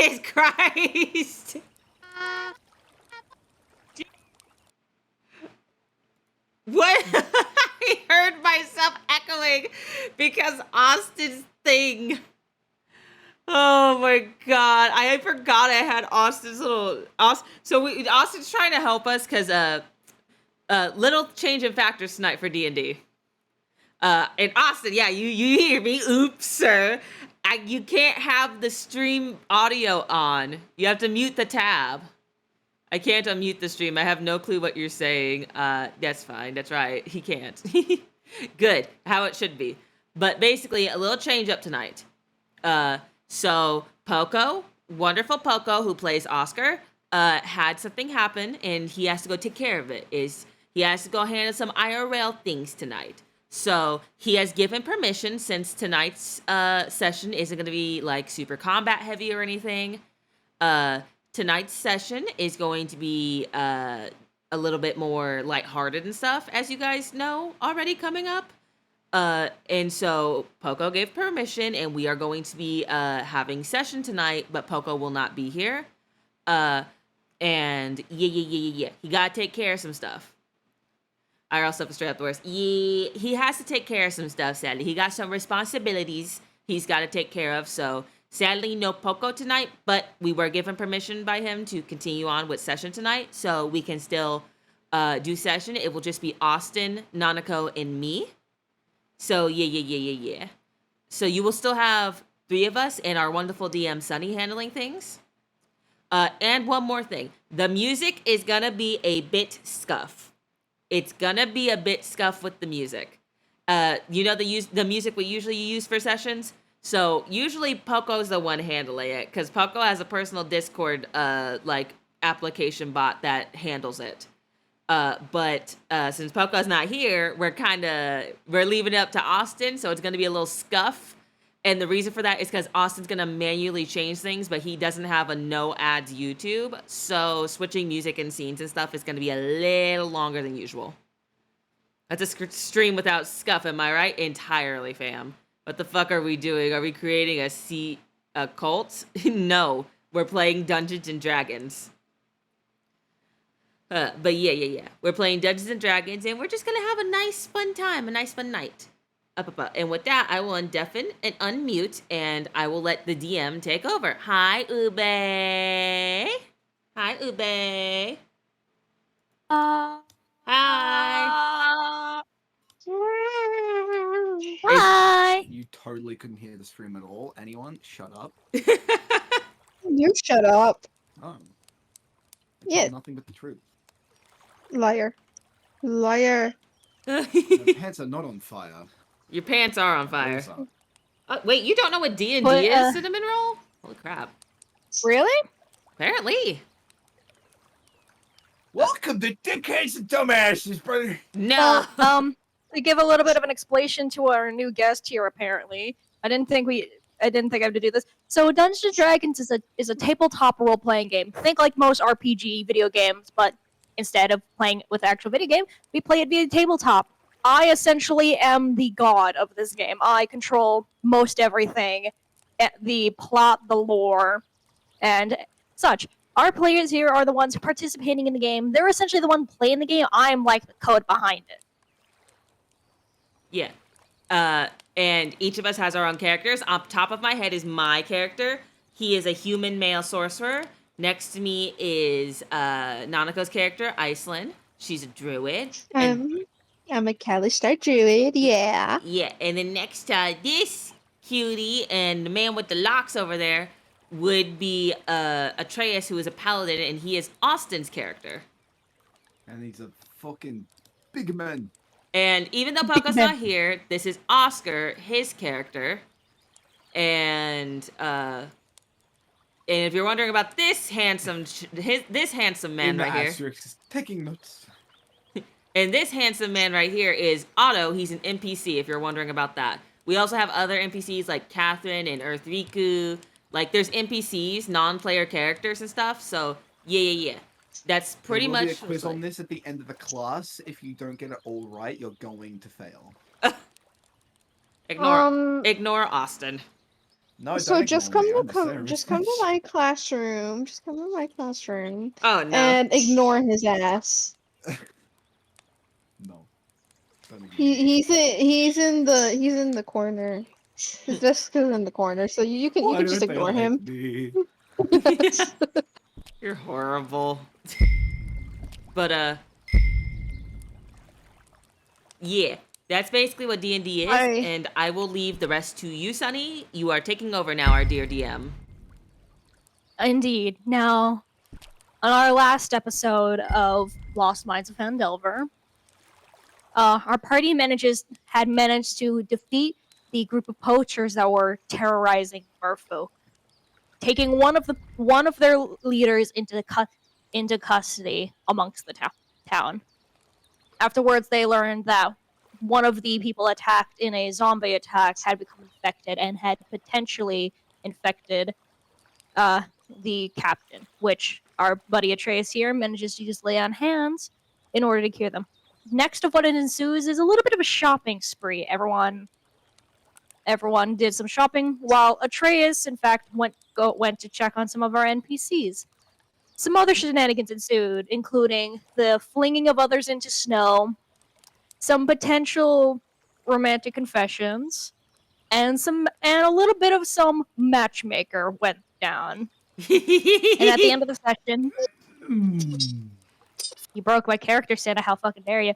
Jesus Christ! What? I heard myself echoing because Austin's thing. Oh my god! I forgot I had Austin's little. Austin's trying to help us because little change in factors tonight for D&D. And Austin, yeah, you hear me? Oops, sir. You can't have the stream audio on. You have to mute the tab. I can't unmute the stream. I have no clue what you're saying. That's fine. That's right. He can't. Good. How it should be. But basically, a little change up tonight. So Poco, wonderful Poco, who plays Oscar, had something happen, and he has to go take care of it. He has to go handle some IRL things tonight. So he has given permission, since tonight's session isn't going to be like super combat heavy or anything. Tonight's session is going to be a little bit more lighthearted and stuff, as you guys know already coming up. And so Poco gave permission, and we are going to be having session tonight, but Poco will not be here. And yeah. He gotta take care of some stuff. IRL stuff is straight up the worst. Yeah, he has to take care of some stuff, sadly. He got some responsibilities he's got to take care of, so sadly, no Poco tonight, but we were given permission by him to continue on with session tonight, so we can still do session. It will just be Austin, Nanako, and me. So, yeah. So you will still have 3 of us and our wonderful DM, Sunny, handling things. And one more thing. The music is gonna be a bit scuff. It's gonna be a bit scuff with the music. You know the music we usually use for sessions? So usually Poco's the one handling it, because Poco has a personal Discord application bot that handles it. But since Poco's not here, we're leaving it up to Austin, so it's gonna be a little scuff. And the reason for that is because Austin's gonna manually change things, but he doesn't have a no ads YouTube, so switching music and scenes and stuff is gonna be a little longer than usual. That's a stream without scuff, am I right? Entirely, fam. What the fuck are we doing? Are we creating a cult? No, we're playing Dungeons and Dragons. But yeah. We're playing Dungeons and Dragons, and we're just gonna have a nice fun time, a nice fun night. Up. And with that, I will undeafen and unmute, and I will let the DM take over. Hi, Ube. Hi, Ube. Hi. Hi. You totally couldn't hear the stream at all. Anyone? Shut up. You shut up. Oh. Yeah. Nothing but the truth. Liar. My pants are not on fire. Your pants are on fire. Wait, you don't know what D&D is, Cinnamon Roll? Holy crap. Really? Apparently. Welcome to Dickheads and Dumbasses, brother. No. To give a little bit of an explanation to our new guest here, apparently. I didn't think I had to do this. So Dungeons and Dragons is a tabletop role-playing game. Think like most RPG video games, but instead of playing with the actual video game, we play it via tabletop. I essentially am the god of this game. I control most everything. The plot, the lore, and such. Our players here are the ones participating in the game. They're essentially the one playing the game. I'm like the code behind it. Yeah. And each of us has our own characters. On top of my head is my character. He is a human male sorcerer. Next to me is Nanako's character, Iceland. She's a druid. I'm a Calistar druid, yeah. Yeah, and then next to this cutie and the man with the locks over there would be Atreus, who is a paladin, and he is Austin's character. And he's a fucking big man. And even though Poco's not here, this is Oscar, his character. And if you're wondering about this handsome man right here. Asterisk, taking notes. And this handsome man right here is Otto. He's an NPC, if you're wondering about that. We also have other NPCs like Catherine and Earth Riku. Like, there's NPCs, non-player characters and stuff. So, yeah. That's pretty much... There will be a quiz on this at the end of the class. If you don't get it all right, you're going to fail. Ignore Austin. No, So don't just ignore come me. to I'm come just come to my classroom. Just come to my classroom Oh no. and ignore his ass. No. Don't ignore me. He's in the corner. His desk is in the corner, so you can Why just don't they ignore like him. me? You're horrible. But yeah, that's basically what D&D is, I and I will leave the rest to you, Sunny. You are taking over now, our dear DM. indeed. Now, on our last episode of Lost Mines of Fandelver, our party had managed to defeat the group of poachers that were terrorizing Merfolk, taking one of their leaders into custody amongst the town. Afterwards, they learned that one of the people attacked in a zombie attack had become infected and had potentially infected the captain, which our buddy Atreus here manages to just lay on hands in order to cure them. Next of what ensues is a little bit of a shopping spree. Everyone did some shopping, while Atreus, in fact, went to check on some of our NPCs. Some other shenanigans ensued, including the flinging of others into snow, some potential romantic confessions, and a little bit of some matchmaker went down. And at the end of the session, you broke my character, Santa. How fucking dare you?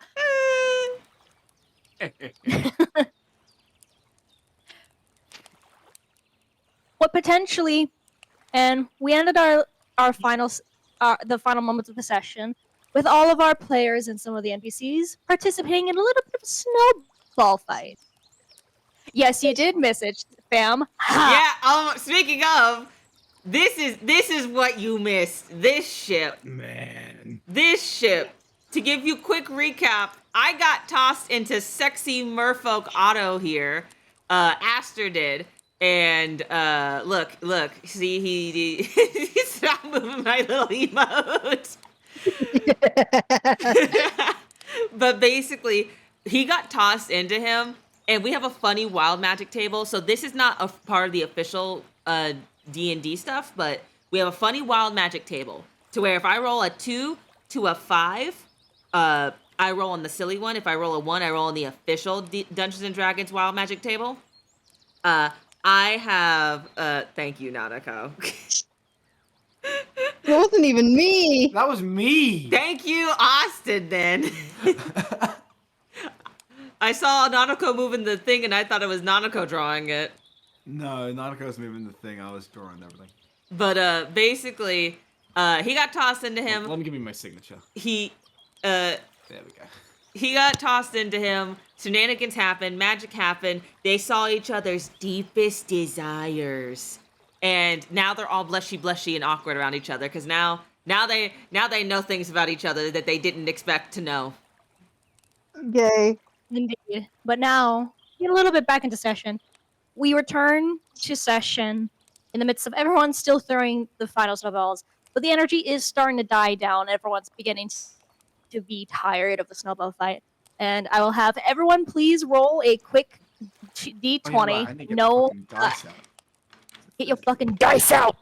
What potentially, and we ended our the final moments of the session with all of our players and some of the NPCs participating in a little bit of a snowball fight. Yes, you did miss it, fam. Ha! Yeah, speaking of, this is what you missed. This ship. Man. This ship. To give you quick recap, I got tossed into sexy merfolk auto here. Aster did. And look, see he stopped moving my little emote. But basically, he got tossed into him, and we have a funny wild magic table. So this is not a part of the official D&D stuff, but we have a funny wild magic table to where if I roll a 2 to a 5, I roll on the silly one. If I roll a 1, I roll on the official Dungeons and Dragons wild magic table. I have thank you, Nanako. It wasn't even me. That was me. Thank you, Austin, then. I saw Nanako moving the thing and I thought it was Nanako drawing it. No, Nanako's moving the thing. I was drawing everything. But basically, he got tossed into him. Let me give you my signature. There we go. He got tossed into him. Shenanigans happened. Magic happened. They saw each other's deepest desires, and now they're all blushy and awkward around each other because now they know things about each other that they didn't expect to know. Yay. Indeed. But now, get a little bit back into session. We return to session in the midst of everyone still throwing the final snowballs, but the energy is starting to die down. Everyone's beginning to be tired of the snowball fight. And I will have everyone please roll a quick D20. Oh, yeah, right. I need to get No, the fucking dice out. get your fucking dice out.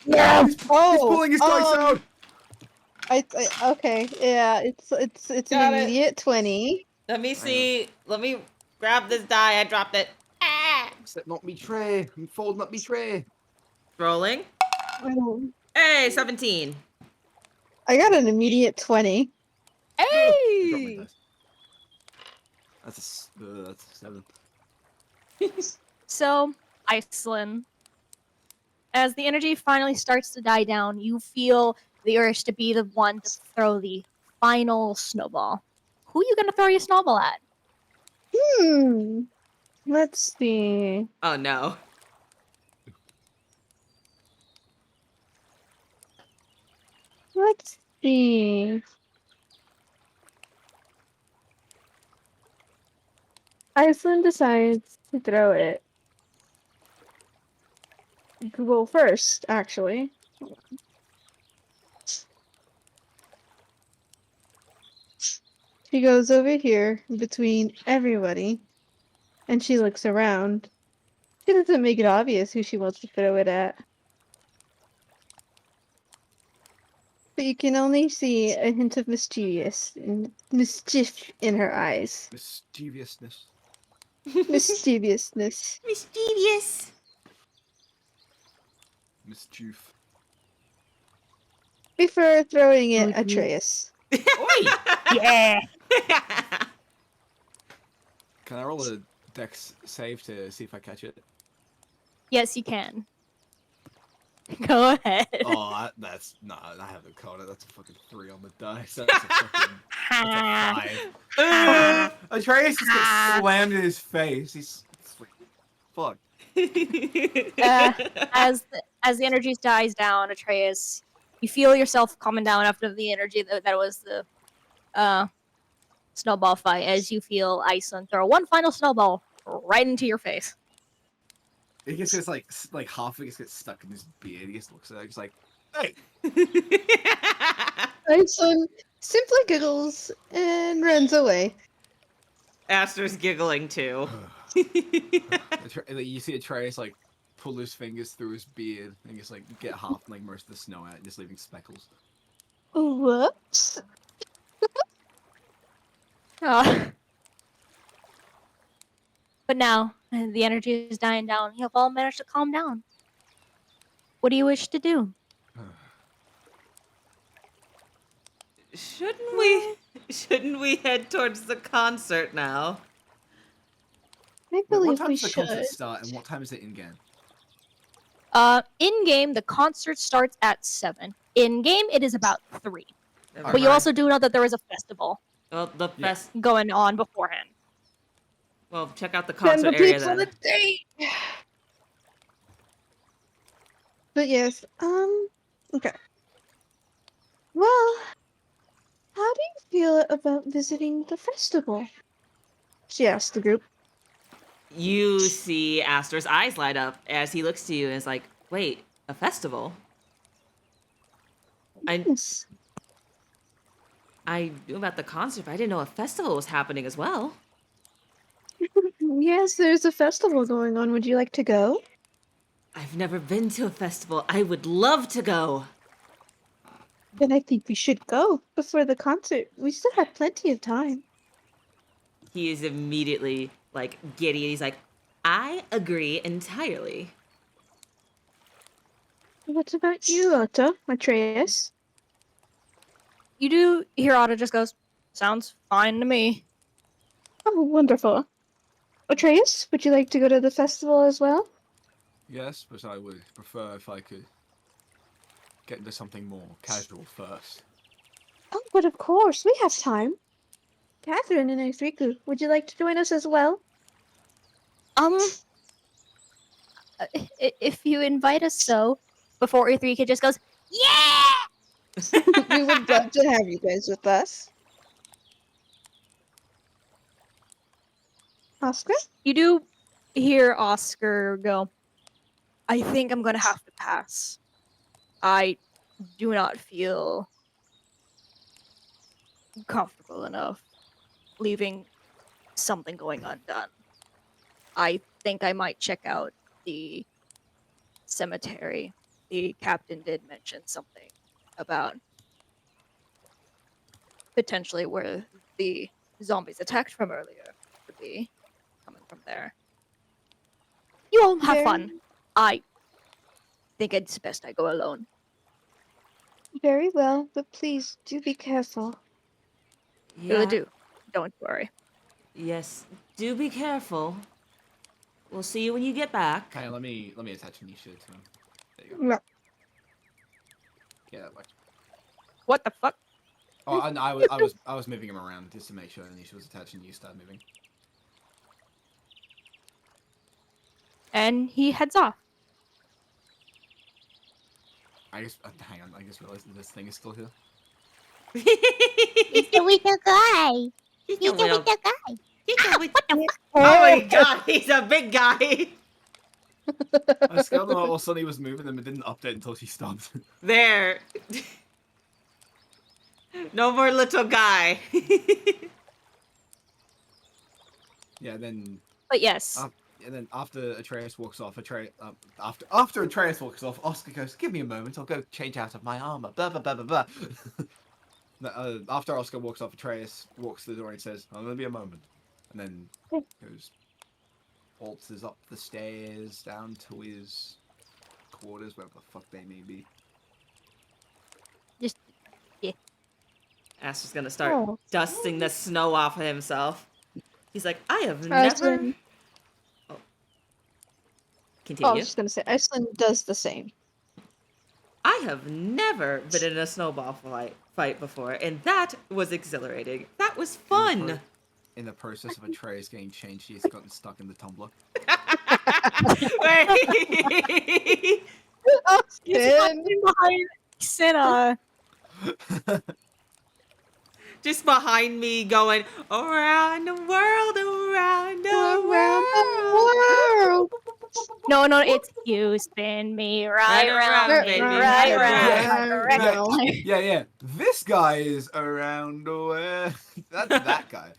Yeah. He's pulling his dice out. Okay, yeah, it's an Got it. immediate 20. Let me see. Let me grab this die. I dropped it. Ah! Setting up me tray. I'm folding up me tray. Rolling. Oh, Hey, 17. I got an immediate 20. I dropped my Hey. dice. That's a 7. So, Iceland, as the energy finally starts to die down, you feel the urge to be the one to throw the final snowball. Who are you going to throw your snowball at? Let's see. Oh no. Let's see. Iceland decides to throw it. Well, first, actually. She goes over here between everybody, and she looks around. She doesn't make it obvious who she wants to throw it at. But you can only see a hint of mischief in her eyes. Mischievousness. Mischievousness. Mischievous. Mischief. Before throwing it at Mischief. Atreus. Oi! Yeah. Can I roll a dex save to see if I catch it? Yes, you can. Go ahead. Oh, that's I haven't caught it. That's a fucking 3 on the dice. That's a fucking that's a 5. Atreus just gets slammed in his face. He's like, fuck. As the energy dies down, Atreus, you feel yourself calming down after the energy that was the snowball fight. As you feel Iceland throw one final snowball right into your face. He just gets like half of it gets stuck in his beard. He just looks at it. He's like, hey. Iceland simply giggles and runs away. Aster's giggling too. You see Atreus like pull his fingers through his beard and just like get half like most of the snow out, just leaving speckles. Whoops. But now the energy is dying down. You have all managed to calm down. What do you wish to do? Shouldn't we head towards the concert now? I What believe time we does the should. concert start and what time is it in game? In game, the concert starts at 7. In game, it is about 3. Never But you mind. also do know that there is a festival Well, the Yeah. best. going on beforehand. Well, check out the Send concert the area people then. the date. But yes, okay. Well, how do you feel about visiting the festival? She asked the group. You see Aster's eyes light up as he looks to you and is like, "Wait, a festival? Yes. I knew about the concert, but I didn't know a festival was happening as well." Yes, there's a festival going on. Would you like to go? I've never been to a festival. I would love to go. Then I think we should go before the concert. We still have plenty of time. He is immediately like giddy and he's like, "I agree entirely." What about you, Otto? Atreus? You do hear Otto just goes, sounds fine to me. Oh, wonderful. Atreus, would you like to go to the festival as well? Yes, but I would prefer if I could get into something more casual first. Oh, but of course, we have time. Catherine and Riku, would you like to join us as well? If you invite us so, before Eureka just goes, yeah! We would love to have you guys with us. Oscar? You do hear Oscar go, I think I'm gonna have to pass. I do not feel comfortable enough leaving something going undone. I think I might check out the cemetery. The captain did mention something about potentially where the zombies attacked from earlier could be coming from there. You all have fun. I think it's best I go alone. Very well, but please do be careful. Really do. Don't worry. Yes. Do be careful. We'll see you when you get back. Okay, let me attach Nisha to him. There you go. No. Yeah, that works. What the fuck? Oh, and I was moving him around just to make sure Nisha was attached and you started moving. And he heads off. I just hang on. I just realized that this thing is still here. He's a little guy. He's a little guy. Oh my god, he's a big guy. I scared him all of a sudden he was moving them. It didn't update until she stopped. There. No more little guy. Yeah, then But yes. and then after Atreus walks off, after Atreus walks off, Oscar goes, "Give me a moment. I'll go change out of my armor." Blah blah blah blah blah. After Oscar walks off, Atreus walks to the door and says, "I'm gonna be a moment," and then goes, waltzes up the stairs down to his quarters, wherever the fuck they may be. Aster's gonna start Oh. dusting the snow off of himself. He's like, I have never. Iceland. Oh. Oh, I Continue. was just gonna say Iceland does the same. I have never been in a snowball fight before, and that was exhilarating. That was fun. In the process of Atreus getting changed, he's gotten stuck in the tumbler. Wait. It's behind Senna. Just behind me going around the world, around the world. No, it's you spin me right Right round, around, baby, baby, right right round. Yeah. This guy is around the world. That's that guy.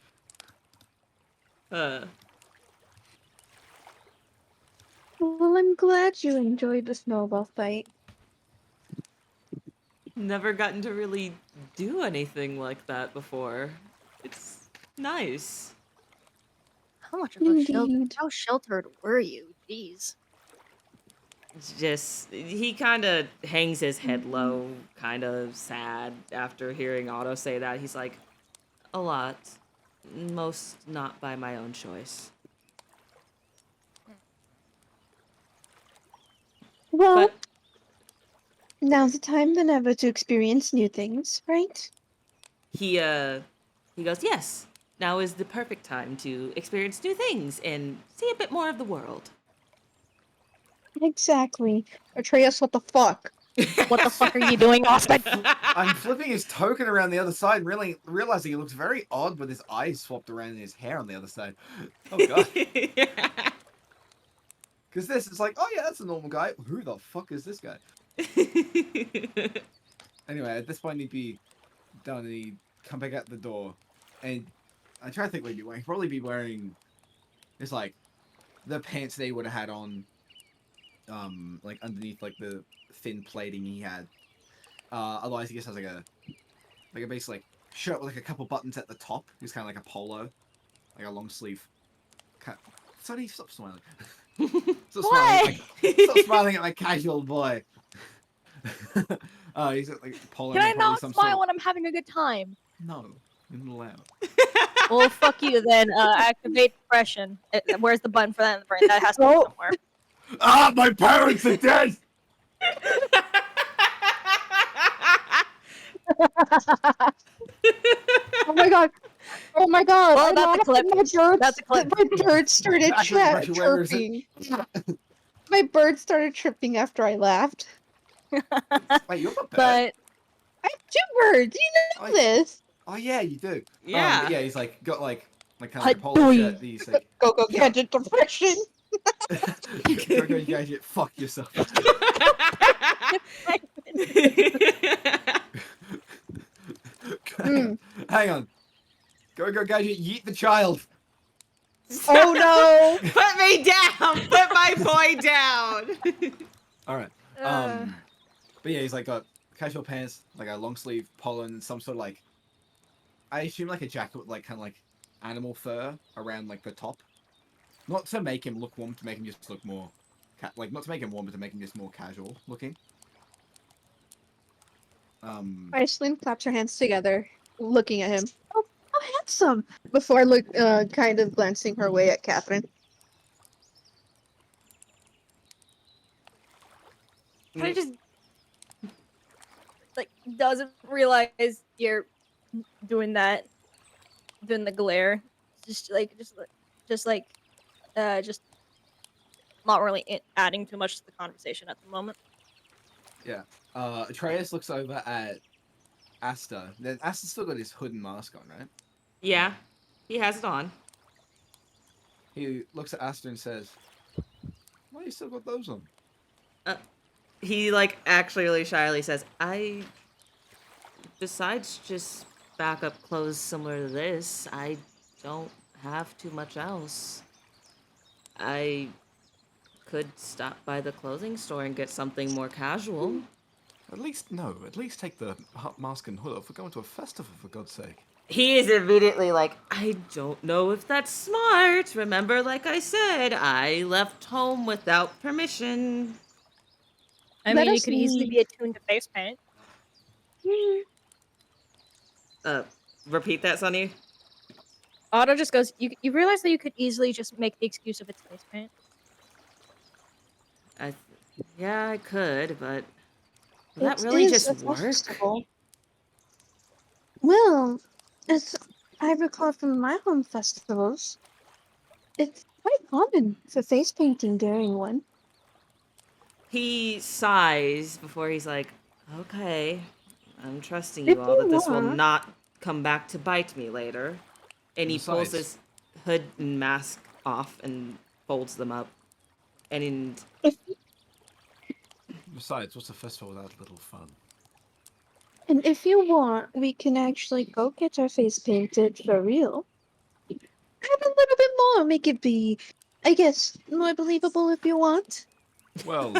Well, I'm glad you enjoyed the snowball fight. Never gotten to really do anything like that before. It's nice. How much of a shelter? Indeed. How sheltered were you? Jeez. It's just, he kind of hangs his head low, kind of sad after hearing Otto say that. He's like, a lot. Most not by my own choice. Well, But now's the time than ever to experience new things, right? he goes, yes, now is the perfect time to experience new things and see a bit more of the world. Exactly. Atreus, what the fuck? What the fuck are you doing, Austin? I'm flipping his token around the other side, really realizing it looks very odd with his eyes swapped around and his hair on the other side. Oh god. Because this is like, oh yeah, that's a normal guy. Who the fuck is this guy? Anyway, at this point he'd be done and he'd come back out the door. And I try to think what he'd be wearing. He'd probably be wearing just like the pants that he would have had on like underneath like the thin plating he had. Otherwise he just has like a basic like shirt with like a couple buttons at the top. He's kind of like a polo, like a long sleeve. Sonny, stop smiling. Stop smiling. Stop smiling at my casual boy. He's got like polo. Can I and probably not some smile sort of... when I'm having a good time? No, you're not allowed. Well, fuck you then. Activate depression. Where's the button for that in the brain? That has to be somewhere. Ah, my parents are dead. Oh my god. Oh my god. Well, I that's a laughed clip. and My birds, That's a clip. My bird started Active depression, where is it? chirping. My bird started chirping after I laughed. Wait, you're not bad. But I have two birds. You know I- this. Oh yeah, you do. Yeah. But yeah, he's like got like kind of like a polo Hadooi. shirt. He's like, Go Yeah. gadget depression. go you guys get fuck yourself. Hang on. Go gadget, yeet the child. Oh no. Put me down! Put my boy down! All right. But yeah, he's like got casual pants, like a long sleeve polo, and some sort of like, I assume like a jacket with like kind of like animal fur around like the top, not to make him look warm, to make him just look more, like not to make him warm, but to make him just more casual looking. Iceland claps her hands together, looking at him. Oh, how handsome! Before kind of glancing her way at Catherine. I just like doesn't realize you're doing that, doing the glare. Just not really adding too much to the conversation at the moment. Atreus looks over at Asta. Then Asta's still got his hood and mask on, right? Yeah, he has it on. He looks at Asta and says, "Why you still got those on?" He, like, actually really shyly says, besides just backup clothes similar to this, I don't have too much else. I could stop by the clothing store and get something more casual. At least take the mask and hood off. We're going to a festival, for God's sake. He is immediately like, I don't know if that's smart. Remember, like I said, I left home without permission. I Let mean, you us could easily leave. be attuned to face paint. Repeat that, Sonny. Otto just goes, you realize that you could easily just make the excuse of it's face paint? Yeah, I could, but will that It really is just a work? festival. Well, as I recall from my home festivals, it's quite common for face painting during one. He sighs before he's like, okay, I'm trusting If you all you that this will want, not come back to bite me later. And he pulls Besides- his hood and mask off and folds them up. And Besides, what's a festival without a little fun? and if you want, we can actually go get our face painted for real. Add a little bit more, make it be, I guess, more believable if you want. Well,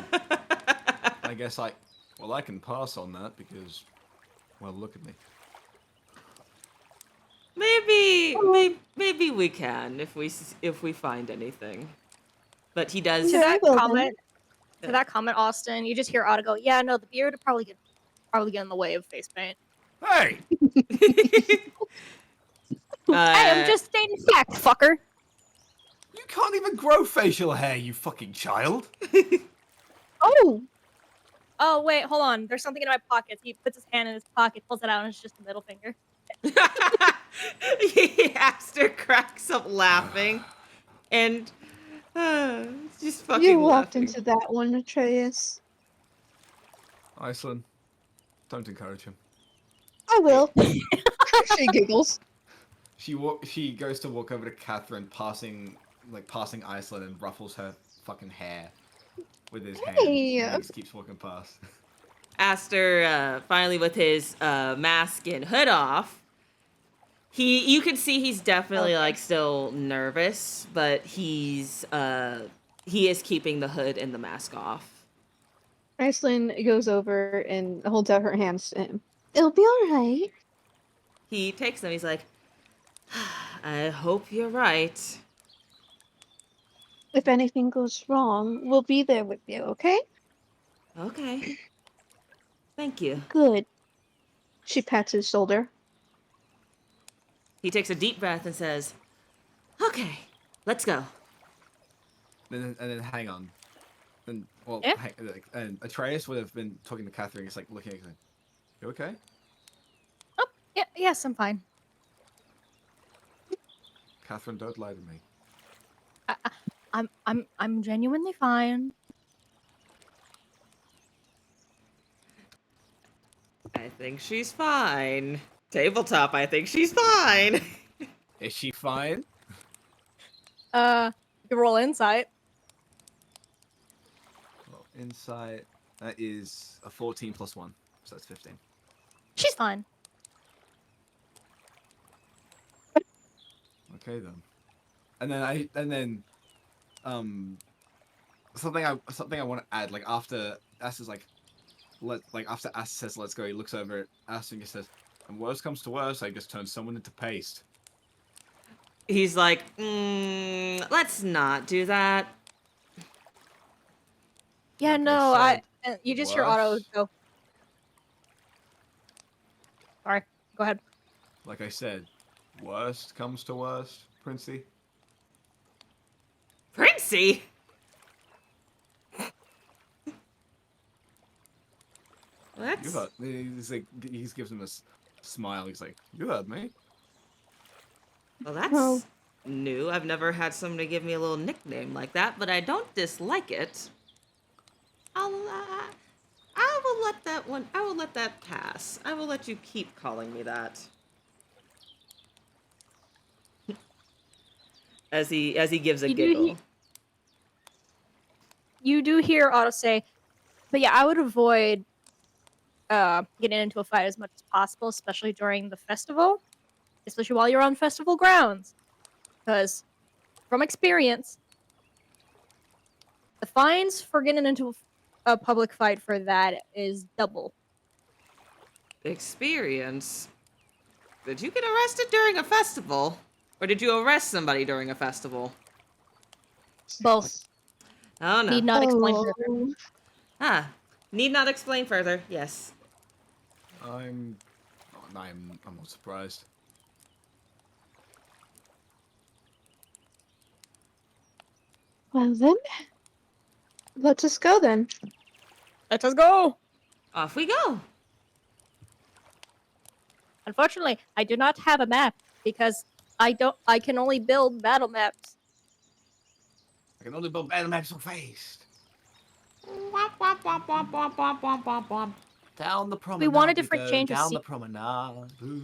I guess I can pass on that because, well, look at me. maybe we can if we find anything. But he does. To Very that well, then. comment, to that comment, Austin, you just hear Otto go, "Yeah, no, the beard would probably get in the way of face paint." Hey! Hey, I'm just stating fact, fucker. You can't even grow facial hair, you fucking child! Oh. Oh wait, hold on. There's something in my pocket. He puts his hand in his pocket, pulls it out, and it's just a middle finger. Aster cracks up laughing, and just fucking You walked laughing. into that one, Atreus. Iceland, don't encourage him. I will. She giggles. She goes to walk over to Catherine, passing Iceland, and ruffles her fucking hair with his hand. Hey. And he just keeps walking past. Aster, finally with his mask and hood off, you can see he's definitely Okay. like still nervous, but he is keeping the hood and the mask off. Iceland goes over and holds out her hands to him. It'll be alright. He takes them. He's like, I hope you're right. If anything goes wrong, we'll be there with you, okay? Okay. Thank you. Good. She pats his shoulder. He takes a deep breath and says, okay, let's go. And then hang on. And Yeah? and Atreus would have been talking to Catherine. He's like looking at her. You okay? Oh, yeah, yes, I'm fine. Catherine, don't lie to me. I'm genuinely fine. I think she's fine. Tabletop, I think she's fine. Is she fine? You can roll insight. Well, insight. That is a 14 plus 1, so that's 15. She's fine. Okay then. And then something I want to add, like after Aster's like after Aster says let's go, he looks over at Aster and just says, and worst comes to worst, I just turn someone into paste. He's like, let's not do that. Yeah, Like I no, said, you just hear Otto go. Sorry, go ahead. Like I said, worst comes to worst, Princey. Princey? What? You heard. He gives him a smile. He's like, you heard me. Well, that's Oh. new. I've never had somebody give me a little nickname like that, but I don't dislike it. I will let that one. I will let that pass. I will let you keep calling me that. As he gives a You do giggle. You do hear Otto say, but yeah, I would avoid getting into a fight as much as possible, especially during the festival, especially while you're on festival grounds. Because from experience, The fines for getting into a public fight for that is double. Experience. Did you get arrested during a festival? Or did you arrest somebody during a festival? Both. Oh no. Need not explain further. Oh, Ah. Need not explain further. Yes. I'm not surprised. well then, let us go then. Let us go! Off we go. Unfortunately, I do not have a map because I can only build battle maps. I can only build battle maps so fast. Womp, womp, womp, womp, womp, womp, womp, womp, womp. Down the promenade. We want a different go, change of down scene. the promenade. Ooh.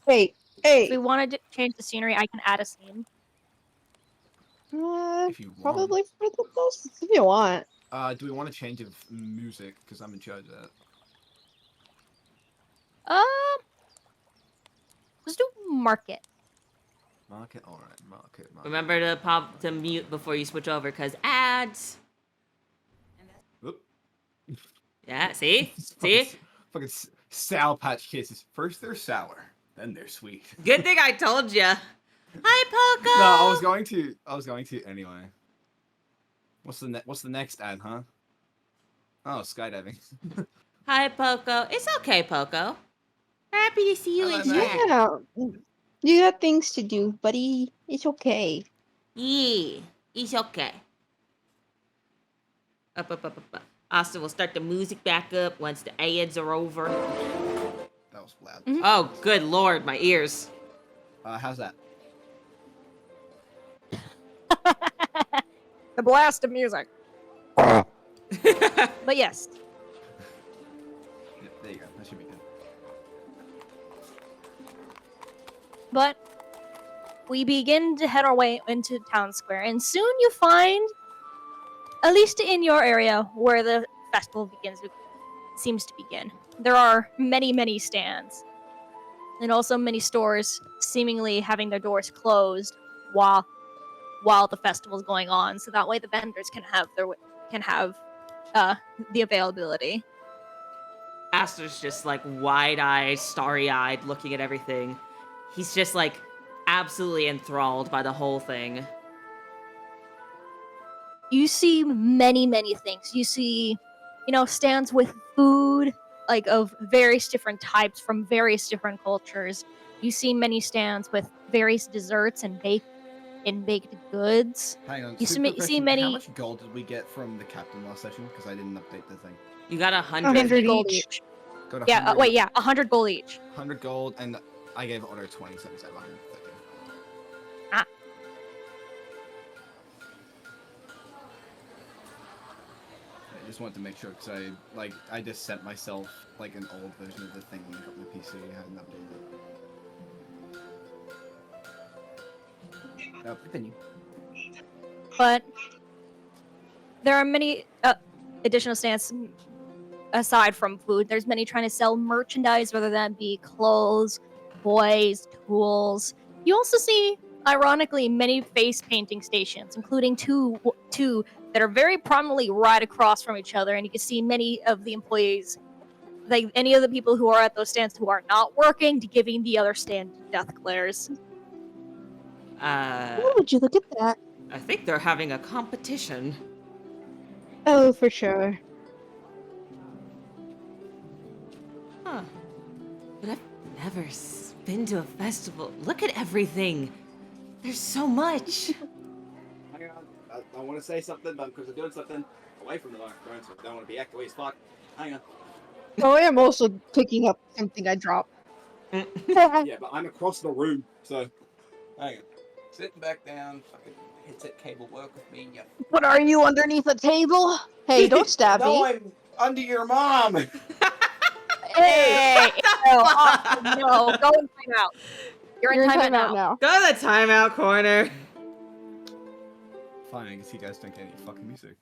Hey, If we hey. wanted to change the scenery, I can add a scene. If you want. Probably for the best if you want. Do we want a change of music? Because I'm in charge of that. Let's do market. Market, alright, market. Remember to pop to mute before you switch over, because ads. Oop. Yeah, see? Fucking See? Fucking Sour Patch Kisses. First they're sour, then they're sweet. Good thing I told ya. Hi, Poco! No, I was going to anyway. What's the next ad, huh? Oh, skydiving. Hi, Poco. It's okay, Poco. Happy to see you in Hello, chat. Yeah. You got things to do, buddy. It's okay. Yeah, it's okay. Up, up, up, up, up. Austin will start the music back up once the ads are over. That was loud. Oh, good lord, my ears. How's that? The blast of music. But yes, Yeah, there you go. That should be good. but we begin to head our way into town square, and soon you find, at least in your area, where the festival seems to begin. There are many, many stands, and also many stores seemingly having their doors closed while the festival is going on, so that way the vendors can have the availability. Aster's just like wide-eyed, starry-eyed, looking at everything. He's just like absolutely enthralled by the whole thing. You see many, many things. You see, stands with food, like of various different types from various different cultures. You see many stands with various desserts and baked goods. Hang on. You super see question, many- How much gold did we get from the captain last session? Because I didn't update the thing. You got 100. 100 gold each. each. Got 100, Yeah, 100 gold each. 100 gold, and I gave Otter 20, so it's at 130. Ah. I just wanted to make sure, because I just sent myself like an old version of the thing when I got my PC. I hadn't updated it. Continue. But there are many additional stands aside from food. There's many trying to sell merchandise, whether that be clothes, toys, tools. You also see, ironically, many face painting stations, including two that are very prominently right across from each other, and you can see many of the employees, like any of the people who are at those stands who are not working, to giving the other stand death glares. Oh, would you look at that? I think they're having a competition. Oh, for sure. Huh. But I've never been to a festival. Look at everything. There's so much. Hang on. I want to say something, but because I'm doing something away from the microphone, so I don't want to be echoey as fuck. Hang on. Oh, I am also picking up something I dropped. Yeah, but I'm across the room, so hang on. Sitting back down, fucking headset cable work with me. Yeah. What are you underneath a table? Hey, don't stab No, me. I'm under your mom. Hey, no, fuck? no, go in timeout. You're in timeout now. Go to the timeout corner. Fine, I guess you guys don't get any fucking music.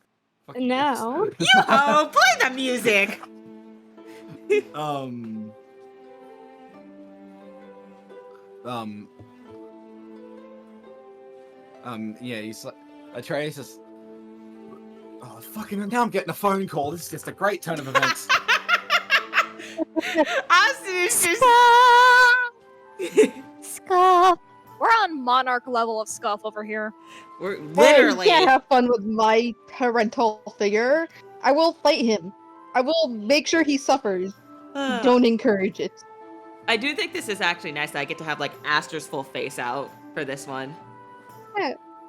No. Oh, play the music. Yeah, he's like, Atreus is, Oh, fucking, now I'm getting a phone call. This is just a great turn of events. Austin is just. Scuff. We're on monarch level of scuff over here. We're Hey, you literally. can't have fun with my parental figure. I will fight him. I will make sure he suffers. Don't encourage it. I do think this is actually nice that I get to have like Aster's full face out for this one.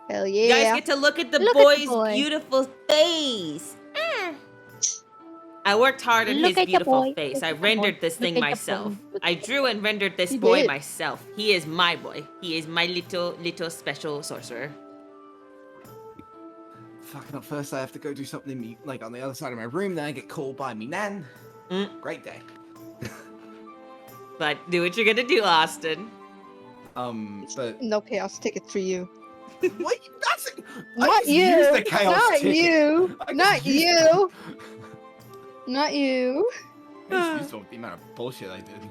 Hell You guys yeah. get to look at the Look at the boy's boy. beautiful face. I worked hard on Look his at the beautiful boy. face. Look I at the rendered boy. this Look thing at the myself. boy. I drew and rendered this You boy did. myself. He is my boy. He is my little special sorcerer. Fucking up first, I have to go do something like on the other side of my room. Then I get called by me nan. Great day. But do what you're gonna do, Austin. But No chaos tickets for you. what? That's I Not just you. used the chaos Not ticket. you. I just Not used you. Not you. I just used all the amount of bullshit I did.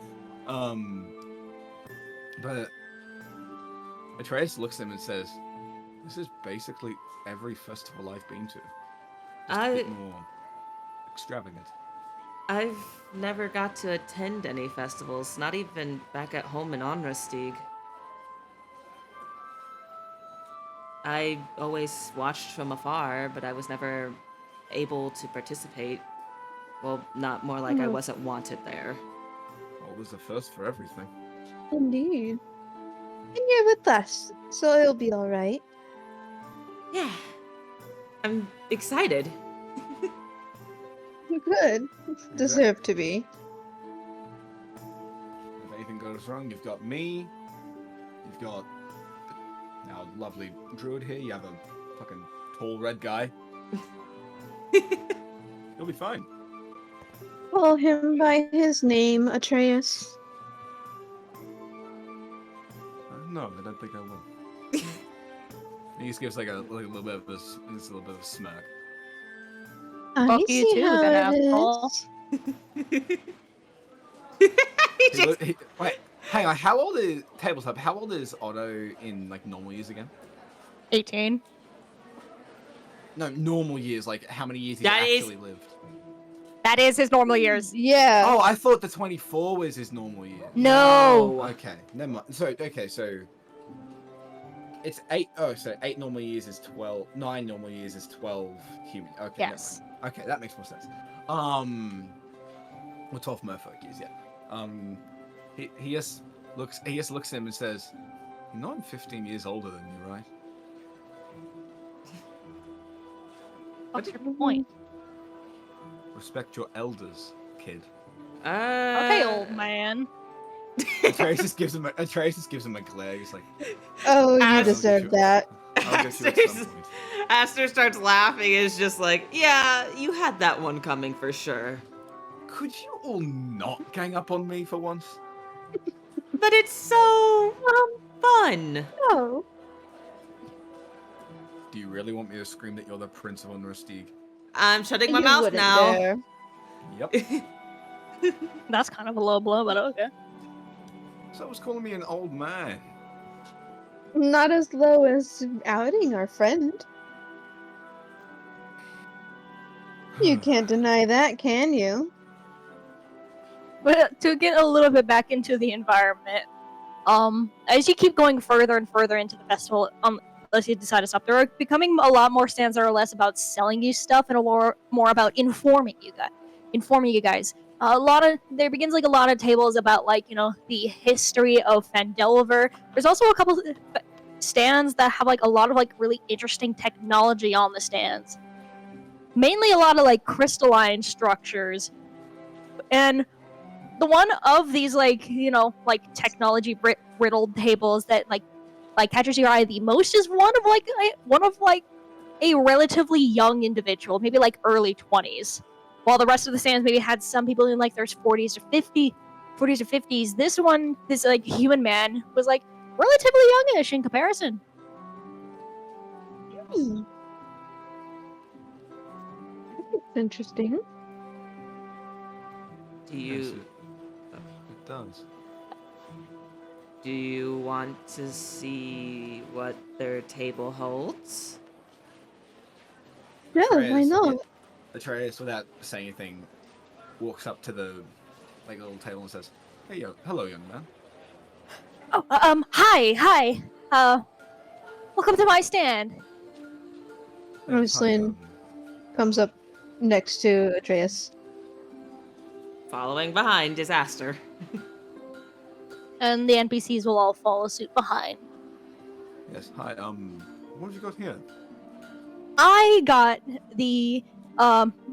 But Atreus looks at him and says, "This is basically every festival I've been to. Just a bit more extravagant." I've never got to attend any festivals, not even back at home in Onrastig. I always watched from afar, but I was never able to participate. Well, not more like I wasn't wanted there. Well, there's a first for everything. Indeed. And you're with us, so it'll be alright. Yeah. I'm excited. Good. Deserve to be. If anything goes wrong, you've got me. You've got our lovely druid here. You have a fucking tall red guy. You'll be fine. Call him by his name, Atreus. No, I don't think I will. He just gives like a little bit of a smirk. I Fuck you see too, how then, it asshole. Wait, hang on. How old is Tabletop? How old is Otto in like normal years again? 18. No, normal years. Like how many years he That is- actually lived? That is his normal years. Yeah. Oh, I thought the 24 was his normal year. No. Okay, never mind. So it's 8. Oh, so 8 normal years is 12. 9 normal years is 12 human. Okay. Yes. Never mind. Okay, that makes more sense. Well, 12 merfolk years. Yeah. He just looks at him and says, "You know I'm 15 years older than you, right?" What's your point? Respect your elders, kid. Okay, old man. Atreus just gives him a glare. He's like, Oh, you I'll deserve that. "I'll get you at some point." Aster starts laughing. It's just like, yeah, you had that one coming for sure. Could you all not gang up on me for once? But it's so fun. Oh. Do you really want me to scream that you're the Prince of Unrustig? I'm shutting my You mouth wouldn't now. dare. Yep. That's kind of a low blow, but okay. So I was calling me an old man. Not as low as outing our friend. You can't deny that, can you? But to get a little bit back into the environment, as you keep going further and further into the festival, unless you decide to stop, there are becoming a lot more stands that are less about selling you stuff and a lot more about informing you guys. There begins like a lot of tables about like, you know, the history of Phandelver. There's also a couple stands that have like a lot of like really interesting technology on the stands. Mainly a lot of like crystalline structures. And the one of these like, you know, like technology riddled tables that like catches your eye the most is one of a relatively young individual, maybe like early 20s. While the rest of the stands maybe had some people in like their 40s or 50s. This one, this like human man was like relatively youngish in comparison. Hmm. That's interesting. Do Yes, you it does. want to see what their table holds? Yeah, I Atreus- know. Atreus, without saying anything, walks up to the little table and says, "Hey, hello, young man." Oh, hi. Welcome to my stand. Hi, Roslyn comes up next to Atreus. Following behind Disaster. And the NPCs will all follow suit behind. Yes. Hi. What have you got here? I got the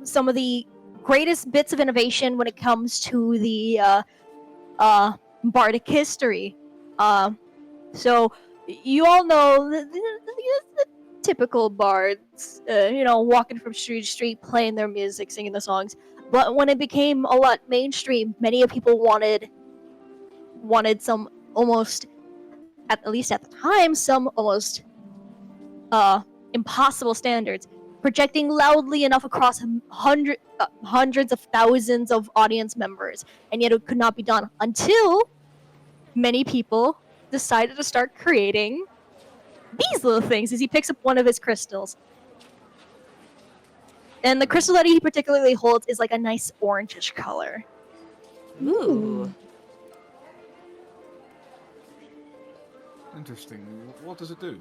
some of the greatest bits of innovation when it comes to the bardic history. So you all know the typical bards, walking from street to street, playing their music, singing the songs. But when it became a lot mainstream, many people wanted some almost, at least at the time, some almost impossible standards, projecting loudly enough across hundreds of thousands of audience members, and yet it could not be done until many people decided to start creating these little things as he picks up one of his crystals. And the crystal that he particularly holds is like a nice orangish color. Ooh. Interesting. What does it do?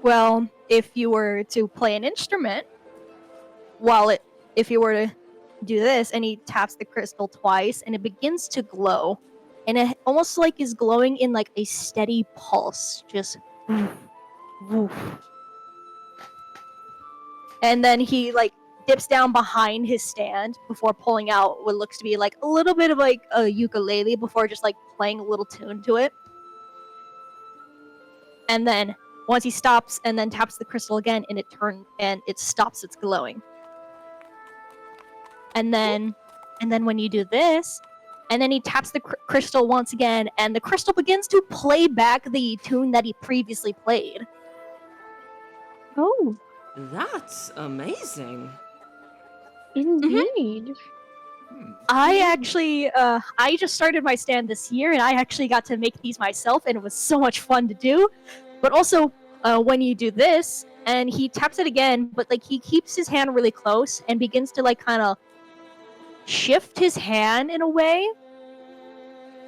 Well, if you were to play an instrument, if you were to do this, and he taps the crystal twice, and it begins to glow, and it almost like is glowing in like a steady pulse, just woof, woof. And then he like dips down behind his stand before pulling out what looks to be like a little bit of like a ukulele before just like playing a little tune to it. And then once he stops and then taps the crystal again, and it stops its glowing. And then when you do this, and then he taps the crystal once again, and the crystal begins to play back the tune that he previously played. Oh, That's amazing. indeed. I actually, I just started my stand this year, and I actually got to make these myself, and it was so much fun to do. But also, when you do this, and he taps it again, but like he keeps his hand really close and begins to like kind of shift his hand in a way,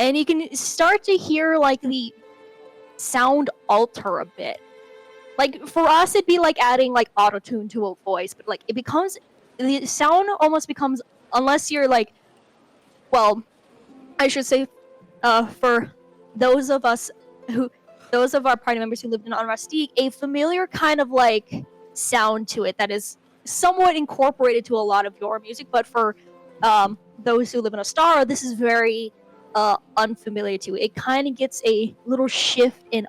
and you can start to hear like the sound alter a bit. Like for us, it'd be like adding like auto-tune to a voice, but like the sound almost becomes, unless you're like, well, I should say, for those of our party members who lived in Rustique, a familiar kind of like sound to it that is somewhat incorporated to a lot of your music, but for those who live in Astara, this is very unfamiliar to. It kind of gets a little shift in,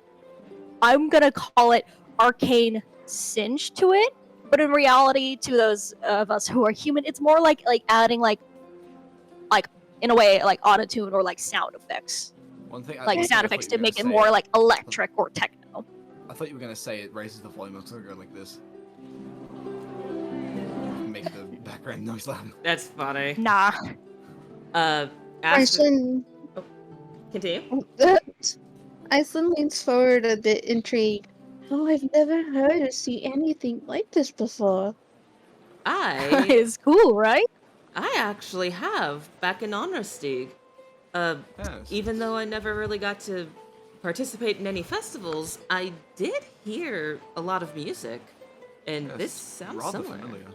I'm gonna call it arcane singe to it, but in reality, to those of us who are human, it's more like adding like in a way like autotune or like sound effects, One thing, like one sound thing I effects thought to you were make it gonna more say- like electric or techno. I thought you were gonna say it raises the volume. I was gonna go like this. Make the background noise loud. That's funny. Nah. Aster, Iceland, continue. Iceland leans forward a bit intrigued. Oh, I've never heard or seen anything like this before. I It's cool, right? actually have back in Honorstig. Yes. Even though I never really got to participate in any festivals, I did hear a lot of music, and Yes, this sounds rather similar. familiar.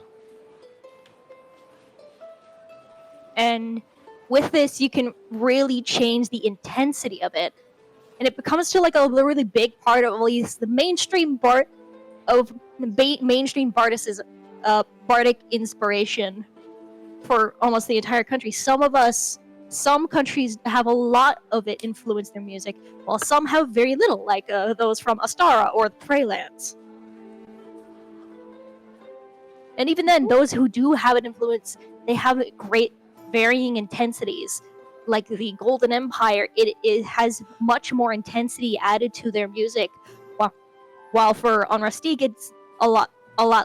And with this, you can really change the intensity of it, and it becomes to like a really big part of at least the mainstream mainstream bardic inspiration for almost the entire country. Some countries have a lot of it influence their music, while some have very little, like those from Astara or the Preylands. And even then, those who do have an influence, they have great varying intensities. Like the Golden Empire, it has much more intensity added to their music, while for Onrastig it's a lot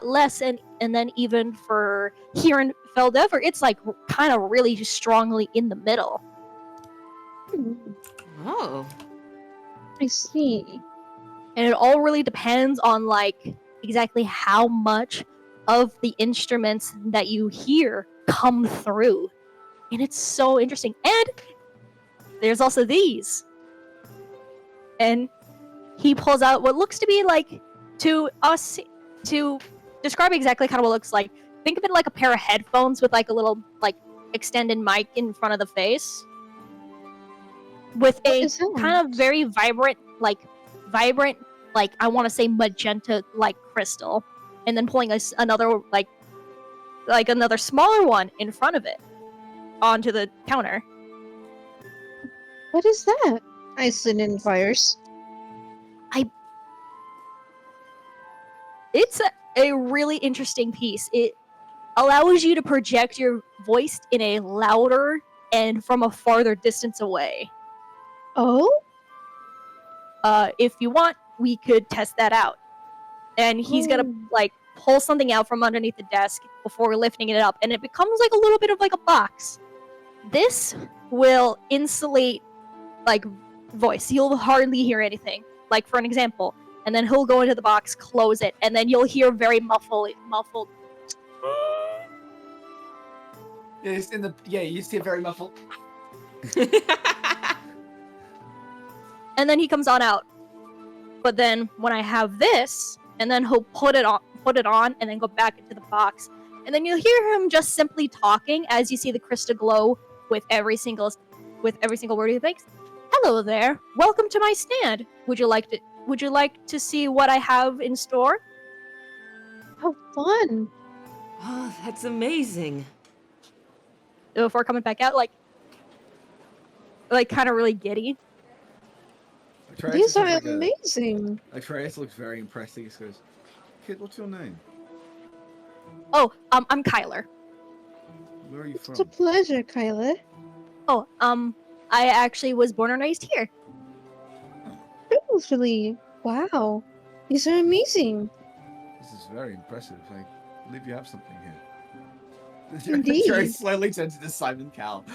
less, and then even for here in Feldever, it's like kind of really strongly in the middle. Oh, I see. And it all really depends on like exactly how much of the instruments that you hear come through. And it's so interesting. And there's also these. And he pulls out what looks to be like, to us, to describe exactly kind of what it looks like, think of it like a pair of headphones with like a little like extended mic in front of the face. With What a is that? kind of very vibrant, like I want to say magenta like crystal, and then pulling another like another smaller one in front of it onto the counter. What is that? Iceland inquires. It's a really interesting piece. It allows you to project your voice in a louder and from a farther distance away. Oh? If you want, we could test that out. And he's gonna like pull something out from underneath the desk before lifting it up, and it becomes like a little bit of like a box. This will insulate like voice. You'll hardly hear anything. Like for an example, and then he'll go into the box, close it, and then you'll hear very muffled. Yeah, you see it very muffled. And then he comes on out. But then when I have this, and then he'll put it on, and then go back into the box, and then you'll hear him just simply talking as you see the crystal glow with every single word he makes. Hello there. Welcome to my stand. Would you like to see what I have in store? How fun. Oh, that's amazing. Before coming back out, like kind of really giddy. These are amazing. Atreus looks very impressed. He just goes, "Kid, what's your name? Oh, I'm Kyler. Where are you It's a from?" pleasure, Kyla. Oh, I actually was born and raised here. Really? Wow. These are amazing. This is very impressive. I believe you have something here. Indeed. Jerry slowly turns into Simon Cowell.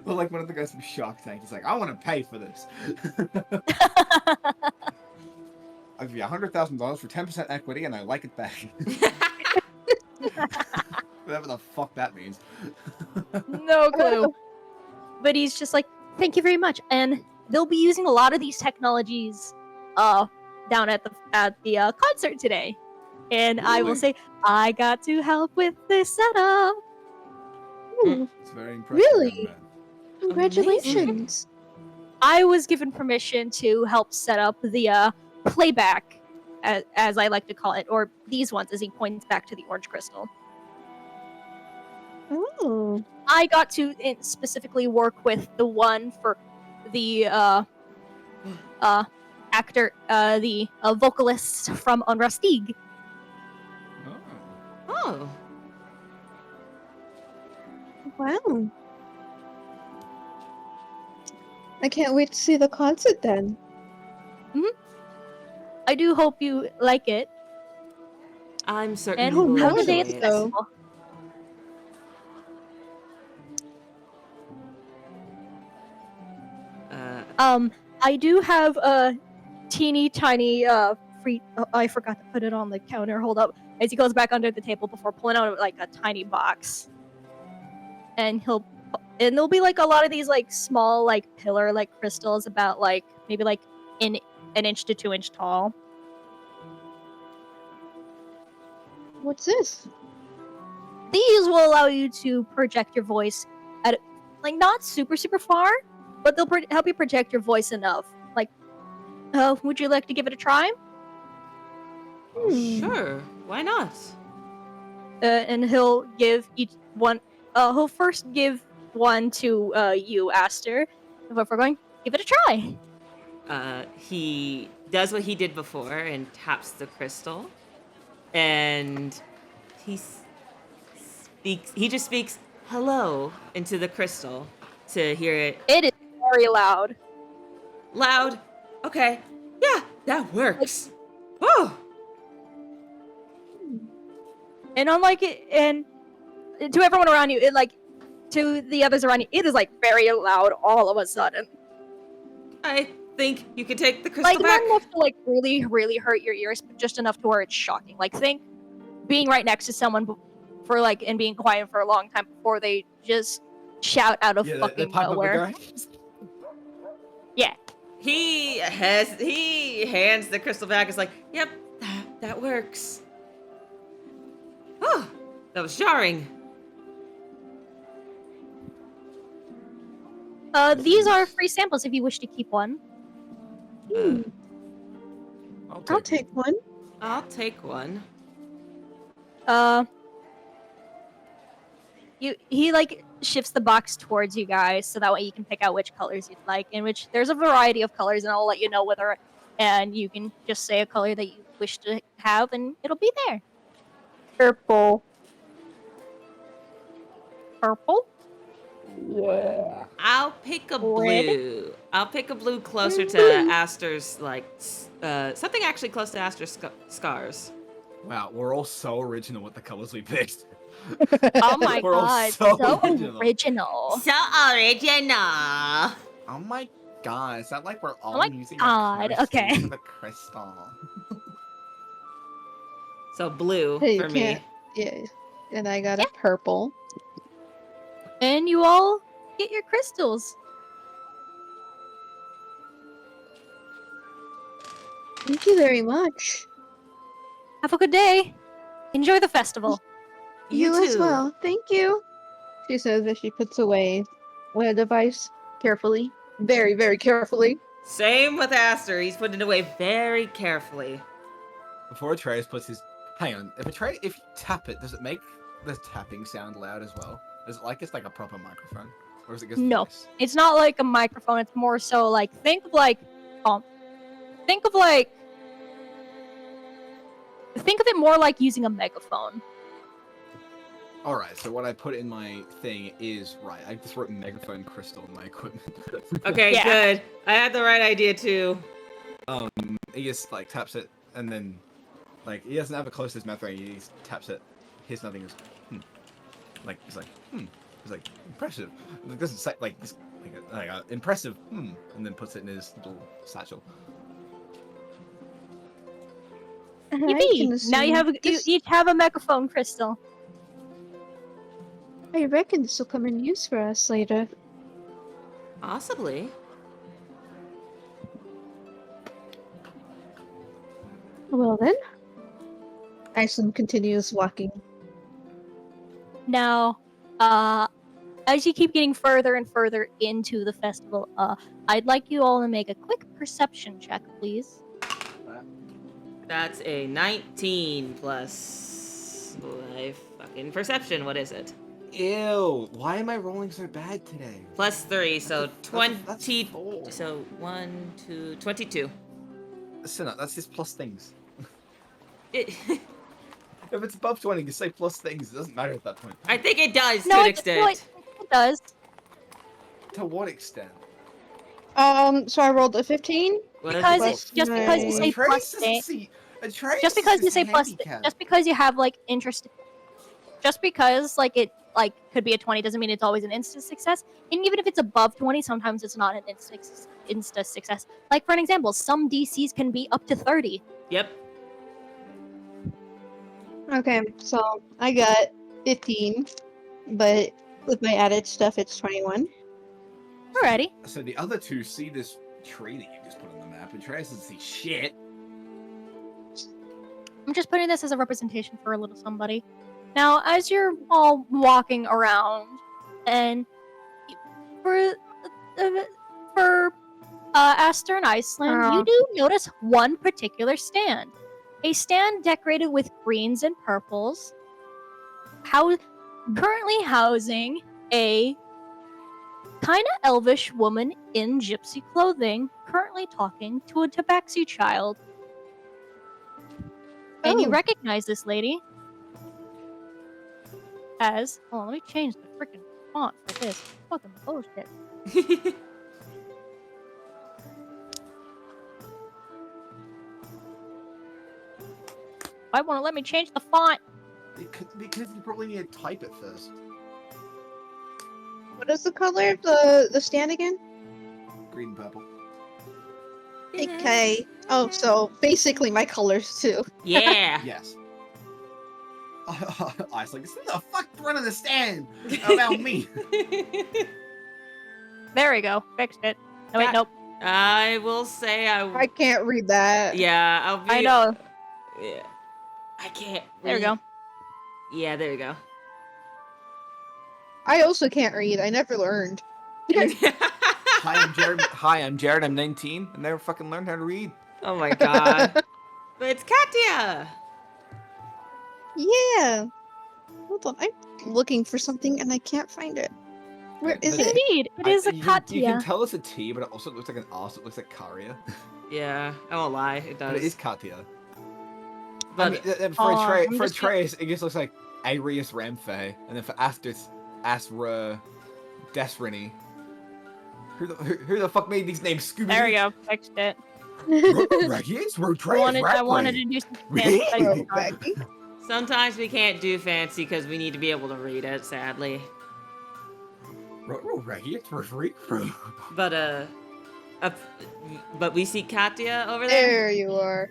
Well, like one of the guys from Shark Tank. He's like, I want to pay for this. I'll give you $100,000 for 10% equity, and I like it back. Whatever the fuck that means. No clue. But he's just like, thank you very much. And they'll be using a lot of these technologies down at the concert today. And I will Really? say, I got to help with this setup. Hmm, It's very impressive. Really? young man. Congratulations. I was given permission to help set up the playback, as I like to call it, or these ones, as he points back to the orange crystal. Oh. I got to specifically work with the one for the actor, the vocalist from Unrustig. Oh. Oh. Wow. I can't wait to see the concert then. I do hope you like it. I'm certainly And will have a enjoy day at the it. festival. I do have a teeny tiny free. Oh, I forgot to put it on the counter. Hold up, as he goes back under the table before pulling out like a tiny box, and there'll be like a lot of these like small like pillar like crystals about like maybe like an inch to 2 inch tall. What's this? These will allow you to project your voice at like not super far, but they'll help you project your voice enough. Like, would you like to give it a try? Sure. Why not? And he'll give each one. He'll first give one to you, Aster. If we're going, give it a try. He does what he did before and taps the crystal, and he speaks. He just speaks hello into the crystal to hear it It is very loud. loud. Okay, yeah, that works. Oh, And unlike it, and to everyone around you, to the others around you, it is like very loud all of a sudden. I think you can take the crystal Like back. not enough to like really hurt your ears, but just enough to where it's shocking. Like think being right next to someone for like and being quiet for a long time before they just shout out of Yeah, the fucking pipe up nowhere. guy. Yeah. He hands the crystal back. It's like, yep, that works. Oh, that was jarring. These are free samples if you wish to keep one. I'll take one. I'll take one. He like shifts the box towards you guys so that way you can pick out which colors you'd like. In which there's a variety of colors, and I'll let you know whether. And you can just say a color that you wish to have, and it'll be there. Purple. Purple. Yeah. I'll pick a Red? blue. I'll pick a blue closer to Aster's, like, something actually close to Aster's scars. Wow, we're all so original with the colors we picked. Oh my We're all god, so so original. original. So original. Oh my god, is that like we're all my using god, a crystal okay. for the crystal? So blue Hey, you for me. can't. Yeah. And I got a purple. And you all get your crystals. Thank you very much. Have a good day. Enjoy the festival. You as too. well. Thank you. She says as she puts away the device carefully. Very, very carefully. Same with Aster. He's putting it away very carefully. Before Atreus puts his... Hang on, if you tap it, does it make the tapping sound loud as well? Is it like it's like a proper microphone? Or is it just No. voice? It's not like a microphone, it's more so like think of it more like using a megaphone. Alright, so what I put in my thing is right. I just wrote megaphone crystal in my equipment. Okay, Yeah. good. I had the right idea too. He just like taps it and then like he doesn't have it close to his mouth or anything, he just taps it. Here's nothing is like he's like He's like impressive. It doesn't say like this like impressive and then puts it in his little satchel. Yippee! Now you each have a megaphone crystal. I reckon this will come in use for us later. Possibly. Well then. Iceland continues walking. Now, as you keep getting further and further into the festival, I'd like you all to make a quick perception check, please. That's a 19 plus my fucking perception. What is it? Ew! Why am I rolling so bad today? Plus 3, so 20. That's 4. So 1, 2, 22. Sinner, that's just plus things. It, If it's above 20, you say plus things. It doesn't matter at that point. I think it does No, to an it extent. does. To what extent? So I rolled a 15. What Because is it, just because you say Atreus plus doesn't thing, see. Atreus just because is you say plus, handicapped. just because you have like interest, just because like it like could be a 20 doesn't mean it's always an instant success. And even if it's above 20, sometimes it's not an insta success. Like for an example, some DCs can be up to 30. Yep. Okay, so I got 15, but with my added stuff, it's 21. Alrighty. So the other two see this tree that you just put on the map, and Atreus doesn't see shit. I'm just putting this as a representation for a little somebody. Now, as you're all walking around, and for Aster and Iceland, you do notice one particular stand. A stand decorated with greens and purples, currently housing a kind of elvish woman in gypsy clothing, currently talking to a tabaxi child. And you Oh. recognize this lady as... Hold on, let me change the freaking font for this. Fucking bullshit. Why won't it let me change the font? Because you probably need to type it first. What is the color of the stand again? Green and purple. Okay. Oh, so basically my colors too. Yeah. Yes. Ice like, who the fuck don't understand about me? There we go. Fixed it. No, wait, Got- nope. I will say I can't read that. yeah, I'll be. I know. Yeah, I can't. There we read. go. Yeah, there we go. I also can't read. I never learned. Hi, I'm Jared. Hi, I'm Jared. I'm 19. I never fucking learned how to read. Oh my god. But it's Katya. Yeah. Hold on. I'm looking for something and I can't find it. Where is it? Indeed, it is a You can Katya. tell it's a T, but it also looks like an R, so it looks like Karia. Yeah, I won't lie, it does. But it is Katya. But I mean, for I'm for just Atreus, it just looks like Arius Ramfe, and then for Asra Desrini. Who the fuck made these names? Scooby. There we go. Fixed it. Regius? I wanted to do some fancy Really? stuff. sometimes we can't do fancy because we need to be able to read it, sadly. Regius? But we see Katya over there. There you are.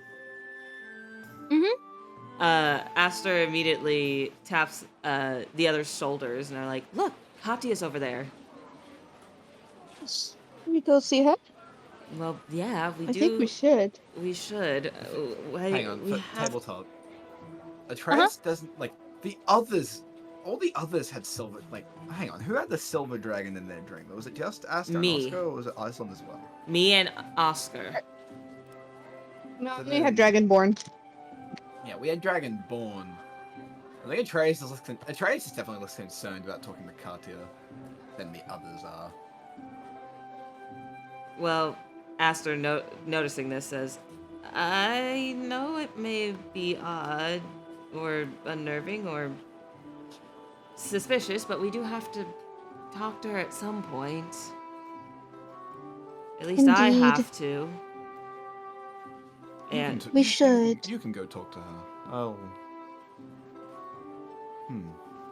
Aster immediately taps the other's shoulders and are like, "Look, Katya's over there." Should we go see her? Well, yeah, we I do. think we should. We should. Hang on, we for have. tabletop. Atreus doesn't like the others. All the others had silver. Like, hang on, who had the silver dragon in their drink? Was it just Aster and Me. Oscar, or was it Iceland as well? Me and Oscar. No, So we then- had Dragonborn. Yeah, we had Dragonborn. I think Atreus is definitely less concerned about talking to Katya than the others are. Well, Aster, noticing this, says, "I know it may be odd, or unnerving, or suspicious, but we do have to talk to her at some point. At least I Indeed. have to." And We should. You can go talk to her. Oh.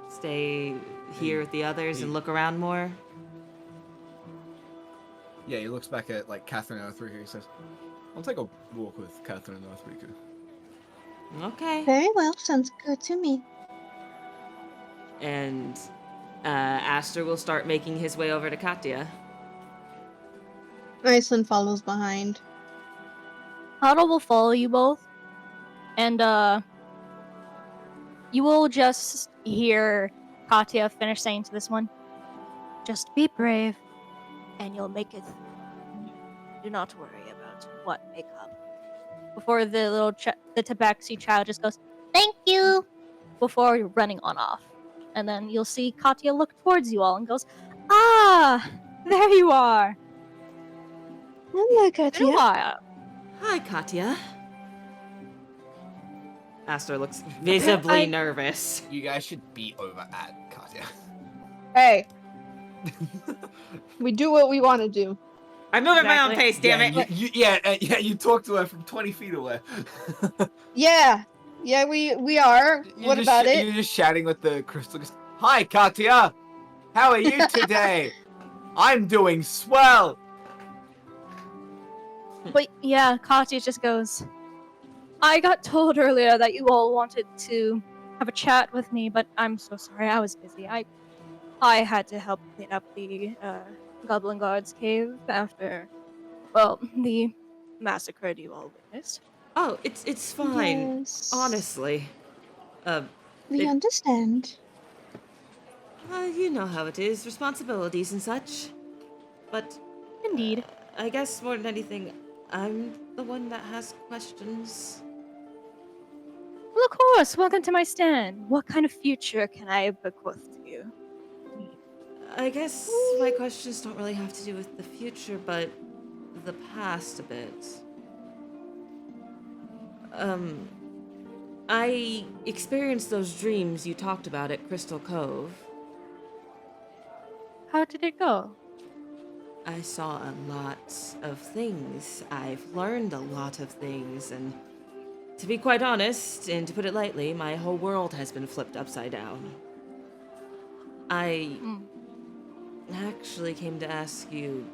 stay here with the others and look around more. Yeah, he looks back at like Catherine and Earthrika. He says, "I'll take a walk with Catherine and Earthrika." Okay. Very well. Sounds good to me. And Aster will start making his way over to Katya. Iceland follows behind. Huddle will follow you both, and you will just hear Katya finish saying to this one, "Just be brave, and you'll make it. Do not worry about what may come." Before the little the tabaxi child just goes, Thank you. before running on off, and then you'll see Katya look towards you all and goes, "Ah, there you are. Hello, Been a Katya. while." Hi, Katya. Aster looks visibly I- nervous. You guys should be over at Katya. Hey. We do what we want to do. I'm moving at my own Exactly. pace, damn it. You talk to her from 20 feet away. Yeah. Yeah, we are. What about it? You're just shouting with the crystal. Hi, Katya. How are you today? I'm doing swell. But yeah, Katya just goes, "I got told earlier that you all wanted to have a chat with me, but I'm so sorry, I was busy. I had to help clean up the Goblin Guard's cave after, well, the massacre you all witnessed." Oh, it's fine. Yes. Honestly. We it- understand. You know how it is, responsibilities and such. But Indeed. I guess more than anything, I'm the one that has questions. Well, of course, welcome to my stand. What kind of future can I bequeath to you? I guess my questions don't really have to do with the future, but the past a bit. I experienced those dreams you talked about at Crystal Cove. How did it go? I saw a lot of things. I've learned a lot of things, and to be quite honest, and to put it lightly, my whole world has been flipped upside down. I actually came to ask you.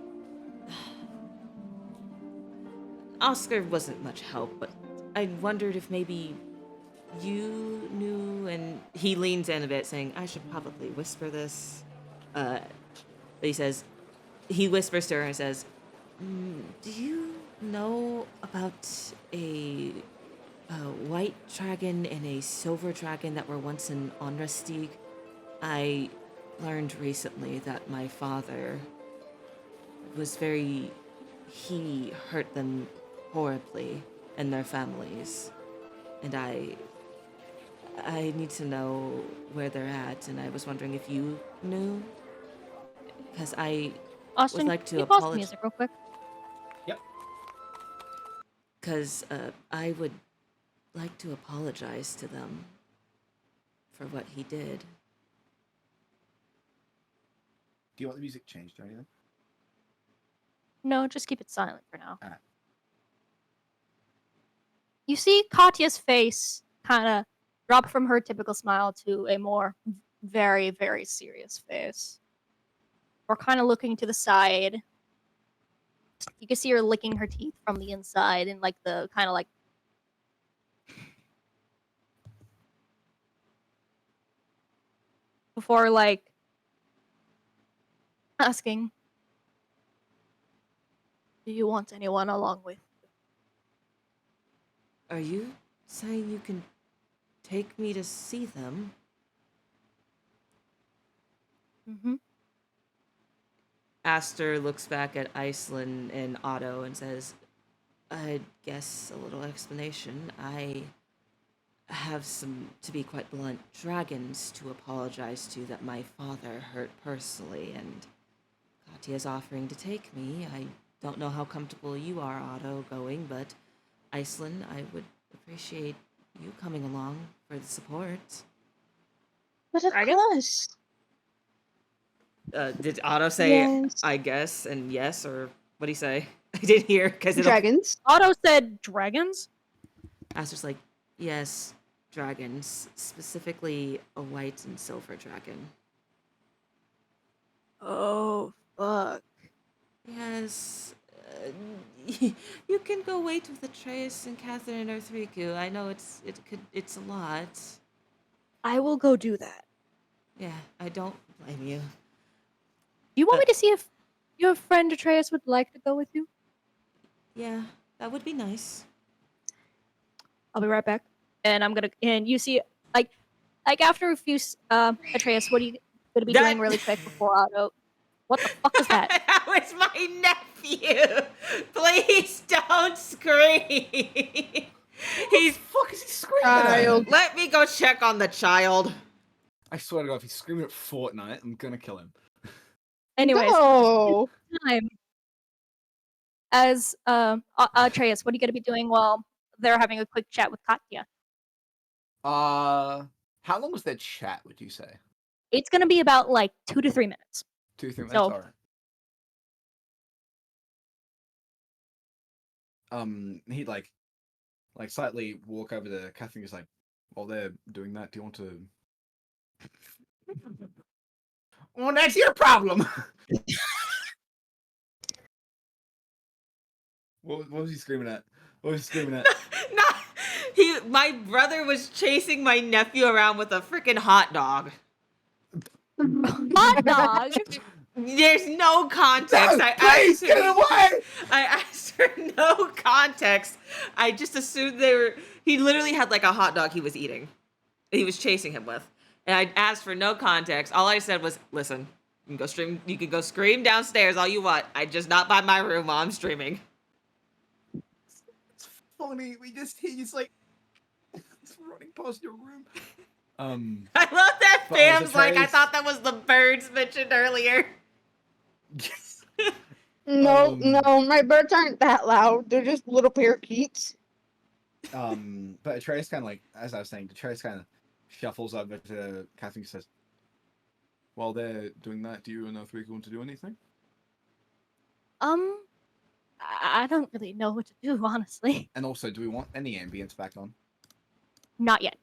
Oscar wasn't much help, but I wondered if maybe you knew, and he leans in a bit, saying, I should probably whisper this. But he says, he whispers to her and says, do you know about a white dragon and a silver dragon that were once in Onrastig? I learned recently that my father he hurt them horribly and their families. And I need to know where they're at, and I was wondering if you knew, because I Austin, would like can to you pause the apologize. music real quick? Because I would like to apologize to them for what he did. Do you want the music changed or anything? No, just keep it silent for now. Alright. You see Katya's face kind of drop from her typical smile to a more very, very serious face. Or kind of looking to the side. You can see her licking her teeth from the inside and like the kind of like before like asking, do you want anyone along with? Are you saying you can take me to see them? Mm-hmm. Aster looks back at Iceland and Otto and says, I guess a little explanation. I have some, to be quite blunt, dragons to apologize to that my father hurt personally, and Katya's offering to take me. I don't know how comfortable you are, Otto, going, but Iceland, I would appreciate you coming along for the support. But of Dragon? course. Did Otto say, Yes. I guess, and yes, or what did he say? I didn't hear, because it'll... Dragons. Otto said dragons? Aster's like, yes, dragons, specifically a white and silver dragon. Oh, fuck. Yes, you can go wait with Atreus and Catherine and Earthriku. I know it's a lot. I will go do that. Yeah, I don't blame you. Do you want me to see if your friend Atreus would like to go with you? Yeah, that would be nice. I'll be right back. And you see, like after a few, Atreus, what are you gonna be doing really quick before Otto? What the fuck was that? That was my nephew. Please don't scream. He's Fuck is he screaming at? Child. Let me go check on the child. I swear to God, if he's screaming at Fortnite, I'm gonna kill him. Anyways, No. time. As Atreus, what are you gonna be doing while they're having a quick chat with Katya? How long was their chat, would you say? It's gonna be about like 2 to 3 minutes. 2-3 minutes? So- Alright. He'd like slightly walk over to Catherine, just like, while they're doing that, do you want to... Well, that's your problem! What was he screaming at? What was he screaming at? My brother was chasing my nephew around with a freaking hot dog. Hot dog. There's no context. No, please get away! I asked for no context. I just assumed he literally had like a hot dog he was eating. He was chasing him with. And I asked for no context. All I said was, listen, you can go scream downstairs all you want. I just not by my room while I'm streaming. It's funny. We just hear you like it's running past your room. I love that But Fam's like, I Atreus- thought that was the birds mentioned earlier. No, Um, no, my birds aren't that loud. They're just little parakeets. But Atreus kind of like, as I was saying, Atreus kind of shuffles over to Catherine and says, while they're doing that, do you and Earthriku want to do anything? I don't really know what to do, honestly. And also, do we want any ambience back on? Not yet.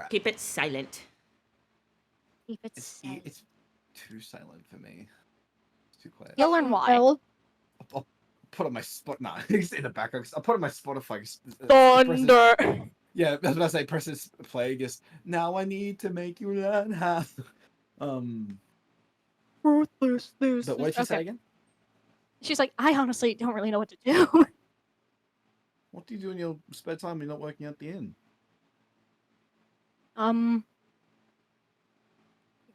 Keep it silent. Keep it It's silent. it's too silent for me. It's too quiet. You'll learn why. Well, I'll put on my spot. Nah, it's in the background. I'll put on my Spotify. Thunder. Yeah, I was about to say, press this play. Just now, I need to make you learn how. Ruthless. But what did you say Okay. again? She's like, I honestly don't really know what to do. What do you do in your spare time when you're not working at the inn?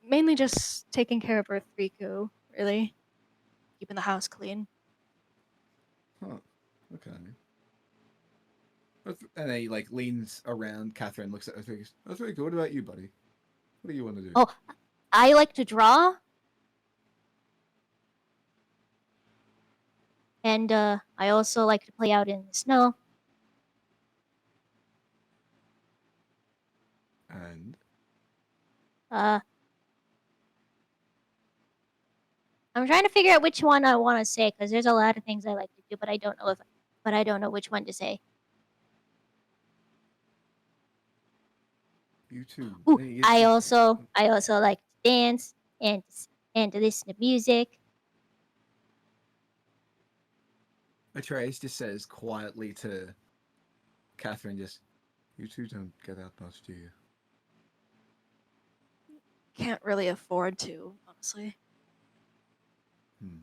Mainly just taking care of Earth Riku, really. Keeping the house clean. Huh. Okay. And then he like leans around Catherine, looks at her, goes, "That's very good. What about you, buddy? What do you want to do?" Oh, I like to draw. And I also like to play out in the snow. And I'm trying to figure out which one I want to say because there's a lot of things I like to do, but I don't know which one to say. you too. Ooh, Hey, I also like to dance and to listen to music. Atreus just says quietly to Catherine, "Just you two don't get out much, do you?" Can't really afford to, honestly. Hmm.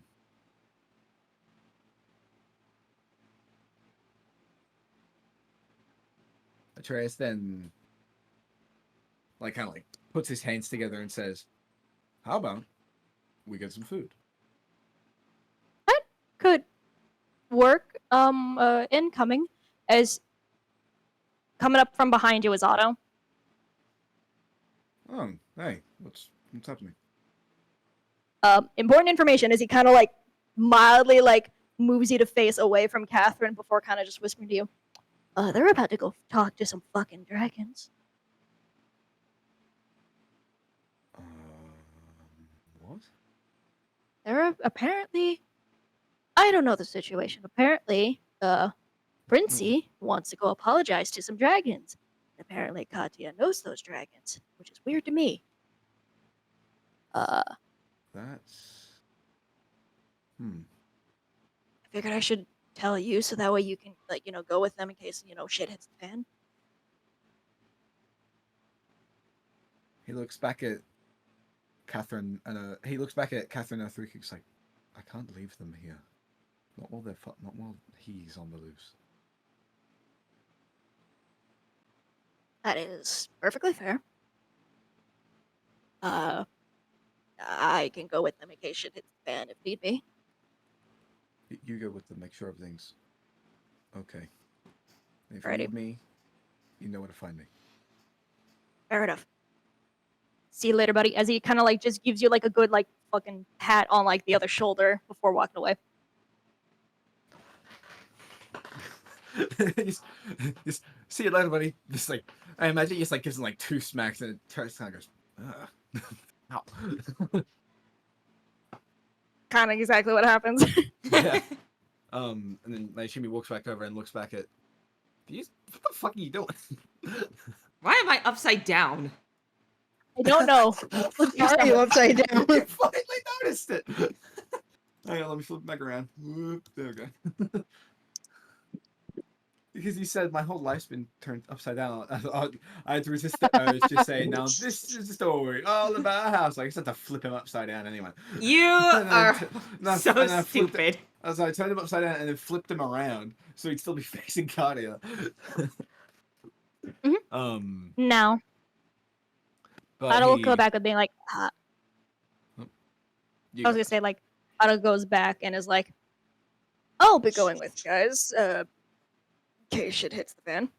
Atreus then, like, kind of like puts his hands together and says, "How about we get some food?" Could work. Incoming as coming up from behind you is Otto. Oh, hey, what's happening? Important information as he kind of like mildly like moves you to face away from Catherine before kind of just whispering to you. They're about to go talk to some fucking dragons. What? They're apparently, I don't know the situation. Apparently, Princey wants to go apologize to some dragons. Apparently, Katya knows those dragons, which is weird to me. That's I figured I should tell you so that way you can like go with them in case shit hits the fan. He looks back at Catherine and he looks back at Catherine and Three like, "I can't leave them here. Not while he's on the loose." That is perfectly fair. I can go with them in case shit hits the fan if need be. You go with them, make sure everything's okay. And if you Alrighty. need me, you know where to find me. Fair enough. See you later, buddy. As he kind of like just gives you like a good like fucking pat on like the other shoulder before walking away. just see you later, buddy. Just like I imagine, he just like gives him like 2 smacks and it turns kind of goes, "Ow." Kind of exactly what happens. Yeah. And then Naishimi walks back over and looks back at. What the fuck are you doing? Why am I upside down? I don't know. Are you upside down? You finally noticed it. Hang on, let me flip it back around. Whoop, there we go. Because you said my whole life's been turned upside down. I had to resist the urge to say, "Now this is the story all about our house." Like I just had to flip him upside down anyway. You And then are and then I flipped stupid. I turned him upside down and then flipped him around so he'd still be facing Cardia. No. But Otto will go back with being like, You I was go gonna first. say like, Otto goes back and is like, I'll be going with you guys. In case shit hits the fan.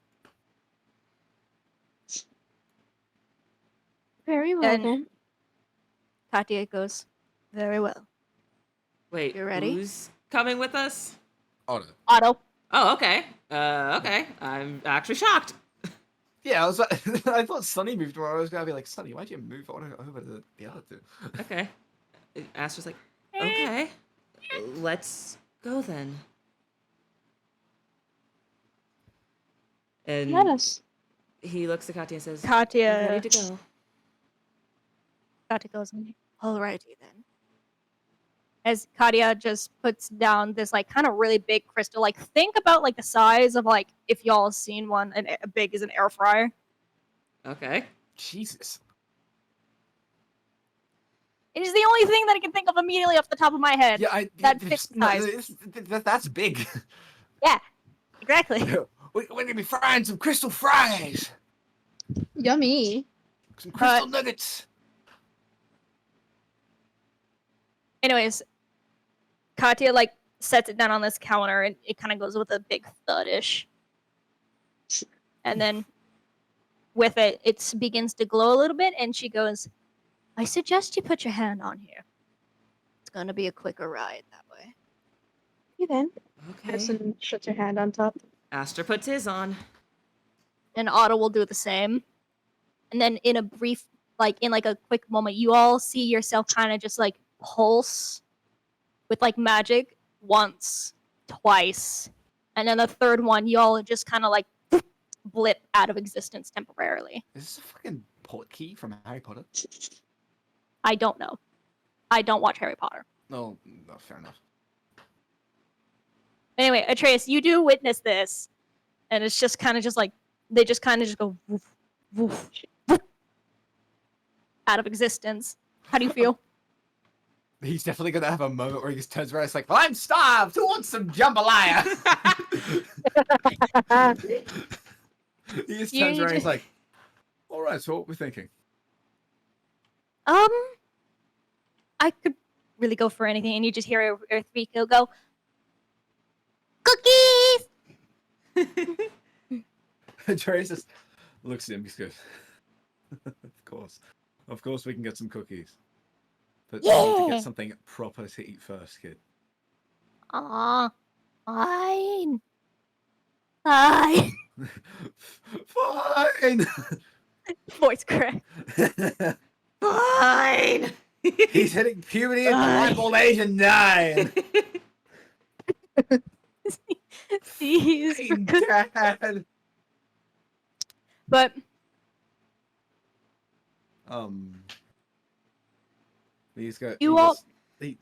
Very well And- then. Katya goes, very well. Wait, You ready? who's coming with us? Otto. Otto. Oh, okay. Okay. I'm actually shocked. Yeah, I was. I thought Sunny moved where I was gonna be like, "Sunny, why'd you move Otto over to the other two?" Okay. Astra's like, okay, let's go then. And Yes. he looks at Katya and says, Katya. "We're ready to go." Katya goes, alrighty then. as Katia just puts down this like kind of really big crystal. Like think about like the size of like if y'all have seen one big as an air fryer. Okay. Jesus. It is the only thing that I can think of immediately off the top of my head. Yeah, That fits the size. That's big. Yeah, exactly. We're gonna be frying some crystal fries, Yummy. some crystal nuggets. Anyways, Katya like sets it down on this counter and it kind of goes with a big thud-ish. And then with it, it begins to glow a little bit and she goes, I suggest you put your hand on here. It's gonna be a quicker ride that way. You then. Okay. Person shuts her hand on top. Aster puts his on. And Otto will do the same. And then in a brief, like in like a quick moment, you all see yourself kind of just like pulse with like magic once, twice, and then the third one, you all just kind of like blip out of existence temporarily. Is this a fucking port key from Harry Potter? I don't know. I don't watch Harry Potter. No, fair enough. Anyway, Atreus, you do witness this, and it's just kind of just like they just kind of just go woof, woof, woof, out of existence. How do you feel? He's definitely gonna have a moment where he just turns around. It's like, well, I'm starved. Who wants some jambalaya? He just turns around. He's like, all right. So what we're thinking? I could really go for anything, and you just hear Earthrico go, cookies. Trace just looks at him. He's good. Of course, we can get some cookies. But we need to Yeah. get something proper to eat first, kid. Aw, fine. Fine. Fine. Voice crack. Fine. He's hitting puberty at the ripe old age of 9. He's Hey, Dad. But he's got. You all- He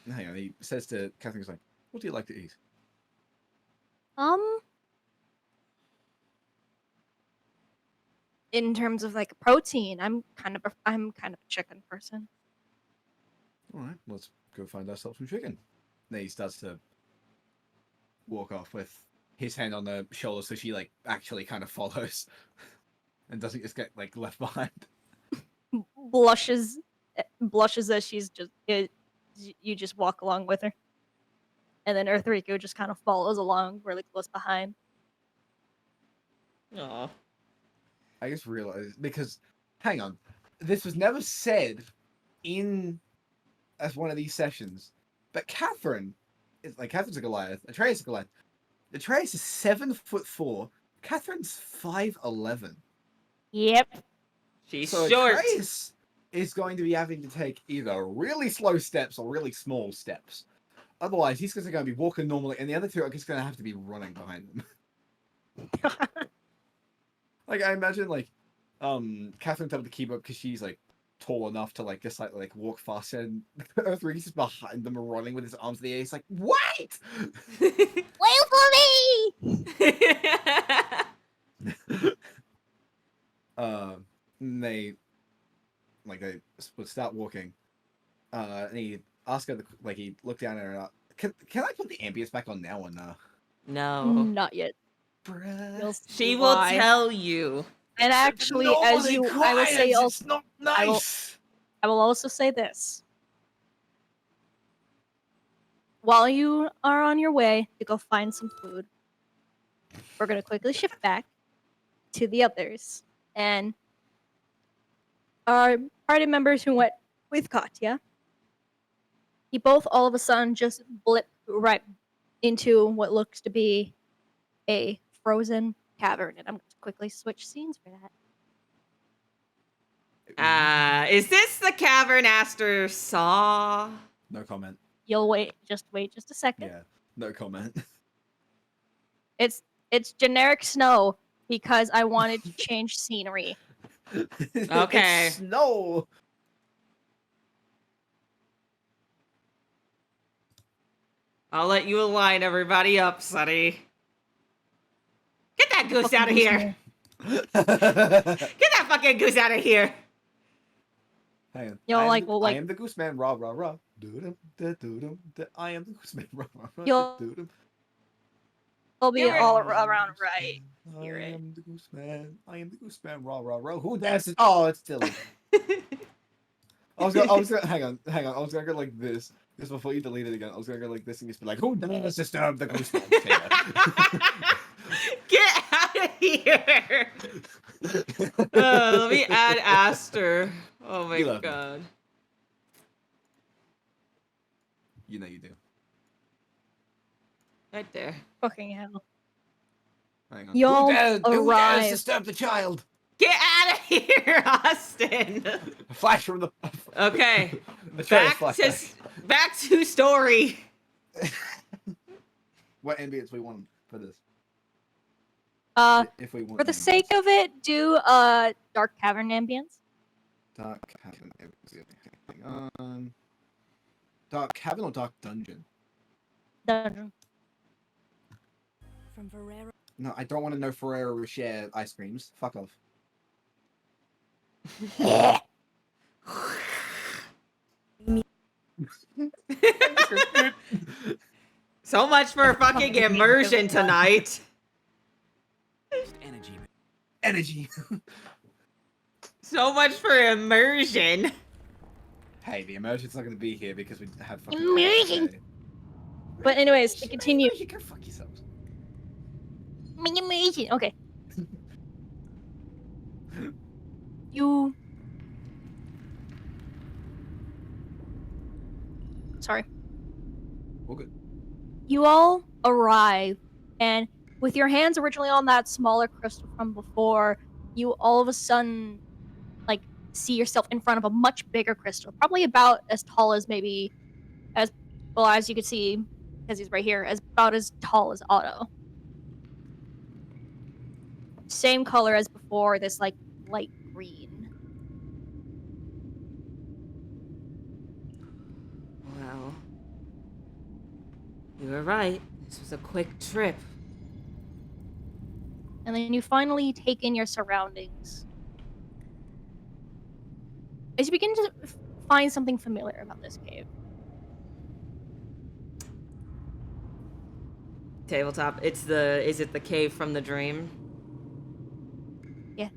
hang on. He says to Catherine, he's like, "What do you like to eat?" in terms of like protein, I'm kind of a chicken person. All right, let's go find ourselves some chicken. Then he starts to walk off with his hand on the shoulder, so she like actually kind of follows and doesn't just get like left behind. Blushes as she's just you just walk along with her, and then Earthrico just kind of follows along really close behind. Aw. I just realized because, hang on, this was never said in as one of these sessions, but Catherine is like Catherine's a Goliath. Atreus is a Goliath. Atreus is 7'4". Catherine's 5'11". Yep. She's So short. Atreus is going to be having to take either really slow steps or really small steps. Otherwise, he's just going to be walking normally, and the other two are just going to have to be running behind them. Like I imagine, like, Catherine's able to keep up because she's like tall enough to like just like walk faster, and Earthreus is behind them, running with his arms in the air. He's like, "Wait!" Wait for me! And they would start walking. And he asked her, like, he looked down at her. Can I put the ambience back on now or no? No. Not yet. Bruh. You'll She see will why. tell you. And actually, as you, I will say also, It's not nice. I will also say this. While you are on your way to go find some food, we're going to quickly shift back to the others. And our party members who went with Katya, you both all of a sudden just blip right into what looks to be a frozen cavern. And I'm going to quickly switch scenes for that. Is this the cavern Aster saw? No comment. You'll wait just a second. Yeah, no comment. It's generic snow because I wanted to change scenery. Okay. It's snow. I'll let you line everybody up, Sonny. Get that goose out of here. Get that fucking goose out of here. Hang on. You'll, I am like, the, will, I like- am the goose man. Rah rah rah. Doo-dum, da-doo-dum, da- I am the goose man. Rah rah rah. You'll- doo-dum. It'll be You're- all I am the around goose right. man, Hear I it. am the goose man. I am the goose man. Rah rah rah. Who dances? Oh, it's Tilly. I was gonna hang on. I was gonna go like this. Just before you delete it again, I was gonna go like this and just be like, "Who dares disturb the goose man?" Get out of here. Let me add Aster. Oh my You love me. god. You know you do. Right there. Fucking hell. Hang on. Y'all Who dares arrive. disturb the child? Get out of here, Austin. A flash from the. Okay. the trailer's Back to story. What ambience we want for this? If we want. For the ambience. sake of it, do dark cavern ambience. Dark cavern. Hang on. Dark cavern or dark dungeon? Dungeon. From Ferrero. No, I don't want to know Ferrero Rocher ice creams. Fuck off. So much for fucking immersion tonight. Energy. Energy. So much for immersion. Hey, the immersion's not going to be here because we have fucking. Immersion. Okay. But anyways, to continue. You go fuck yourselves. Amazing. Okay. You. Sorry. All good. You all arrive, and with your hands originally on that smaller crystal from before, you all of a sudden, like, see yourself in front of a much bigger crystal, probably about as tall as maybe, as well as you could see, because he's right here, as about as tall as Otto. Same color as before, this like light green. Well, you were right. This was a quick trip. And then you finally take in your surroundings. As you begin to find something familiar about this cave. Tabletop. Is it the cave from the dream? Yes.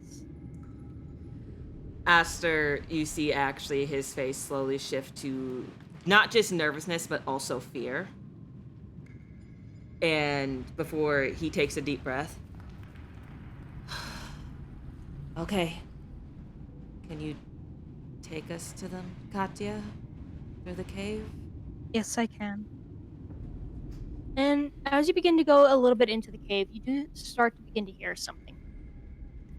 Aster, you see actually his face slowly shift to not just nervousness, but also fear. And before he takes a deep breath. Okay. Can you take us to them, Katya? Through the cave? Yes, I can. And as you begin to go a little bit into the cave, you do start to begin to hear something.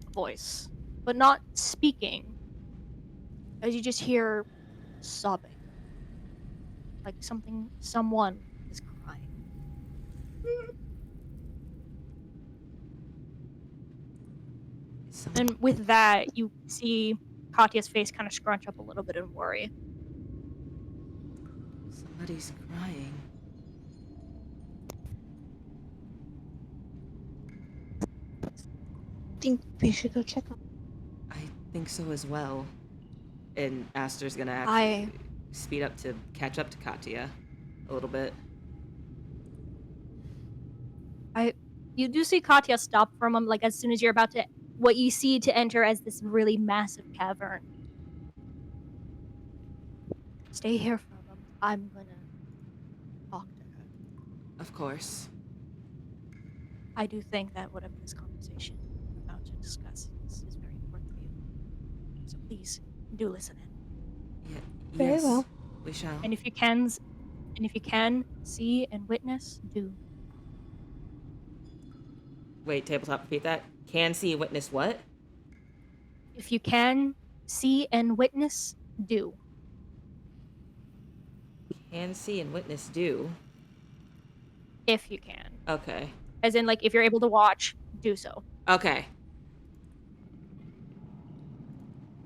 A voice. But not speaking. As you just hear sobbing. Like someone is crying. And with that, you see Katya's face kind of scrunch up a little bit in worry. Somebody's crying. Think we should go check on. I think so as well. And Aster's gonna I- actually speed up to catch up to Katya a little bit. You do see Katya stop for a moment, like as soon as you're about to, what you see to enter as this really massive cavern. Stay here for a moment. I'm gonna talk to her. Of course. I do think that whatever this conversation we're about to discuss is very important for you. So please do listen in. Yeah, Very yes, well. we shall. And if you can see and witness, do. Wait, tabletop, repeat that. Can see, witness what? If you can see and witness, do. Can see and witness do. If you can. Okay. As in, like, if you're able to watch, do so. Okay.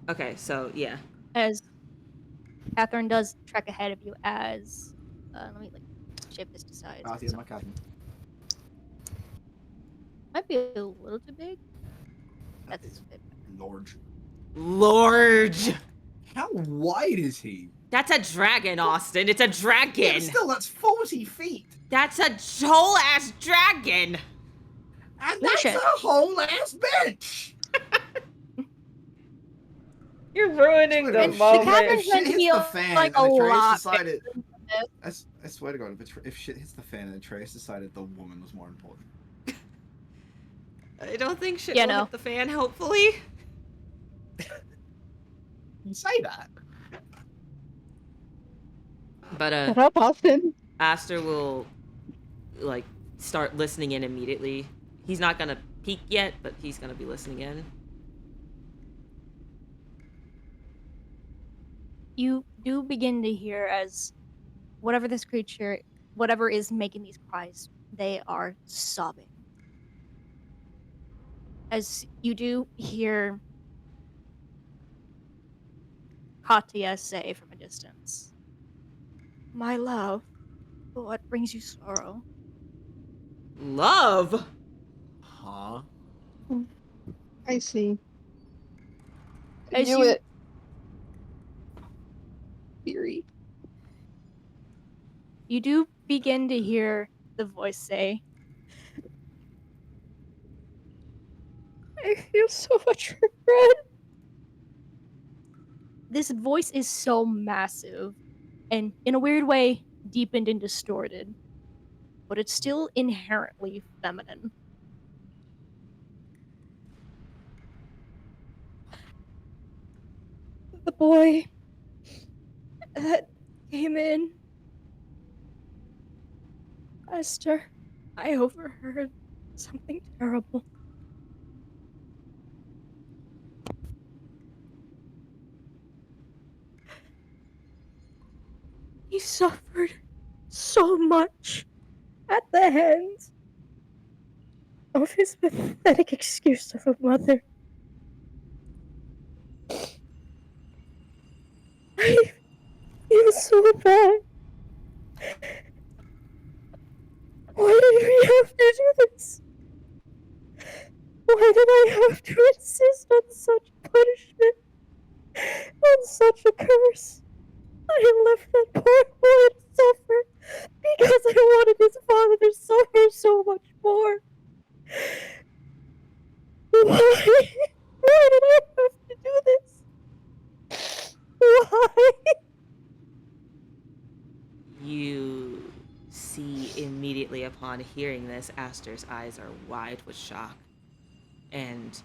Okay, so yeah. As Catherine does trek ahead of you as let me like shape this decides. Ah, yeah, my cousin. Might be a little too big. That That's is it. large. Large. How wide is he? That's a dragon, Austin. It's a Yeah, dragon. but still, that's 40 feet. That's a whole ass dragon. And Finish that's it. a whole ass bench. You're ruining Wait, the if shit- moment. Catherine's If shit been hits the healed, fan like, and a Atreus lot decided, bigger than this. I swear to God, if shit hits the fan and Atreus decided the woman was more important. I don't think shit Yeah, will no. hit the fan, hopefully. You say that. But Shut up, Austin. Aster will like start listening in immediately. He's not gonna peek yet, but he's gonna be listening in. You do begin to hear as whatever this creature, whatever is making these cries, they are sobbing. As you do hear Katya say from a distance, "My love, what brings you sorrow?" Love. Huh? I see. I As knew you- it. Theory. You do begin to hear the voice say, "I feel so much regret." This voice is so massive and, in a weird way, deepened and distorted, but it's still inherently feminine. The boy that came in, Esther, I overheard something terrible. He suffered so much at the hands of his pathetic excuse of a mother. I feel so bad. Why did we have to do this? Why did I have to insist on such punishment? On such a curse? I left that poor boy to suffer because I wanted his father to suffer so much more. Why? Why did I have to do this? Why? You see immediately upon hearing this, Aster's eyes are wide with shock. And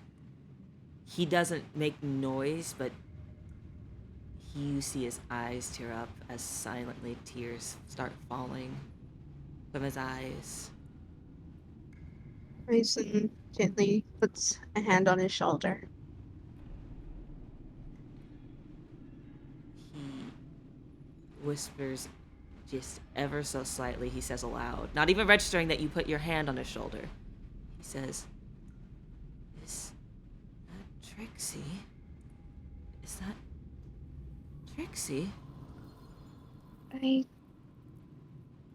he doesn't make noise, but you see his eyes tear up as silently tears start falling from his eyes. Grayson gently puts a hand on his shoulder. He whispers just ever so slightly, he says aloud, not even registering that you put your hand on his shoulder. He says, "Is that Trixie? Is that Trixie?" I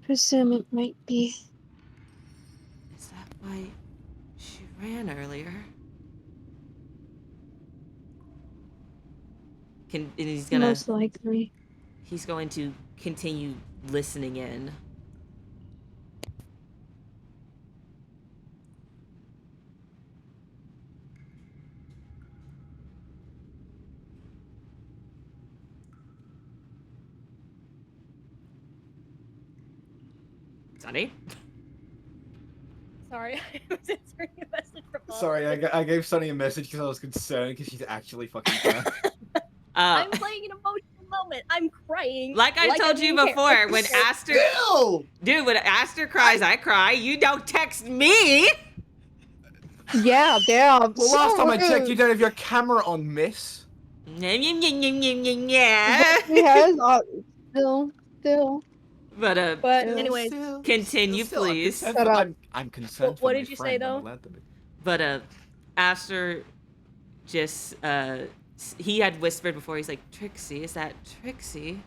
presume it might be. Is that why she ran earlier? And Most likely. he's going to continue listening in. Sonny? Sorry, I was answering a message from Mom. Sorry, I gave Sunny a message because I was concerned because she's actually fucking dead. I'm playing an emotional moment. I'm crying. Like I told a you main before, character. when Aster, Ew! dude, when Aster cries, I cry. You don't text me. Yeah, damn. Well, last time I checked, you don't have your camera on, miss. Yeah. He has still. But But anyways, continue, please. I'm Shut up. I'm concerned. What for did my you say, friend, I'm though? allowed to be. But Aster just he had whispered before. He's like, "Trixie, is that Trixie?"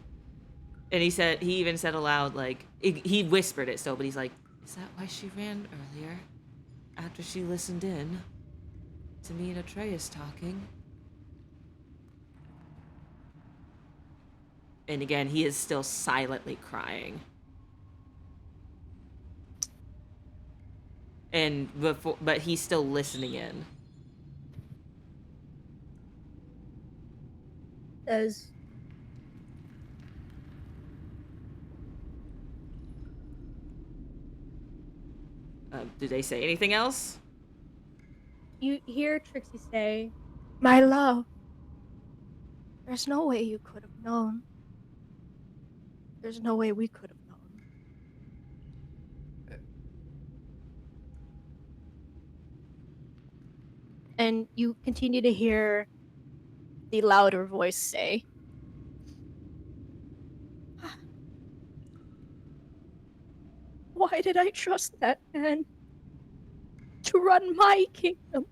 And he even said aloud, like, he whispered it still, but he's like, is that why she ran earlier? After she listened in to me and Atreus talking? And again, he is still silently crying. But he's still listening in. As Do they say anything else? you hear Trixie say, "My love, there's no way you could have known. There's no way we could have known." And you continue to hear the louder voice say, "Why did I trust that man to run my kingdom?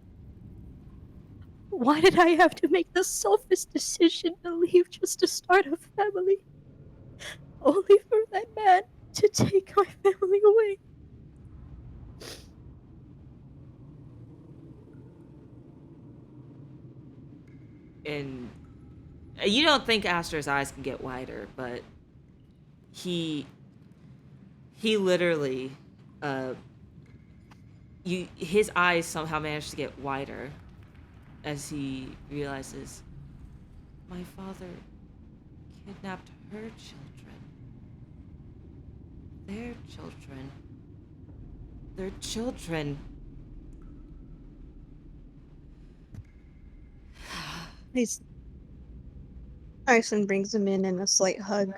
Why did I have to make the selfish decision to leave just to start a family? Only for that man to take my family away." And you don't think Aster's eyes can get wider, but he literally his eyes somehow managed to get wider as he realizes my father kidnapped her children. Their children. Their children. Iceland brings him in a slight hug.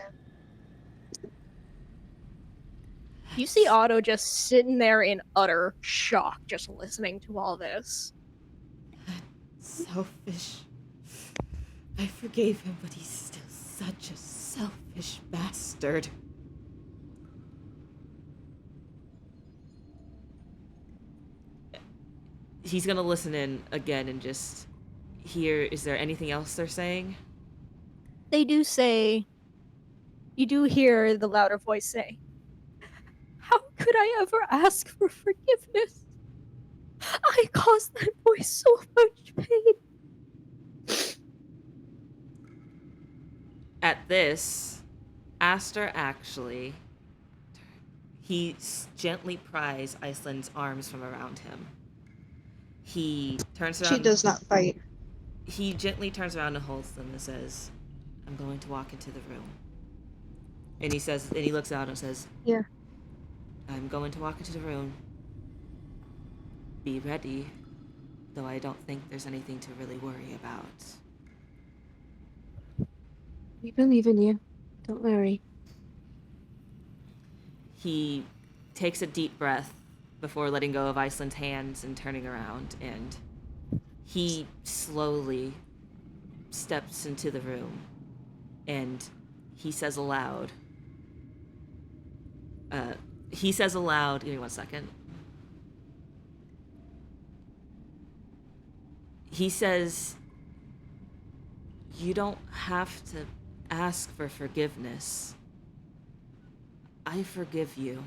You see Otto just sitting there in utter shock, just listening to all this. Selfish. I forgave him, but he's still such a selfish bastard. He's gonna listen in again and just hear, is there anything else they're saying? They do say, you do hear the louder voice say, "How could I ever ask for forgiveness? I caused that boy so much pain." At this, Aster actually, he gently pries Iceland's arms from around him. He turns around. She does not fight. He gently turns around and holds them and says, I'm going to walk into the room. And he looks out and says, Yeah. I'm going to walk into the room. Be ready, though I don't think there's anything to really worry about. We believe in you. Don't worry. He takes a deep breath before letting go of Iceland's hands and turning around, and he slowly steps into the room, and he says aloud, give me 1 second. He says, you don't have to ask for forgiveness. I forgive you.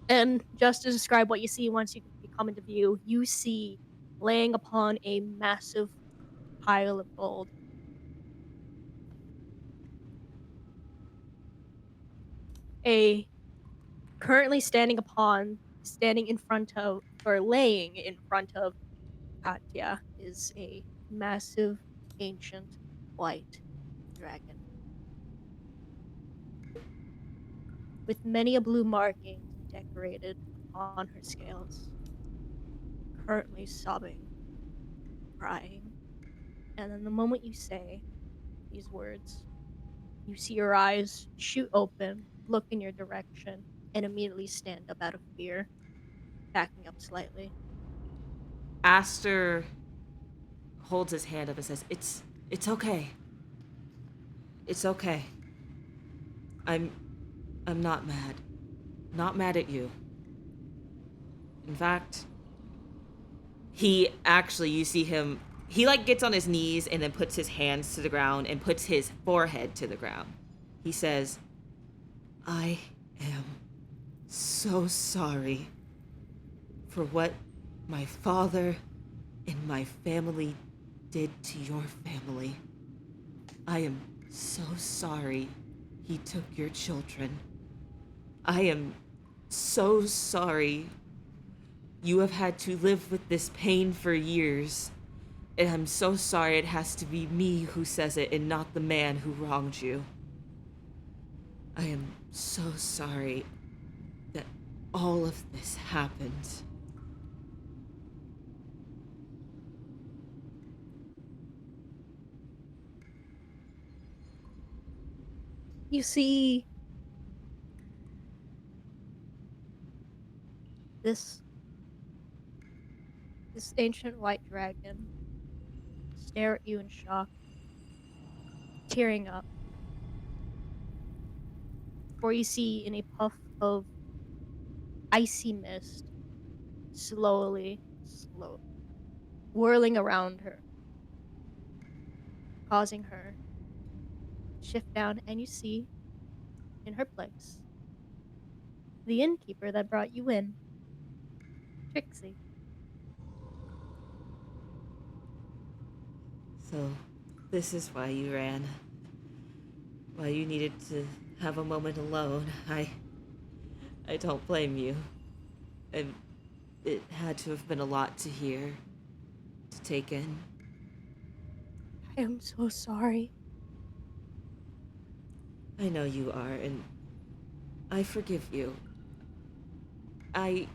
And just to describe what you see once you come into view, you see laying upon a massive pile of gold currently standing in front of, or laying in front of Katya, is a massive ancient white dragon with many a blue marking decorated on her scales, currently sobbing, crying. And then the moment you say these words, you see your eyes shoot open, look in your direction, and immediately stand up out of fear, backing up slightly. Aster holds his hand up and says, It's okay. It's okay. I'm not mad. Not mad at you. In fact, you see him he like gets on his knees and then puts his hands to the ground and puts his forehead to the ground. He says, I am so sorry for what my father and my family did to your family. I am so sorry he took your children. I am so sorry you have had to live with this pain for years. And I'm so sorry it has to be me who says it and not the man who wronged you. I am so sorry that all of this happened. You see this ancient white dragon stare at you in shock, tearing up. Before you see in a puff of icy mist, slowly, whirling around her, causing her to shift down, and you see in her place the innkeeper that brought you in, Trixie. So, this is why you ran. Why you needed to have a moment alone. I don't blame you. And it had to have been a lot to hear, to take in. I am so sorry. I know you are, and I forgive you. I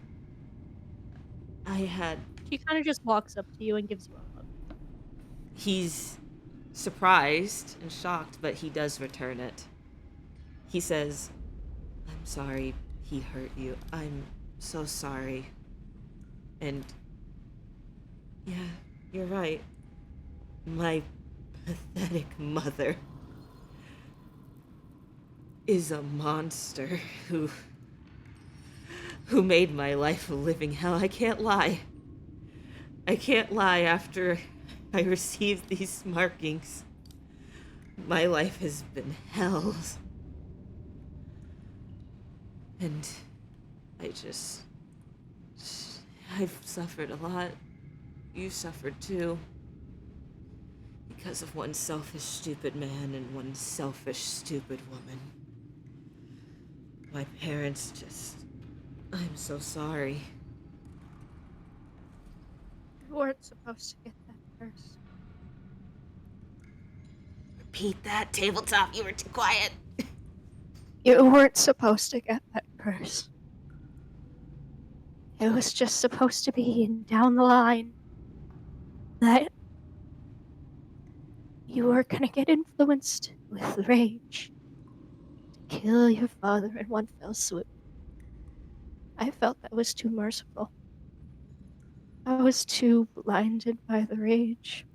had... She kind of just walks up to you and gives you a hug. He's surprised and shocked, but he does return it. He says, I'm sorry he hurt you. I'm so sorry. And yeah, you're right. My pathetic mother is a monster who made my life a living hell. I can't lie. I can't lie after I received these markings. My life has been hell. And I've suffered a lot. You suffered too. Because of one selfish, stupid man and one selfish, stupid woman. My parents just... I'm so sorry. You weren't supposed to get that curse. Repeat that, tabletop. You were too quiet. You weren't supposed to get that curse. It was just supposed to be down the line that you were gonna get influenced with rage to kill your father in one fell swoop. I felt that was too merciful. I was too blinded by the rage.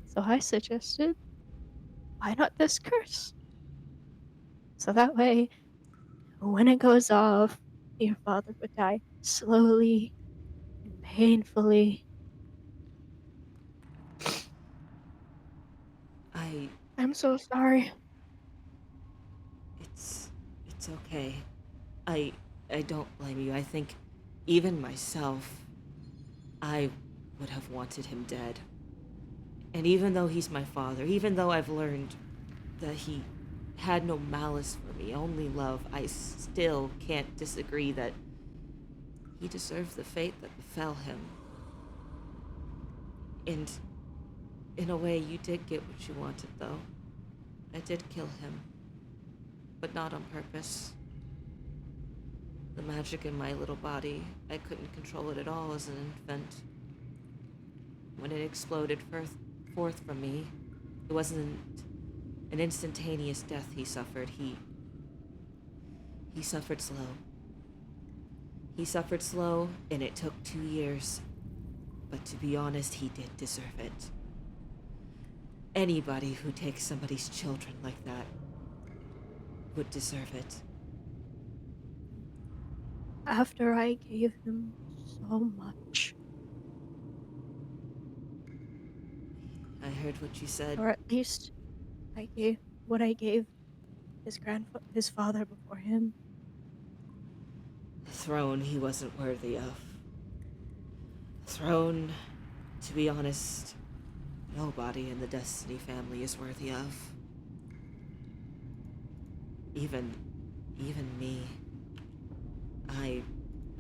So I suggested, why not this curse? So that way, when it goes off, your father would die slowly and painfully. I'm so sorry. It's okay. I don't blame you. I think even myself, I would have wanted him dead. And even though he's my father, even though I've learned that he had no malice for me, only love, I still can't disagree that he deserves the fate that befell him. And in a way, you did get what you wanted, though. I did kill him, but not on purpose. The magic in my little body, I couldn't control it at all as an infant. When it exploded forth from me, it wasn't an instantaneous death he suffered. He suffered slow. He suffered slow, and it took 2 years. But to be honest, he did deserve it. Anybody who takes somebody's children like that would deserve it. After I gave him so much, heard what you said. Or at least I gave what I gave his father before him. The throne he wasn't worthy of. The throne, to be honest, nobody in the Destiny family is worthy of. Even me. I'm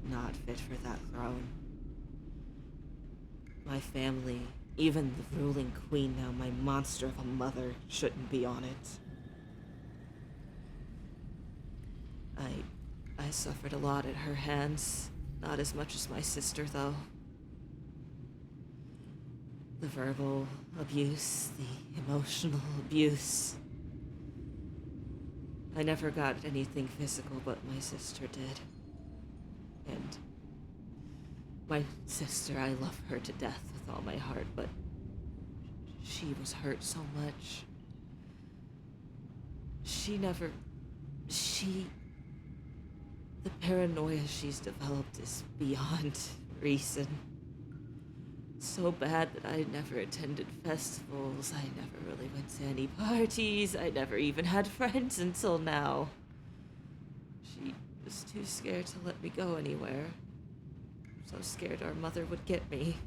not fit for that throne. My family, even the ruling queen now, my monster of a mother, shouldn't be on it. I suffered a lot at her hands. Not as much as my sister, though. The verbal abuse, the emotional abuse. I never got anything physical, but my sister did. And my sister, I love her to death with all my heart, but she was hurt so much. The paranoia she's developed is beyond reason. So bad that I never attended festivals, I never really went to any parties, I never even had friends until now. She was too scared to let me go anywhere. So scared our mother would get me.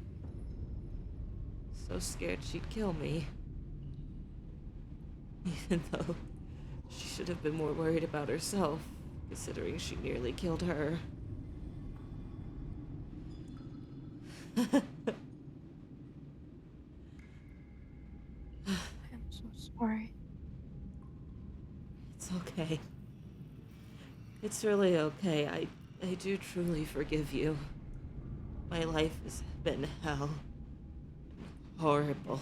So scared she'd kill me. Even though she should have been more worried about herself, considering she nearly killed her. I'm so sorry. It's okay. It's really okay. I do truly forgive you. My life has been hell. Horrible.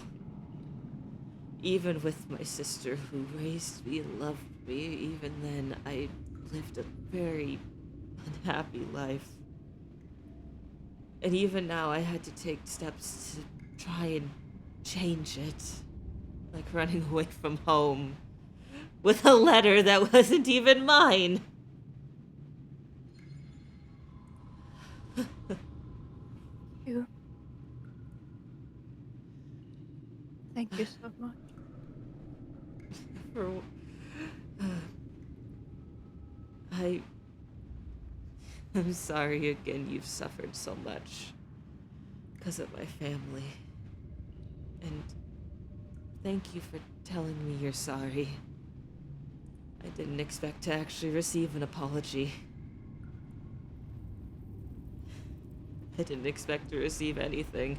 Even with my sister who raised me and loved me, even then I lived a very unhappy life. And even now I had to take steps to try and change it. Like running away from home with a letter that wasn't even mine. You. Thank you so much. For, I'm sorry again you've suffered so much because of my family. And thank you for telling me you're sorry. I didn't expect to actually receive an apology. I didn't expect to receive anything.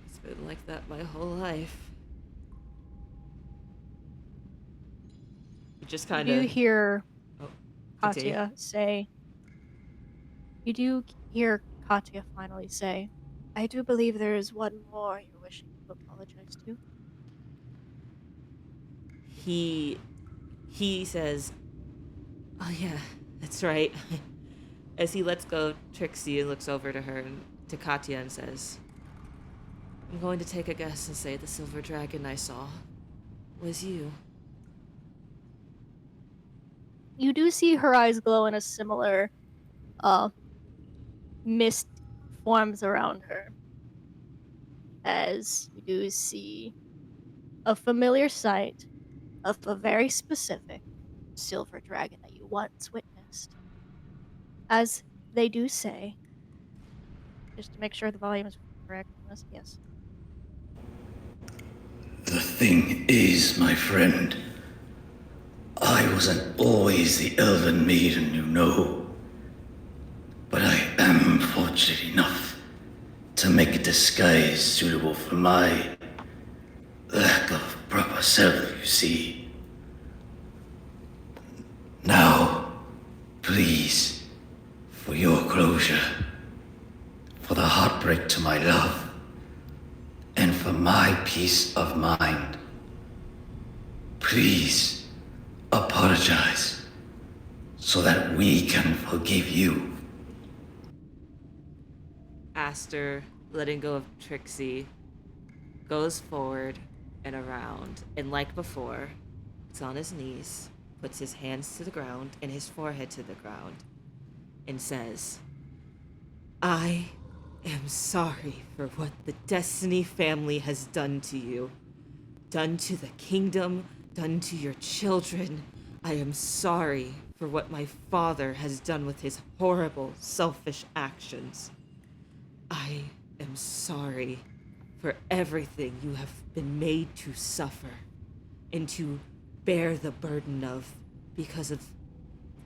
It's been like that my whole life. You just kind You of... do hear Oh, continue. Katya say. You do hear Katya finally say, "I do believe there is one more you're wishing to apologize to." He says, "Oh yeah, that's right." As he lets go of Trixie and looks over to her and to Katya and says, "I'm going to take a guess and say the silver dragon I saw was you." You do see her eyes glow in a similar mist forms around her, as you do see a familiar sight of a very specific silver dragon that you once witnessed. As they do say, just to make sure the volume is correct on this, yes. The thing is, my friend, I wasn't always the elven maiden you know, but I am fortunate enough to make a disguise suitable for my lack of proper self, you see. Now, please, for your closure, for the heartbreak to my love, and for my peace of mind, please apologize so that we can forgive you. Aster, letting go of Trixie, goes forward and around, and like before, gets on his knees, puts his hands to the ground and his forehead to the ground, and says, "I am sorry for what the Destiny family has done to you. Done to the kingdom, done to your children. I am sorry for what my father has done with his horrible, selfish actions. I am sorry for everything you have been made to suffer and to bear the burden of because of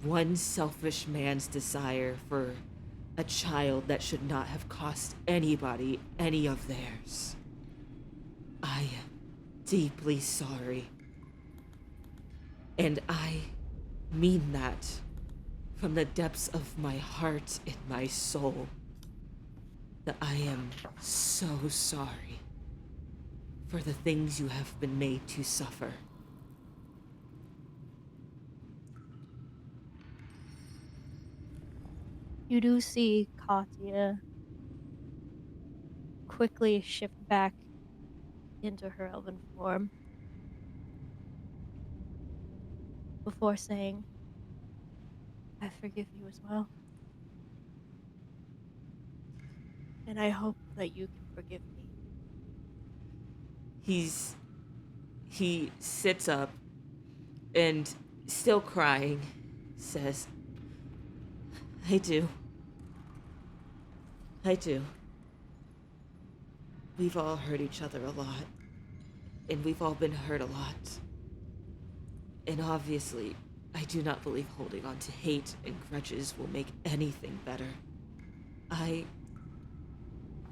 one selfish man's desire for a child that should not have cost anybody any of theirs. I am deeply sorry. And I mean that from the depths of my heart and my soul. That I am so sorry for the things you have been made to suffer. You do see Katya quickly shift back into her elven form before saying, I forgive you as well. And I hope that you can forgive me. He sits up and, still crying, says, I do. I do. We've all hurt each other a lot. And we've all been hurt a lot. And obviously, I do not believe holding on to hate and grudges will make anything better. I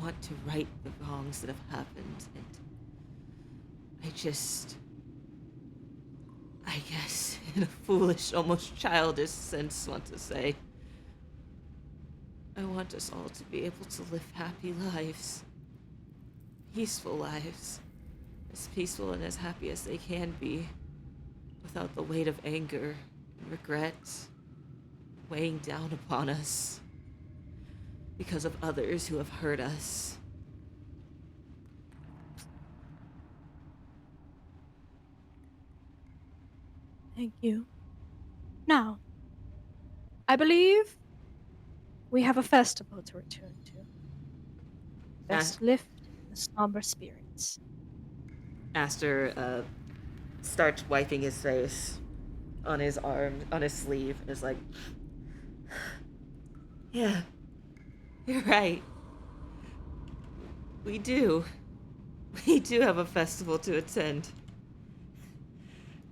want to right the wrongs that have happened, and I guess, in a foolish, almost childish sense, want to say, I want us all to be able to live happy lives. Peaceful lives. As peaceful and as happy as they can be, without the weight of anger and regret weighing down upon us because of others who have hurt us. Thank you. Now, I believe we have a festival to return to. Best lift the somber spirits. Aster starts wiping his face on his arm, on his sleeve, and is like, yeah, you're right. We do. We do have a festival to attend.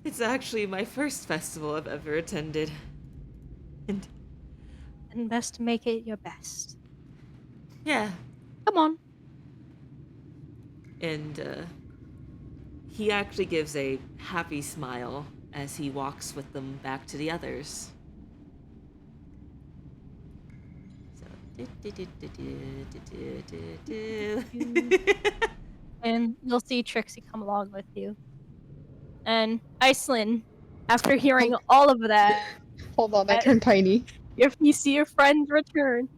It's actually my first festival I've ever attended. And best make it your best. yeah. Come on. And he actually gives a happy smile as he walks with them back to the others. So, And you'll see Trixie come along with you. And Iceland, after hearing all of that, Hold on, I turned tiny. if you see your friend return,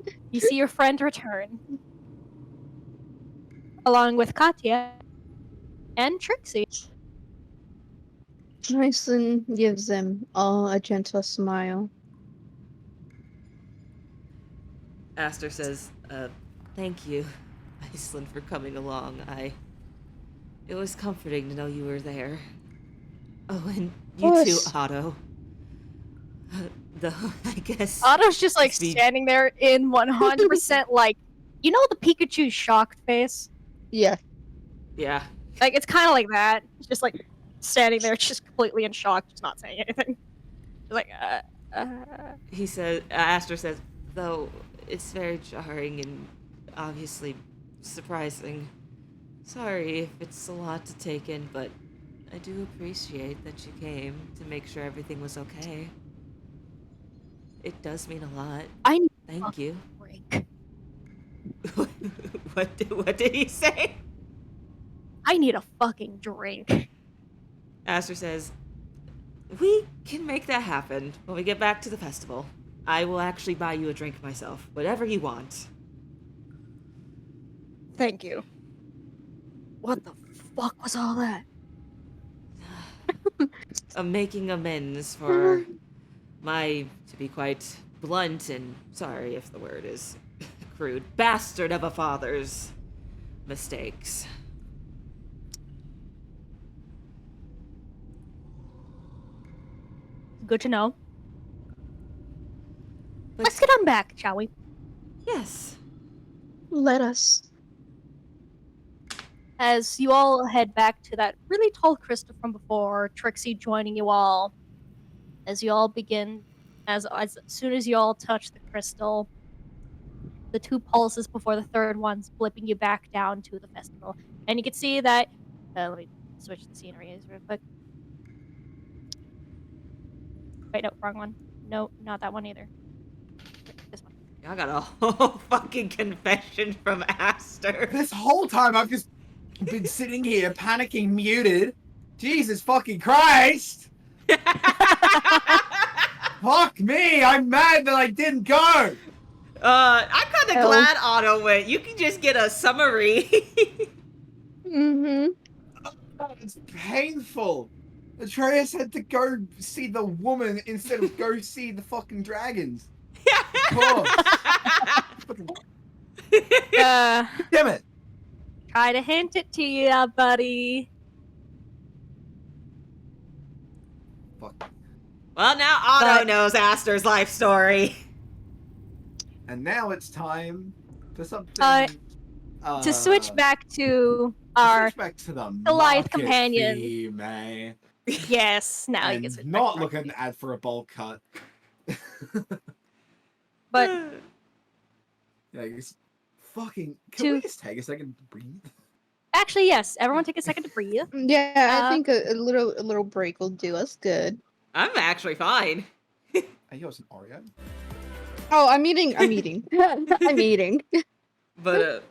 along with Katya and Trixie. Iceland gives them all a gentle smile. Aster says, thank you, Iceland, for coming along. It was comforting to know you were there. Oh, and you too, Otto. Though, I guess... Otto's just, like, standing there in 100%, like, you know the Pikachu shocked face? Yeah. Yeah. Like, it's kind of like that. It's just, like, standing there, just completely in shock, just not saying anything. Like, He says, Aster says, though it's very jarring and obviously surprising. Sorry if it's a lot to take in, but I do appreciate that you came to make sure everything was okay. It does mean a lot. Thank you. Break. What did he say? I need a fucking drink. Aster says, we can make that happen when we get back to the festival. I will actually buy you a drink myself. Whatever you want. Thank you. What the fuck was all that? I'm making amends for my, to be quite blunt, and sorry if the word is crude bastard of a father's mistakes. Good to know. But- Let's get on back, shall we? Yes. Let us. As you all head back to that really tall crystal from before, Trixie joining you all, as you all begin, as soon as you all touch the crystal, the 2 pulses before the third one's flipping you back down to the festival. And you can see that, let me switch the scenery real quick. Wait, no, wrong one. No, not that one either. This one. I got a whole fucking confession from Aster. This whole time I've just been sitting here panicking, muted. Jesus fucking Christ! Fuck me! I'm mad that I didn't go! I'm kind of Oh. glad Otto went. You can just get a summary. Mm-hmm. Oh, it's painful. Atreus had to go see the woman instead of go see the fucking dragons. Of course. Fucking- Uh, Damn it! try to hint it to you, buddy. Fuck. Well, now Otto But- knows Aster's life story. And now it's time for something. To switch back to our switch back to the Goliath market companion. theme, eh? yes, now you can And switch back not to look our- at an ad for a bowl cut. But Yeah, it's fucking. Can To- we just take a second to breathe? actually, yes, everyone take a second to breathe. Yeah, I Uh, think a little break will do us good. I'm actually fine. Are yours an Oreo? Oh, I'm eating. I'm eating. I'm eating. But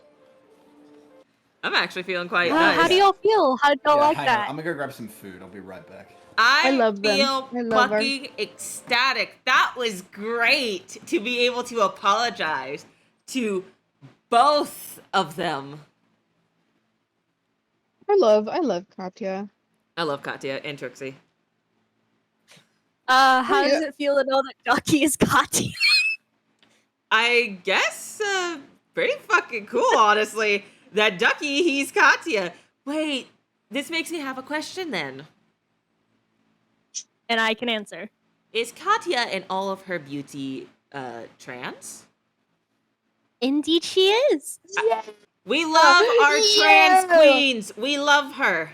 I'm actually feeling quite nice. How do y'all feel? How do y'all like hang that? on. I'm gonna go grab some food. I'll be right back. I love them. feel I love her. fucking ecstatic. That was great to be able to apologize to both of them. I love Katya. I love Katya and Trixie. How yeah. does it feel to know that Ducky is Katya? I guess pretty fucking cool, honestly. That Ducky, he's Katya. Wait, this makes me have a question then. And I can answer. Is Katya in all of her beauty trans? Indeed, she is. We love our trans Yeah. queens. We love her.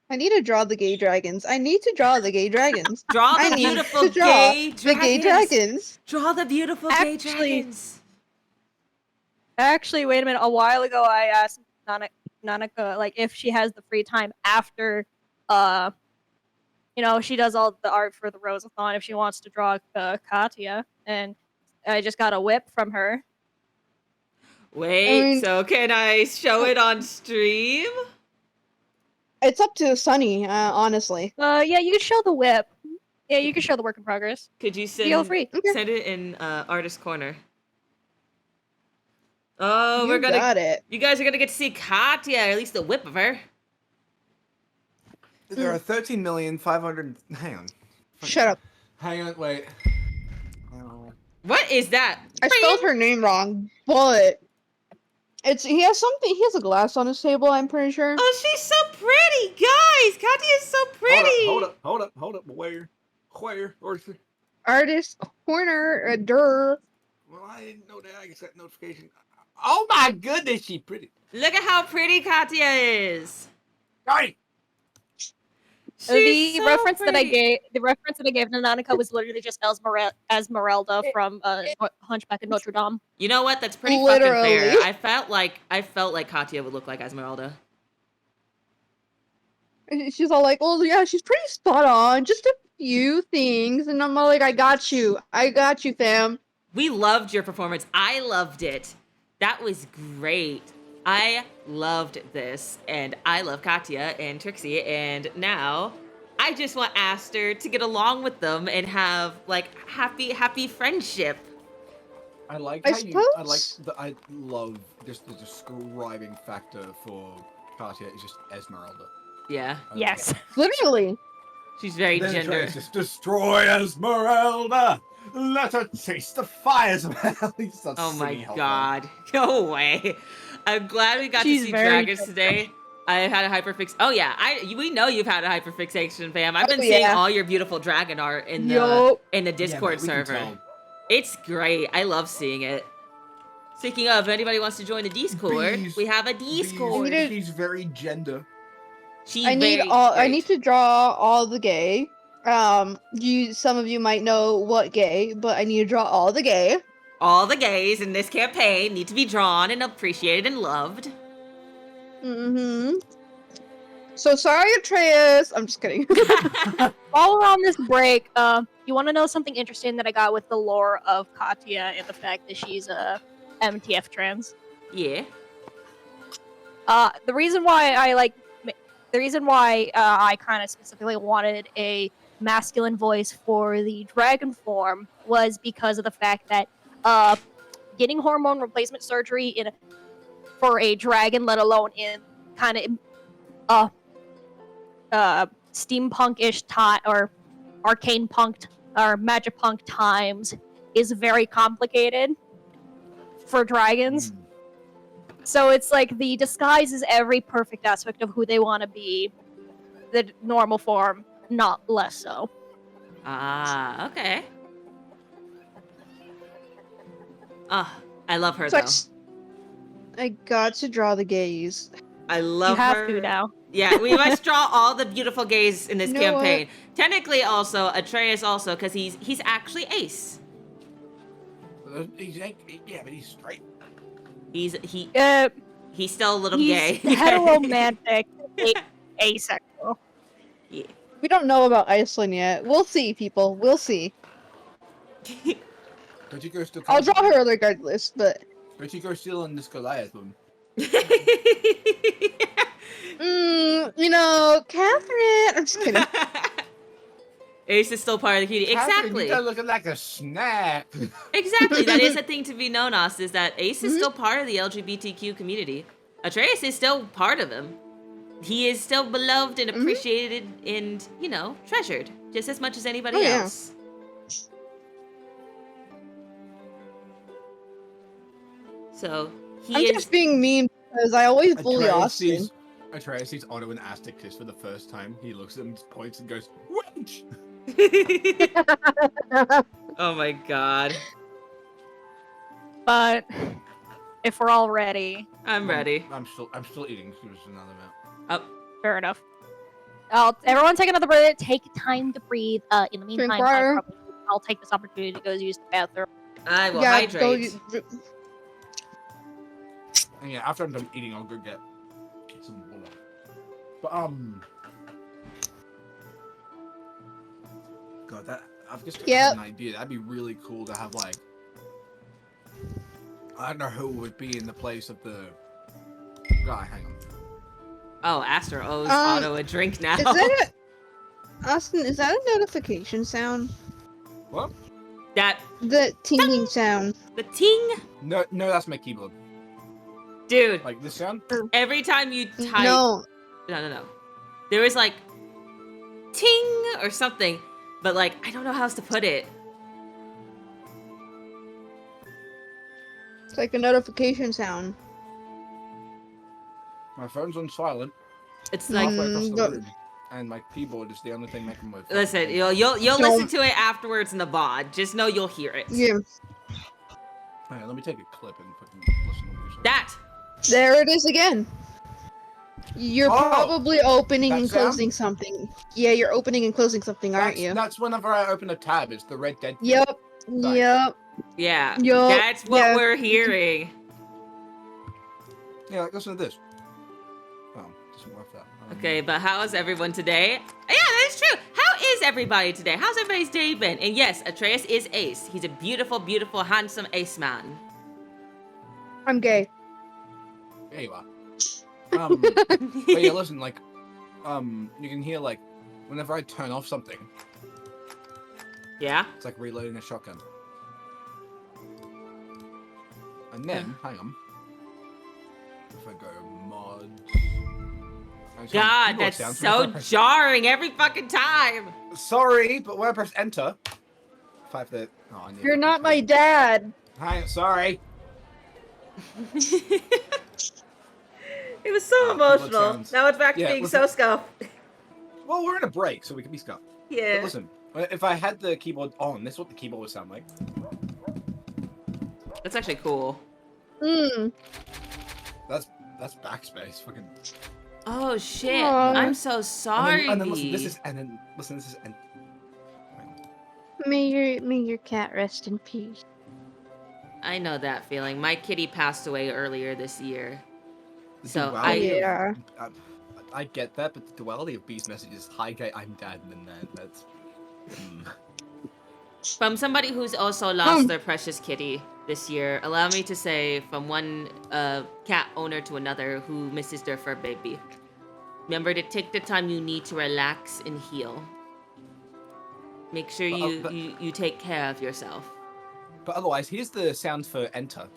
I need to draw the gay dragons. I need to draw the gay dragons. Draw I the need beautiful to draw gay the gay dragons. dragons. Draw the beautiful gay Actually- dragons. Actually, wait a minute. A while ago, I asked Nanika, like, if she has the free time after, she does all the art for the Rosathon, if she wants to draw Katya, and I just got a whip from her. Wait, mean- so can I show it on stream? It's up to Sunny, honestly. Yeah, you can show the whip. Yeah, you can show the work in progress. Could you Feel send free. Okay. send it in Artist Corner? Oh, You we're gonna. got it. You guys are gonna get to see Katya, or at least the whip of her. There are 13,500,000. Hang on. Shut up. Hang on. Wait. Oh. What is that? I spelled her name wrong, but he has a glass on his table, I'm pretty sure. Oh, she's so pretty, guys. Katya is so pretty. Hold up. Where? Or Artist corner, durr. well, I didn't know that. I get that notification. Oh my goodness, she's pretty. Look at how pretty Katya is. Right. She's The so reference that I pretty. gave to Nanika was literally just Esmeralda from Hunchback of Notre Dame. You know what? That's pretty fucking fair. Literally. I felt like Katya would look like Esmeralda. She's all like, "Oh yeah, she's pretty spot on. Just a few things," and I'm all like, I got you, fam." We loved your performance. I loved it. That was great. I loved this, and I love Katya and Trixie, and now I just want Aster to get along with them and have like happy friendship. I like I how you. I like. suppose- I love just the describing factor for Katya is just Esmeralda. Yeah. I love Yes. it. Literally. She's very Then gender. Atreus just destroy Esmeralda. Let her taste the fires of hell. He starts Oh my singing Hellfire. god. No way. I'm glad we got She's to see very dragons gender. today. I had a hyperfix. Oh yeah, we know you've had a hyperfixation, fam. I've been Oh, seeing yeah. all your beautiful dragon art in the Yup. Discord Yeah, man, we can server. tell. It's great. I love seeing it. Speaking of, if anybody wants to join the Discord, Bees. we have a Discord. to- She's very gender. She's I need very all. I great. need to draw all the gay. Some of you might know what gay, but I need to draw all the gay. All the gays in this campaign need to be drawn and appreciated and loved. Mm-hmm. So sorry, Atreus. I'm just kidding. While we're on this break, you want to know something interesting that I got with the lore of Katya and the fact that she's a MTF trans? Yeah. The reason why I kind of specifically wanted a masculine voice for the dragon form was because of the fact that getting hormone replacement surgery for a dragon, let alone in kind of steampunk-ish time or arcane punked or magipunk times, is very complicated for dragons. So it's like the disguise is every perfect aspect of who they want to be. The normal form, not less so. Ah, okay. I love her So though. I got to draw the gays. I love You have her. to now. Yeah, we must draw all the beautiful gays in this You know campaign. Technically, also Atreus, also because he's actually Ace. Yeah, but he's straight. He's still a little He's gay. heteromantic, asexual. Yeah. We don't know about Iceland yet. We'll see, people. We'll see. Don't you go still? I'll draw her regardless, but Don't you go steal on this Goliath one? Catherine. I'm just kidding. Ace is still part of the community. Exactly. You're looking like a snack. Exactly. That is a thing to be known as, is that Ace Mm-hmm. is still part of the LGBTQ community. Atreus is still part of them. He is still beloved Mm-hmm. and appreciated and, treasured just as much as anybody Oh, yeah. else. So I'm he just being mean because I always bully Austin. Atreus sees Otto and Aztec kiss for the first time. He looks at him, points, and goes, "Wench!" Oh my god. But if we're all ready, I'm ready. I'm still eating. Give us another minute. Oh, fair enough. Everyone take another breath. Take time to breathe. In the meantime, water. I'll take this opportunity to go use the bathroom. I will Yeah, hydrate. And yeah, after I'm done eating, I'll go get some water. But God, I've just Yep. got an idea. That'd be really cool to have like, I don't know who would be in the place of the guy. Hang on. Oh, Aster owes Um, Otto a drink now. Is that Austin? Is that a notification sound? What? That The tinging sound. the ting, No, that's my keyboard. dude. Like this sound. Every time you type, No. no. There was like ting or something, but like I don't know how else to put it. It's like a notification sound. My phone's on silent. It's like Halfway across the but- room, and my keyboard is the only thing making my. listen, you'll listen to it afterwards in the VOD. Just know you'll hear it. Yeah. Hang on, let me take a clip and fucking listen to what you say. That. There it is again. You're Oh, probably opening that and sound? closing something. Yeah, you're opening and closing something, aren't you? That's whenever I open a tab. It's the Red Dead. Yep. Right. Yep. Yeah. Yup, That's what yeah. we're hearing. Yeah, like listen to this. Oh, doesn't work that. Okay, but how is everyone today? Yeah, that is true. How is everybody today? How's everybody's day been? And yes, Atreus is Ace. He's a beautiful, beautiful, handsome Ace man. I'm gay. There you are. But yeah, listen, like, you can hear like, whenever I turn off something, Yeah? it's like reloading a shotgun. And then, hang on. If I go mod, Which God, keyboard that's sounds so whenever I press- jarring every fucking time. Sorry, but when I press enter, if I have the, oh, I need You're fucking not my tone. dad. Hi, sorry. It was so Keyboard emotional. sounds. Now it's back to Yeah, being listen- so scuffed. Well, we're in a break, so we can be scuffed. Yeah. But listen, if I had the keyboard on, this is what the keyboard would sound like. That's actually cool. Mm. That's backspace. Fucking. Oh shit! Aw. I'm so sorry. And then listen, this is and. May your cat rest in peace. I know that feeling. My kitty passed away earlier this year. So The I duality Yeah. of- I get that, but the duality of B's message is, "Hi, gay, I'm dad," and then that. That's. From somebody who's also lost their precious kitty this year, allow me to say from one cat owner to another who misses their fur baby. Remember to take the time you need to relax and heal. Make sure you take care of yourself. But otherwise, here's the sound for enter.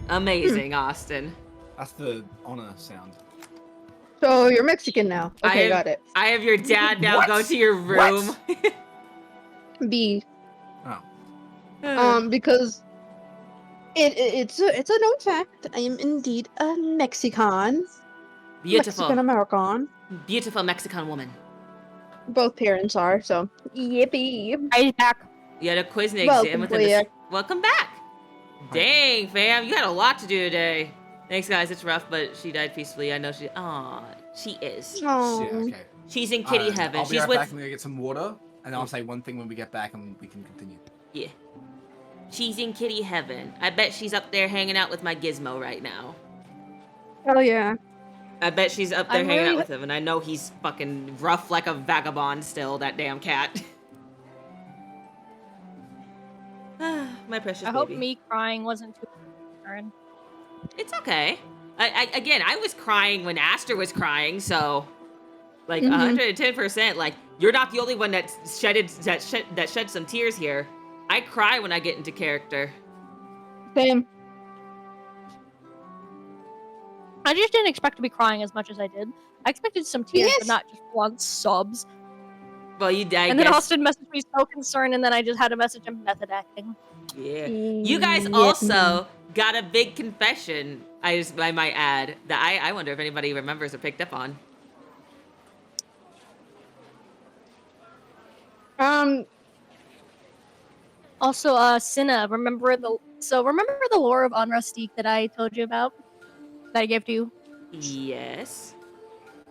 Amazing, Austin. That's the honor sound. So you're Mexican now. Okay, got it. I have your dad now. What? Go to your room. B. Oh. Because it's a known fact. I am indeed a Mexican. Beautiful, Mexican American. beautiful Mexican woman. Both parents are, so yippee. I'm back. You had a quiz exam Welcome within back. Welcome back. Dang, fam, you had a lot to do today. Thanks, guys. It's rough, but she died peacefully. I know she. Aw, she is. Oh. Yeah, okay. She's in kitty heaven. I'll be She's right with. back. I'm gonna get some water, and I'll say one thing when we get back, and we can continue. Yeah. She's in kitty heaven. I bet she's up there hanging out with my gizmo right now. Hell yeah. I bet she's up there I'm hanging out really- with him, and I know he's fucking rough like a vagabond still, that damn cat. My precious I hope baby. me crying wasn't too concerned. It's okay. I was crying when Aster was crying, so like Mhm. 110%. Like you're not the only one that shed some tears here. I cry when I get into character. Same. I just didn't expect to be crying as much as I did. I expected some tears, Yes. but not just blunt sobs. Well, I And then guess. Austin messaged me so concerned, and then I just had a message of method acting. Yeah. You guys Yes, also got a big confession. I might add that I wonder if anybody remembers or picked up on. Also, Cinna, remember the lore of Unrustique that I told you about? That I gave to you Yes.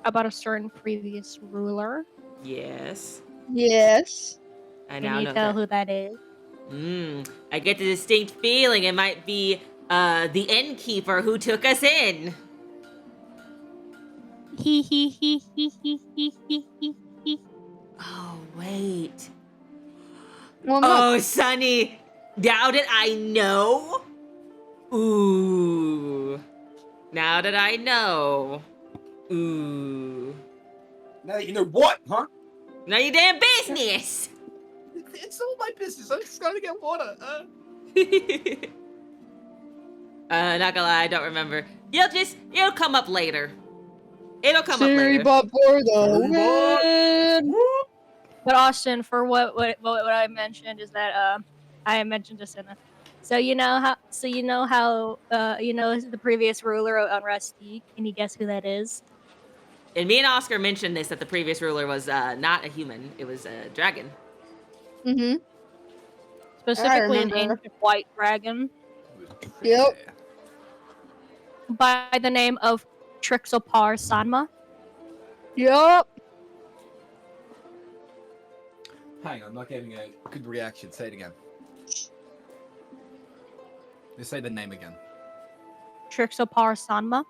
about a certain previous ruler? Yes. Yes. I Can now you know tell that. who that is? I get the distinct feeling it might be the innkeeper who took us in. He he he he he he he he he. Oh wait. Well, no. Oh, Sonny. Now that I know. Ooh. Now that I know. Ooh. Now that you know what, huh? Now you damn business. It's all my business. I just gotta get water. Not gonna lie, I don't remember. It'll come up later. It'll come up Sorry, later. but for the Sorry, but- win. But Austin, for what I mentioned is that I mentioned to Cinna. So you know how the previous ruler on Rusty. Can you guess who that is? And me and Oscar mentioned this, that the previous ruler was not a human. It was a dragon. Mm-hmm. Specifically an remember. ancient white dragon Yep. by the name of Trixopar Sanma. Yup. Hang on, I'm not getting a good reaction. Say it again. Just say the name again. Trixopar Sanma.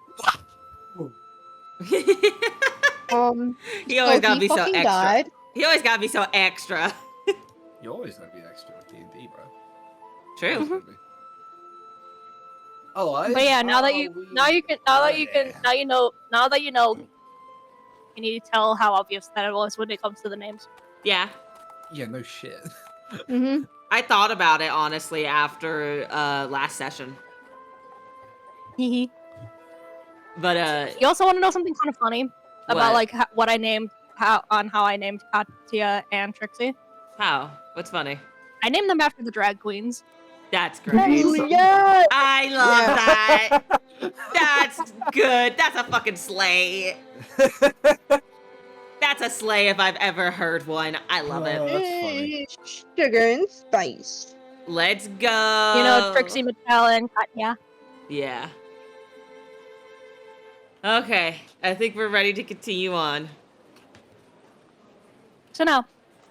He always So gotta he be so fucking extra. died. He always gotta be so extra. You always gotta be extra with D&D, bro. True. Always gotta be. Otherwise, But yeah, now that you know, you need to tell how obvious that it was when it comes to the names. Yeah. Yeah, no shit. Mm-hmm. I thought about it honestly after last session. But You also want to know something kind of funny about What? like what I named how I named Katya and Trixie? how? What's funny? I named them after the drag queens. That's great. Ooh, yeah. I love Yeah. that. That's good. That's a fucking slay. That's a slay if I've ever heard one. I love it. That's funny. Sugar and spice. Let's go. You know, Trixie Mattel and Katya. Yeah. Okay, I think we're ready to continue on. So now,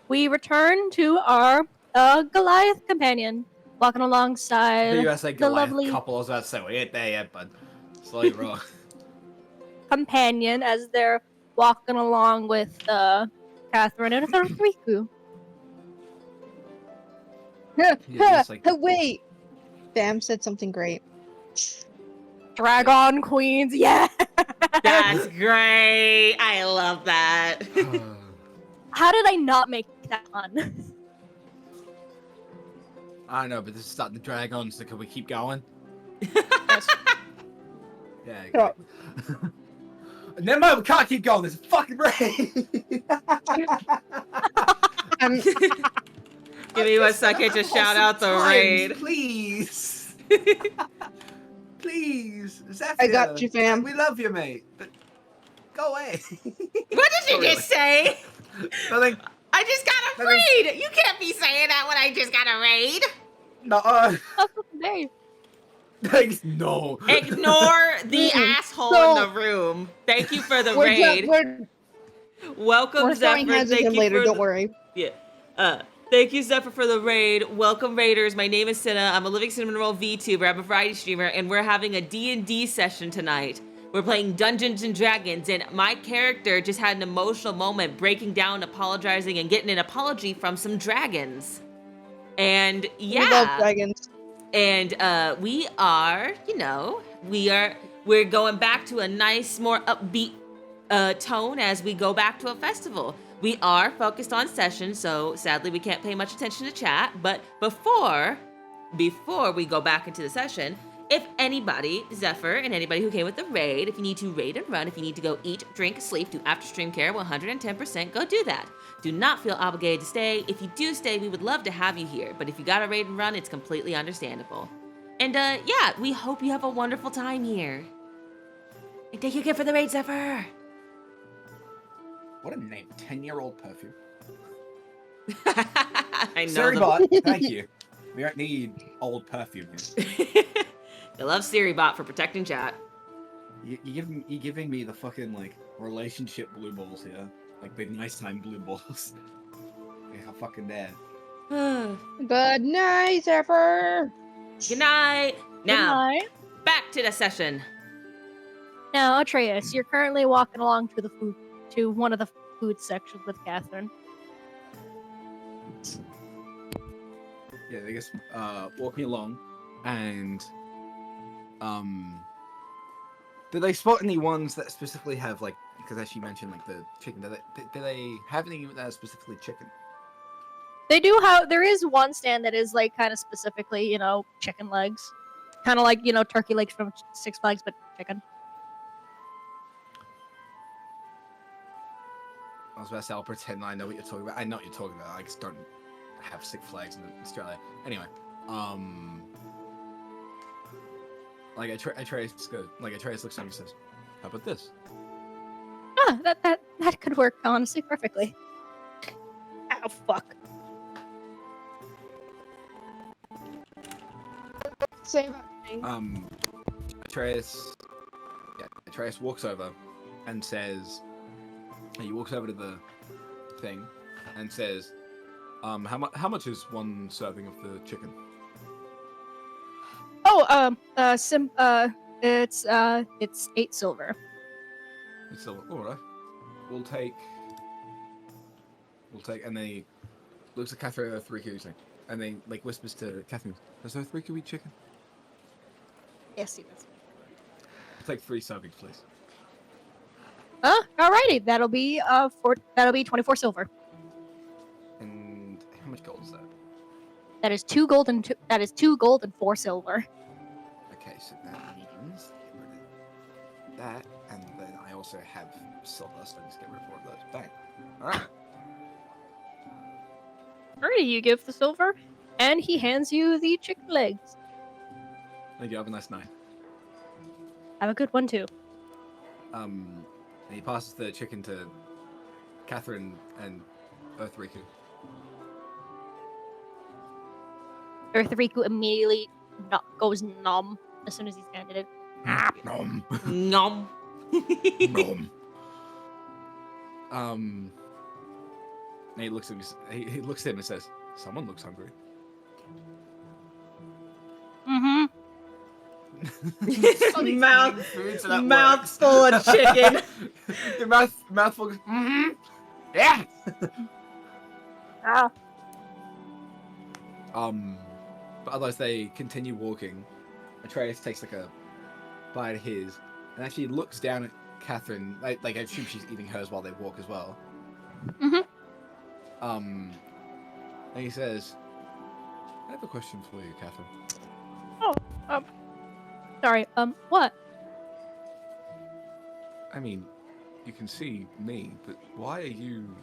we return to our Goliath companion, walking alongside The USA the Goliath lovely couple. I was about to say, we ain't there yet, but slightly wrong. companion as they're walking along with Catherine and Riku. Yeah, just like- Wait. Bam said something great. Dragon Queens, yeah! That's great. I love that. How did I not make that fun? I don't know, but this is starting to drag on, so can we keep going? Yes. Yeah. Sure. Never mind, we can't keep going. There's a fucking rain. Give me 1 second to shout out the raid. Please. Please. Zephyr, I got you, fam. We love you, mate. But go away. What did you just say? Nothing. I just got a raid. You can't be saying that when I just got a raid. No. There. Thanks. No. Ignore the asshole in the room. Thank you for the raid. Welcome, We're throwing Zephyr. hands at Thank him you later, for don't the- worry. Yeah. Thank you, Zephyr, for the raid. Welcome, Raiders. My name is Cinna. I'm a living cinnamon roll VTuber. I'm a variety streamer, and we're having a D&D session tonight. We're playing Dungeons and Dragons, and my character just had an emotional moment, breaking down, apologizing, and getting an apology from some dragons. And yeah, We love dragons. and we are, we're going back to a nice, more upbeat tone as we go back to a festival. We are focused on session, so sadly we can't pay much attention to chat. But before we go back into the session, if anybody, Zephyr, and anybody who came with the raid, if you need to raid and run, if you need to go eat, drink, sleep, do after stream care, 110%, go do that. Do not feel obligated to stay. If you do stay, we would love to have you here. But if you gotta raid and run, it's completely understandable. And yeah, we hope you have a wonderful time here. And thank you again for the raid, Zephyr. What a name. 10-year-old perfume. I know. Siribot, thank you. We don't need old perfume here. I love SiriBot for protecting chat. You're giving me the fucking, like, relationship blue balls here. Like, the nice time blue balls. Yeah, how fucking dare. Good night, Zephyr. Good night. Now, Good night. back to the session. Now, Atreus, you're currently walking along to one of the food sections with Catherine. Yeah, they just walking along, and do they spot any ones that specifically have, like, because as you mentioned, like the chicken? Do they have any that are specifically chicken? They do have. There is one stand that is like kind of specifically, chicken legs, kind of like turkey legs from Six Flags, but chicken. I was about to say, I'll pretend I know what you're talking about. I know what you're talking about. I just don't have Six Flags in Australia. Anyway, like Atreus looks at me and says, "How about this?" Ah, that could work honestly perfectly. Oh fuck. Say about me. Atreus walks over and says, he walks over to the thing and says, how much is one serving of the chicken? Oh, it's 8 silver. It's all right. We'll take, and then he looks at Catherine at Riku, and then like whispers to Catherine, "Does Riku eat chicken?" Yes, he does. I'll take 3 servings, please. Alrighty, that'll be 24 silver. And how much gold is that? That is 2 gold and 4 silver. Okay, so that means that, and then I also have silver, so I just get rid of 4 of those. Bang. Alright. Alrighty, you give the silver, and he hands you the chicken legs. Thank you, have a nice night. Have a good one too. And he passes the chicken to Catherine and Earthriku. Earthriku immediately goes numb as soon as he's handed it. Nom. Nom. Nom. And he looks at him. He looks at him and says, "Someone looks hungry." Mm-hmm. Mouthful of chicken. Your mouthful. Mm-hmm. Yeah. Ah. But otherwise they continue walking. Atreus takes like a bite of his, and actually looks down at Catherine. Like I assume she's eating hers while they walk as well. Mhm. And he says, "I have a question for you, Catherine. Sorry. What? I mean, you can see me, but why are you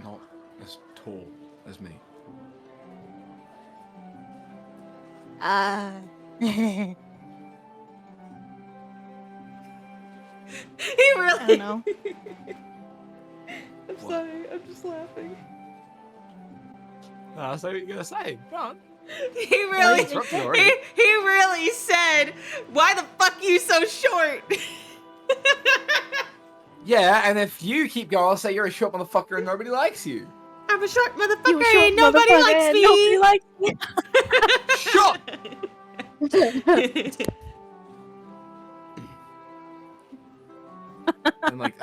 not as tall as me?" He I really. don't know. I'm sorry. I'm just laughing. So what are you gonna say? Go on. He I really. interrupted you already. He really said, "Why the fuck you so short?" Yeah, and if you keep going, I'll say you're a short motherfucker and nobody likes you. I'm a short motherfucker. You short Ain't nobody motherfucker, likes and me. Nobody likes me. Shut. And like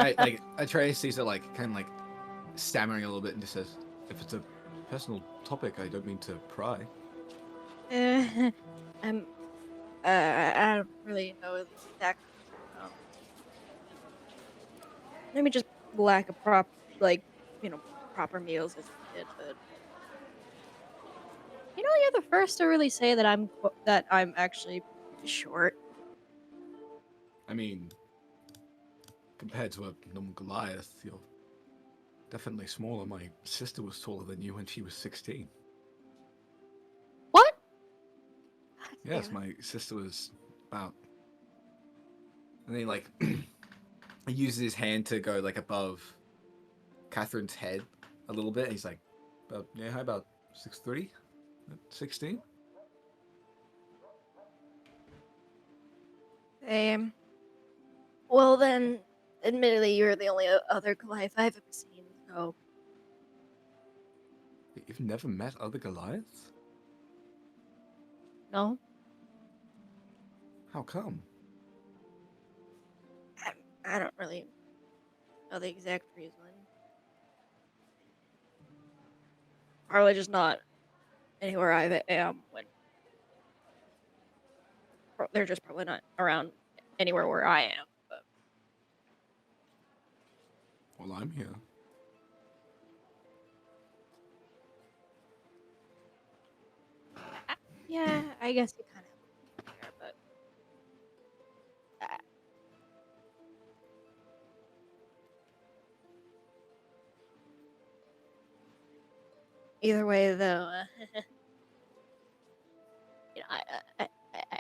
Atreus sees it like kind of like stammering a little bit and just says, "If it's a personal topic, I don't mean to pry." I don't really know the exact. Maybe just lack of proper meals as a kid. But you're the first to really say that I'm actually short. I mean, compared to a normal Goliath, you're definitely smaller. My sister was taller than you when she was 16. What? Yes, damn it. my sister was about. And then he uses his hand to go like above Catherine's head a little bit. He's like, how about 6'3"? 16? Well then, admittedly, you're the only other Goliath I've ever seen. So You've never met other Goliaths? no, How come? I don't really know the exact reason. Probably just not anywhere I am when they're just probably not around anywhere where I am. But Well, I'm here. yeah, I guess you kind of have there, but either way, though,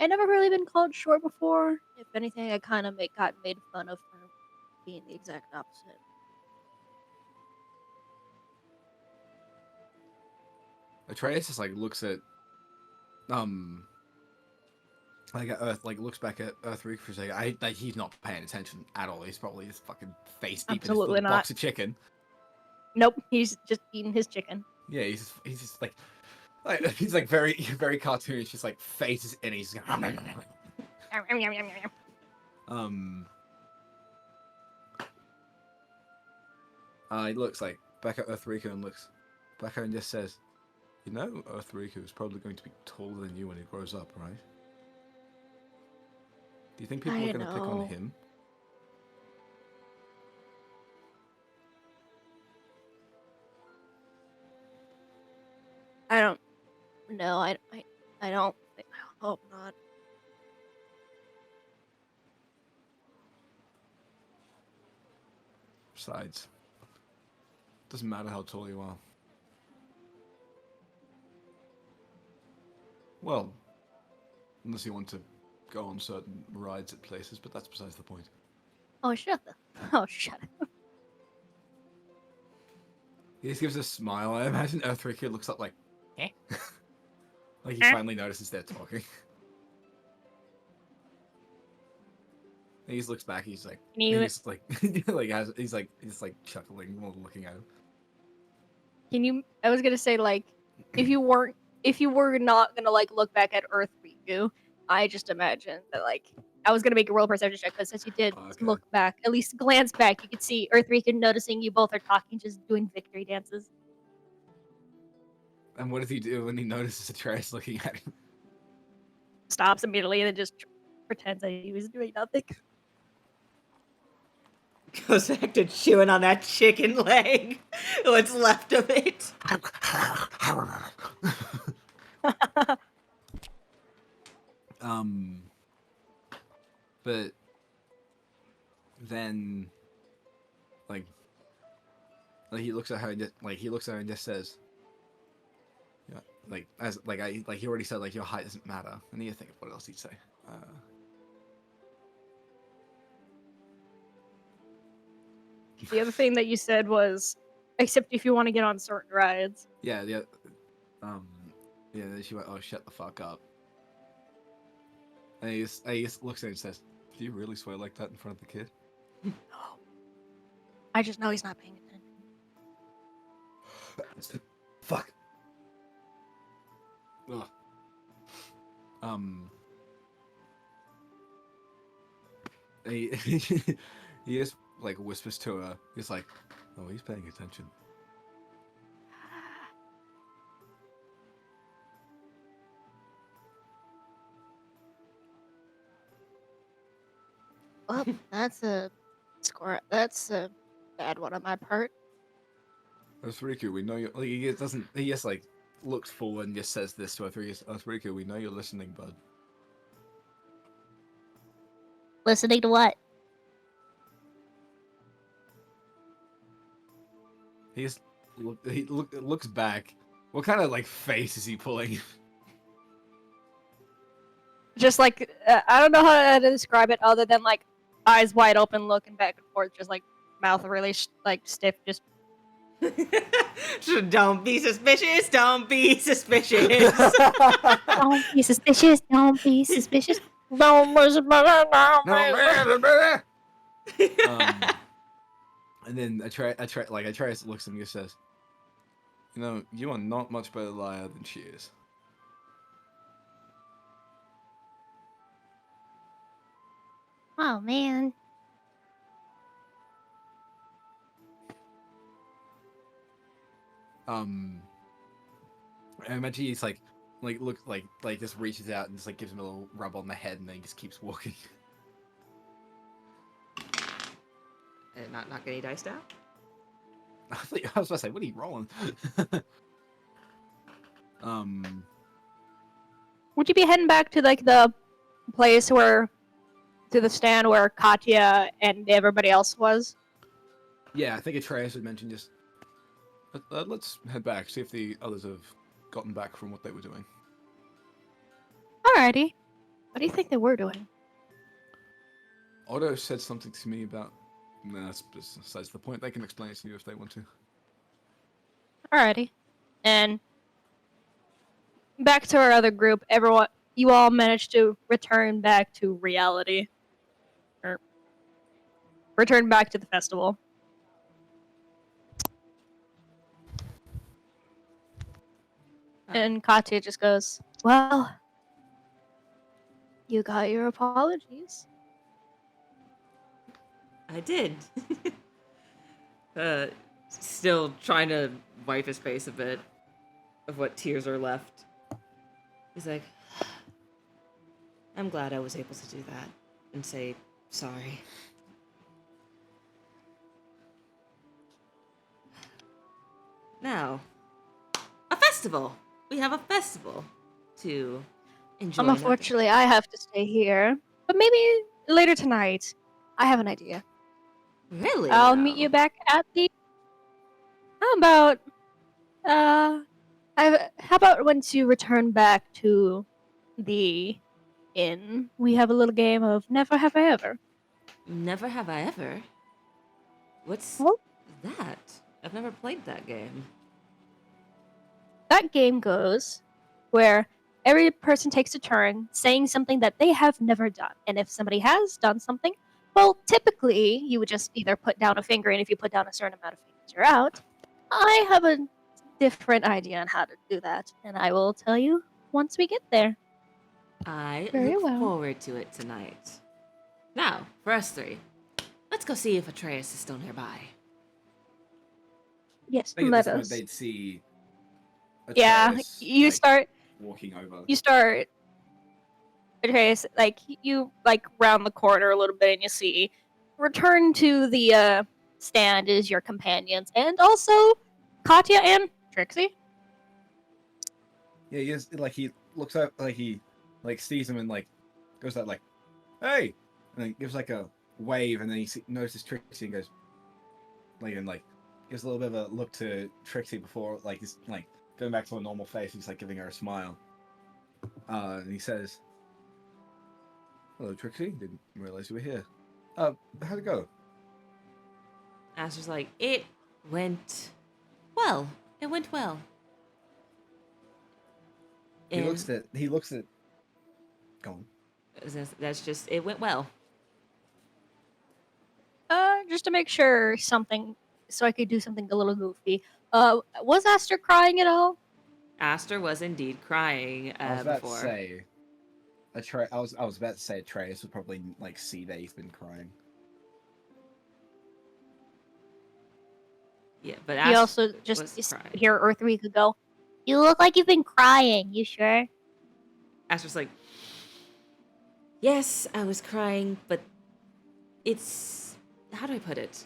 I never really been called short before. If anything, I kind of got made fun of for being the exact opposite. Atreus just looks at at Earth, looks back at Earthreek for a second. He's not paying attention at all. He's probably just fucking face deep in his Absolutely little not. box of chicken. Nope, he's just eating his chicken. Yeah, he's just he's like very very cartoonish. Just like faces in. He's just he looks like back at Earthreek and looks back at her and just says, "You know, Earthreek is probably going to be taller than you when he grows up, right? Do you think people I are going to pick on know. him?" I don't know. I don't think. I hope not. Besides, doesn't matter how tall you are. Well, unless you want to go on certain rides at places, but that's besides the point. Oh, shut up. He just gives a smile. I imagine Earthraker looks up like, eh? Like he Eh? finally notices they're talking. And he just looks back. He's like, Can you, he's like, he's like chuckling while looking at him. I was gonna say, like, if you were not gonna, like, look back at Earth Riku, I just imagine that, like, I was gonna make a roll perception check, because since you did Okay. look back, at least glance back, you could see Earth Riku noticing you both are talking, just doing victory dances. And what does he do when he notices Atreus looking at him? Stops immediately and then just pretends that he was doing nothing. Goes back to chewing on that chicken leg. What's left of it. But then, like he looks at her and just says, yeah, he already said, like, your height doesn't matter. And you think of what else he'd say. The other thing that you said was, except if you want to get on certain rides. Yeah, then she went, oh, shut the fuck up. And he just looks at her and says, do you really swear like that in front of the kid? I just know he's not paying attention. Fuck. Ugh. He, he just, like, whispers to her. He's like, oh, he's paying attention. Well, that's a score. That's a bad one on my part. Riku, we know you. Like, he doesn't. He just, like, looks forward and just says this to her. Riku, we know you're listening, bud. Listening to what? He looks back. What kind of, like, face is he pulling? Just like I don't know how to describe it other than like eyes wide open, looking back and forth, just like mouth really like stiff. Just Don't be suspicious. Don't be suspicious. Don't be suspicious. Don't be suspicious. And then Atreus looks at him and just says, you know, you are not much better liar than she is. Oh man. I imagine he's like look like just reaches out and just, like, gives him a little rub on the head, and then he just keeps walking. Not get any dice down? I was about to say, what are you rolling? would you be heading back to like the place where, to the stand where Katya and everybody else was? Yeah, I think Atreus had mentioned just let's head back, see if the others have gotten back from what they were doing. Alrighty. What do you think they were doing? Otto said something to me about. No, that's besides the point. They can explain it to you if they want to. Alrighty. And back to our other group, you all managed to return back to reality. Or return back to the festival. And Katya just goes, well, you got your apologies. I did. Still trying to wipe his face a bit of what tears are left. He's like, I'm glad I was able to do that and say sorry. Now, a festival. We have a festival to enjoy. Unfortunately, I have to stay here. But maybe later tonight. I have an idea. Really? I'll meet you back at the. How about how about once you return back to the inn, we have a little game of Never Have I Ever. Never have I ever. What's Well, that? I've never played that game. that game goes where every person takes a turn saying something that they have never done. And if somebody has done something, well, typically you would just either put down a finger, and if you put down a certain amount of fingers, you're out. I have a different idea on how to do that, and I will tell you once we get there. I Very look well. forward to it tonight. Now, for us three, let's go see if Atreus is still nearby. Yes, I think at let this point us. they'd see. Yeah, Atreus, you like, start. walking over. You start. Atreus, like you like round the corner a little bit, and you see. Return to the stand is your companions, and also Katya and Trixie. Yeah, he looks up, he sees him and goes like, "Hey!" and then gives like a wave, and then he notices Trixie and goes gives a little bit of a look to Trixie before he's going back to a normal face. He's giving her a smile, and he says, "Hello, Trixie. Didn't realize you were here. How'd it go?" Aster's like, it went well. It went well. He looks at. Go on. That's just, it went well. Just to make sure something, so I could do something a little goofy. Was Aster crying at all? Aster was indeed crying I was about before. to say. I was about to say Atreus would probably see that he's been crying. Yeah, but He also was just crying. here Earth Week ago. You look like you've been crying. You sure? Aster's like, yes, I was crying, but it's, how do I put it?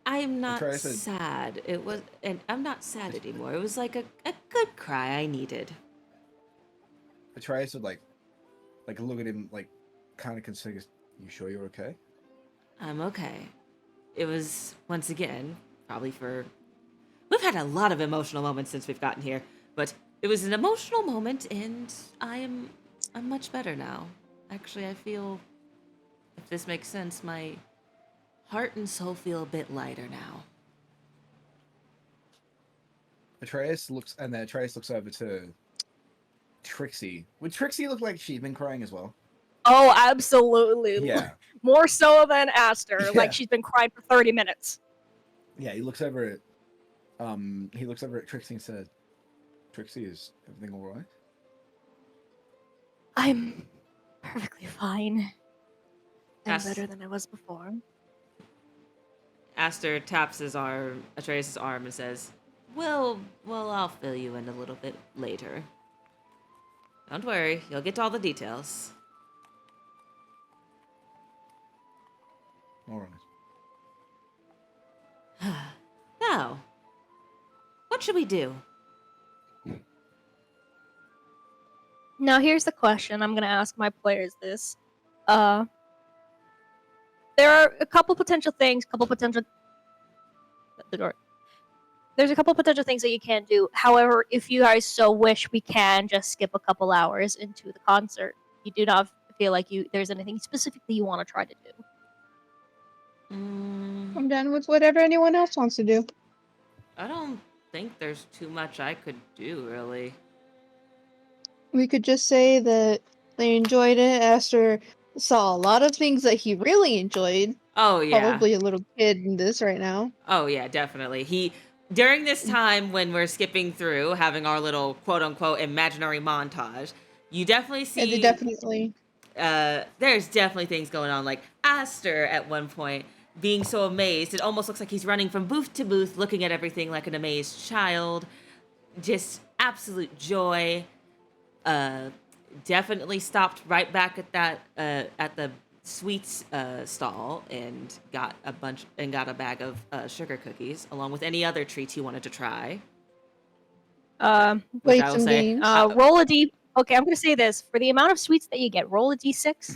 I am not Atreus said- sad. It was, and I'm not sad anymore. It was like a good cry I needed. Atreus would look at him kind of consider. You sure you're okay? I'm okay. It was, once again, probably for, we've had a lot of emotional moments since we've gotten here, but it was an emotional moment, and I'm much better now. Actually, I feel, if this makes sense, my heart and soul feel a bit lighter now. Atreus looks over to Trixie. Would Trixie look like she'd been crying as well? Oh, absolutely. Yeah. More so than Aster. Yeah. Like she's been crying for 30 minutes. Yeah, he looks over at Trixie and said, "Trixie, is everything all right?" I'm perfectly fine. I'm As- better than I was before. Aster taps Atreus' arm, and says, well, I'll fill you in a little bit later. Don't worry, you'll get all the details. All right. Now, what should we do? Now here's the question. I'm gonna ask my players this. There are a couple potential things, the door. There's a couple potential things that you can do. However, if you guys so wish, we can just skip a couple hours into the concert. You do not feel like there's anything specific that you want to try to do. I'm done with whatever anyone else wants to do. I don't think there's too much I could do, really. We could just say that they enjoyed it. Aster saw a lot of things that he really enjoyed. Oh, yeah. Probably a little kid in this right now. Oh, yeah, definitely. During this time when we're skipping through, having our little quote-unquote imaginary montage, you definitely see... Yeah, they definitely. There's definitely things going on, like Aster at one point being so amazed. It almost looks like he's running from booth to booth, looking at everything like an amazed child. Just absolute joy. Definitely stopped right back at that at the sweets stall and got a bag of sugar cookies along with any other treats he wanted to try. Which Played I will some say, games. Roll a d. Okay, I'm gonna say this: for the amount of sweets that you get, roll a d6.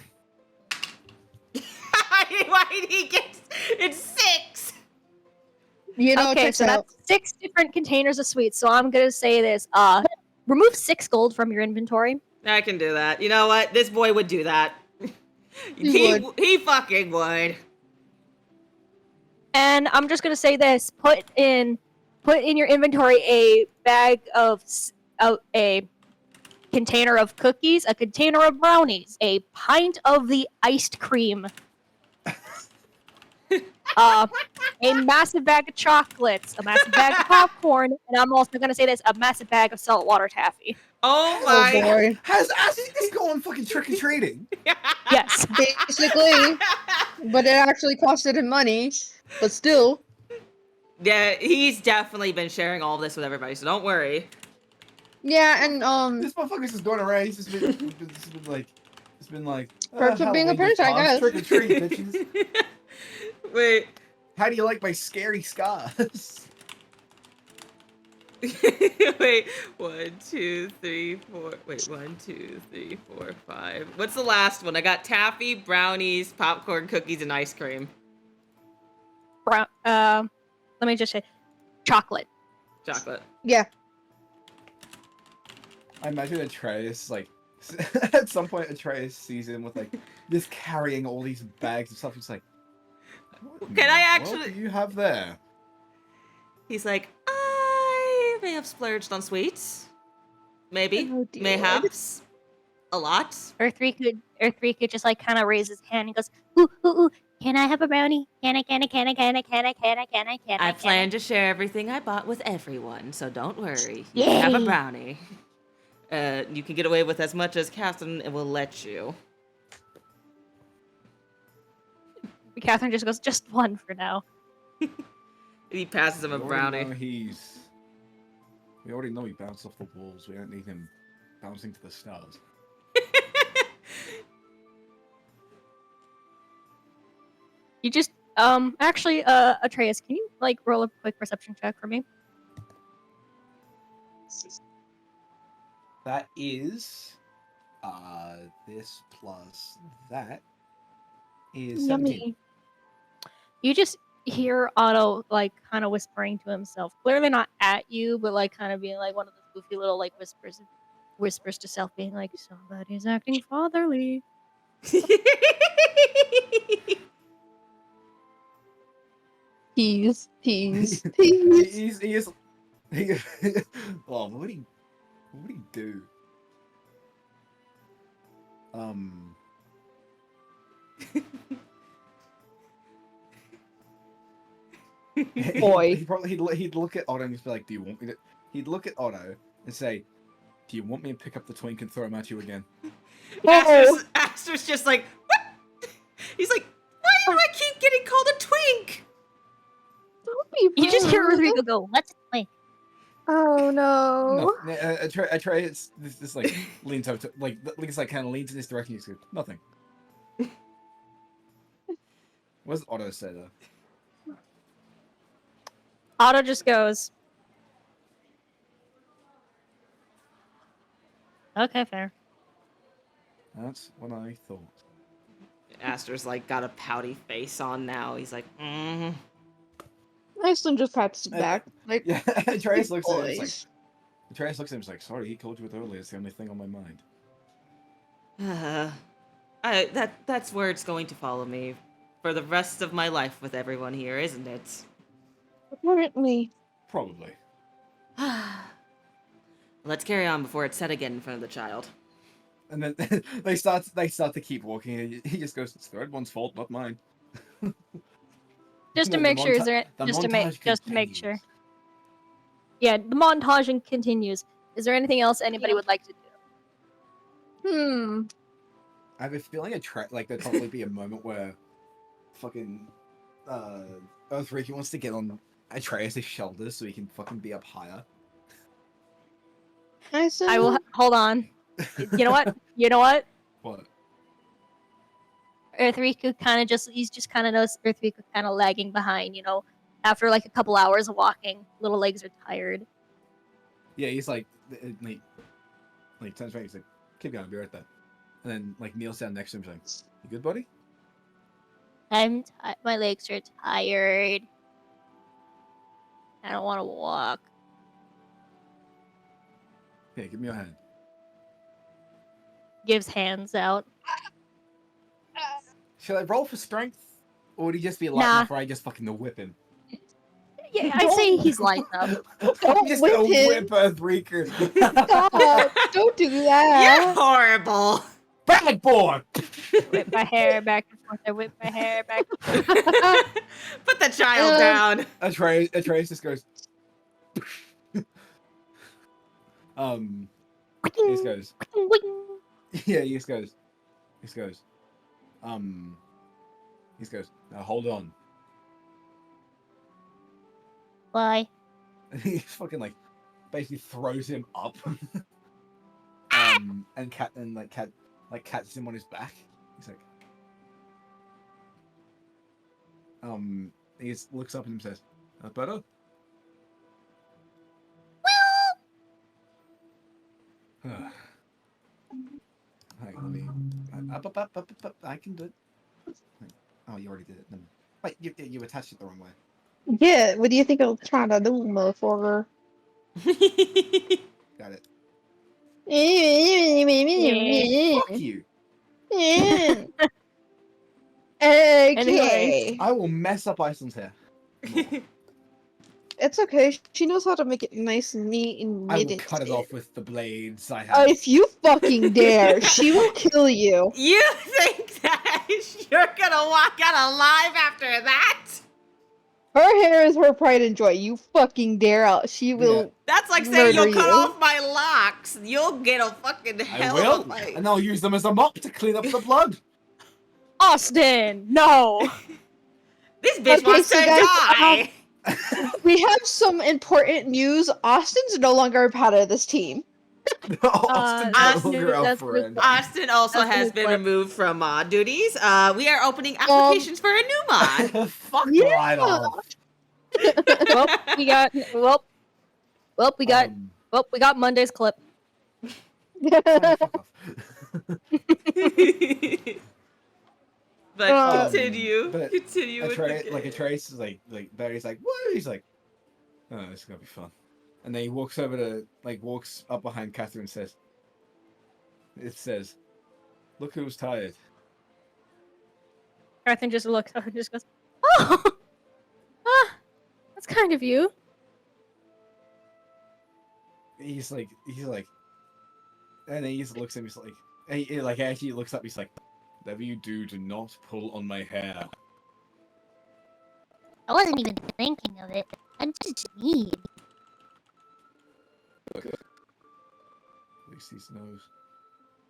Why he gets it's 6. You know, Okay, checks so out. that's 6 different containers of sweets. So I'm gonna say this. Remove 6 gold from your inventory. I can do that. You know what? This boy would do that. He would. He fucking would. And I'm just gonna say this: put in your inventory a bag of a container of cookies, a container of brownies, a pint of the iced cream, a massive bag of chocolates, a massive bag of popcorn, and I'm also gonna say this: a massive bag of saltwater taffy. Oh Oh my. boy. Has Ashley just gone fucking trick or treating? Yes. Basically, but it actually costed him money. But still, Yeah, he's definitely been sharing all of this with everybody, so don't worry. yeah, and This motherfucker's just going around. He's just been like, Perks of being a Halloween just prince, I passed. guess. Trick or treat, bitches. Wait. How do you like my scary scars? Wait. 1, 2, 3, 4. Wait. 1, 2, 3, 4, 5. What's the last one? I got taffy, brownies, popcorn, cookies, and ice cream. Let me just say, chocolate. Chocolate. yeah. I imagine Atreus like at some point Atreus sees him with like just carrying all these bags of stuff. He's like, what Can I in the world actually- do you have there? He's like, I may have splurged on sweets. Maybe. Oh, dear. Mayhaps. A lot. Earth3 could just like kind of raise his hand and goes, ooh, ooh, ooh, can I have a brownie? Can I? I plan to share everything I bought with everyone, so don't worry. You can have a Yay. brownie. You can get away with as much as Catherine will let you. Catherine just goes, just one for now. He passes him a We brownie. already know he bounced off the walls. We don't need him bouncing to the stars. You just, actually, Atreus, can you, like, roll a quick perception check for me? That is this plus that is 17. You just hear Otto, like, kind of whispering to himself. Clearly not at you, but, like, kind of being, like, one of those goofy little, like, whispers to self, being like, somebody's acting fatherly. Tease. He is oh, what would he do? Boy. He'd look at Otto and just be like, "Do you want me to?" He'd look at Otto and say, "Do you want me to pick up the twink and throw him at you again?" Aster's just like, what? He's like, why do I keep getting called a twink? Don't be You just hear rude. Rodrigo go, let's play. Oh no. Atreus this like leans over to like kind of leans in this direction. He's like, nothing. What does Otto say though? Otto just goes, okay, fair. That's what I thought. Aster's like got a pouty face on now. He's like, Iceland just pats his back. Like, Yeah, Atreus looks at him. It's like, boys. Atreus looks at him. It's like, sorry, he called you it earlier. It's the only thing on my mind. That's where it's going to follow me for the rest of my life with everyone here, isn't it? Apparently. Probably. Let's carry on before it's said again in front of the child. And then they start to keep walking. And he just goes, "It's everyone's fault, not mine." Just to No, make the sure, is monta- there the just to montage make sure. continues. Yeah, the montaging continues. Is there anything else anybody would like to do? I have a feeling like there'd probably be a moment where fucking Earthreaker wants to get on Atreus' shoulders so he can fucking be up higher. Iceland. I will hold on. You know what? You know what? What? Earthriku kind of he's just kind of noticed Earthriku kind of lagging behind, you know, after like a couple hours of walking. Little legs are tired. Yeah, he's like turns around, he's like, keep going, I'll be right there. And then like kneels down next to him, he's like, you good, buddy? My legs are tired. I don't want to walk. Here, give me your hand. Gives hands out. Should I roll for strength? Or would he just be light Nah. enough where I just fucking whip him? Yeah, I say he's light enough. I'm Don't just whip gonna him. whip Earthbreaker. Stop! Don't do You're that. horrible. Bad boy! Whip my hair back and forth. I whip my hair back and forth. Put the child down. Atreus just goes. He just goes. Yeah, he just goes. He just goes. He just goes. Now hold on. Why? And he fucking like basically throws him up. And catches him on his back. He's like. He just looks up at him and says, "That better?" Hang on, I can do it. Oh, you already did it. Never mind. Wait, you attached it the wrong way. Yeah, what do you think I'm trying to do, motherfucker? Got it. Fuck you. Okay. I will mess up Iceland's hair. It's okay. She knows how to make it nice and neat and I will knitted. cut it off with the blades I have. If you fucking dare, she will kill you. You think that you're gonna walk out alive after that? Her hair is her pride and joy. You fucking dare out. She will. That's like saying you'll Murder cut you. off my locks. You'll get a fucking I hell will, of a fight. and I'll use them as a mop to clean up the blood. Austin, no. This bitch Okay, wants so to guys, die. We have some important news. Austin's no longer a part of this team. Austin, that's no longer new- our that's friend. new. Austin also That's has the been clip. removed from mod duties. We are opening applications for a new mod. Fuck Yeah. right off. Well, we got. We got Monday's clip. Fuck off. But continue. but Continue with the game. Atreus is like Barry's like, what? He's like, oh, this is gonna be fun. And then he walks over to walks up behind Catherine and says, look who's tired. Catherine just looks up and just goes, "Oh, that's kind of you." He's like, and then he just looks at me. He's like, he actually looks up. He's like, whatever you do not pull on my hair. I wasn't even thinking of it. I'm just mean. At least he knows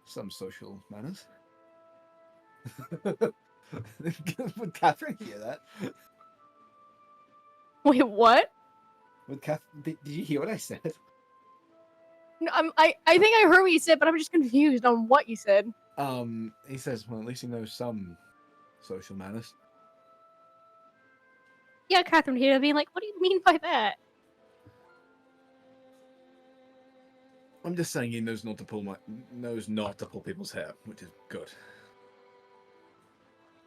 some social manners. Would Catherine hear that? Wait, what? Did you hear what I said? No, I think I heard what you said, but I'm just confused on what you said. He says, well, at least he knows some social manners. Yeah, Catherine here being like, "What do you mean by that?" I'm just saying he knows not to pull people's hair, which is good.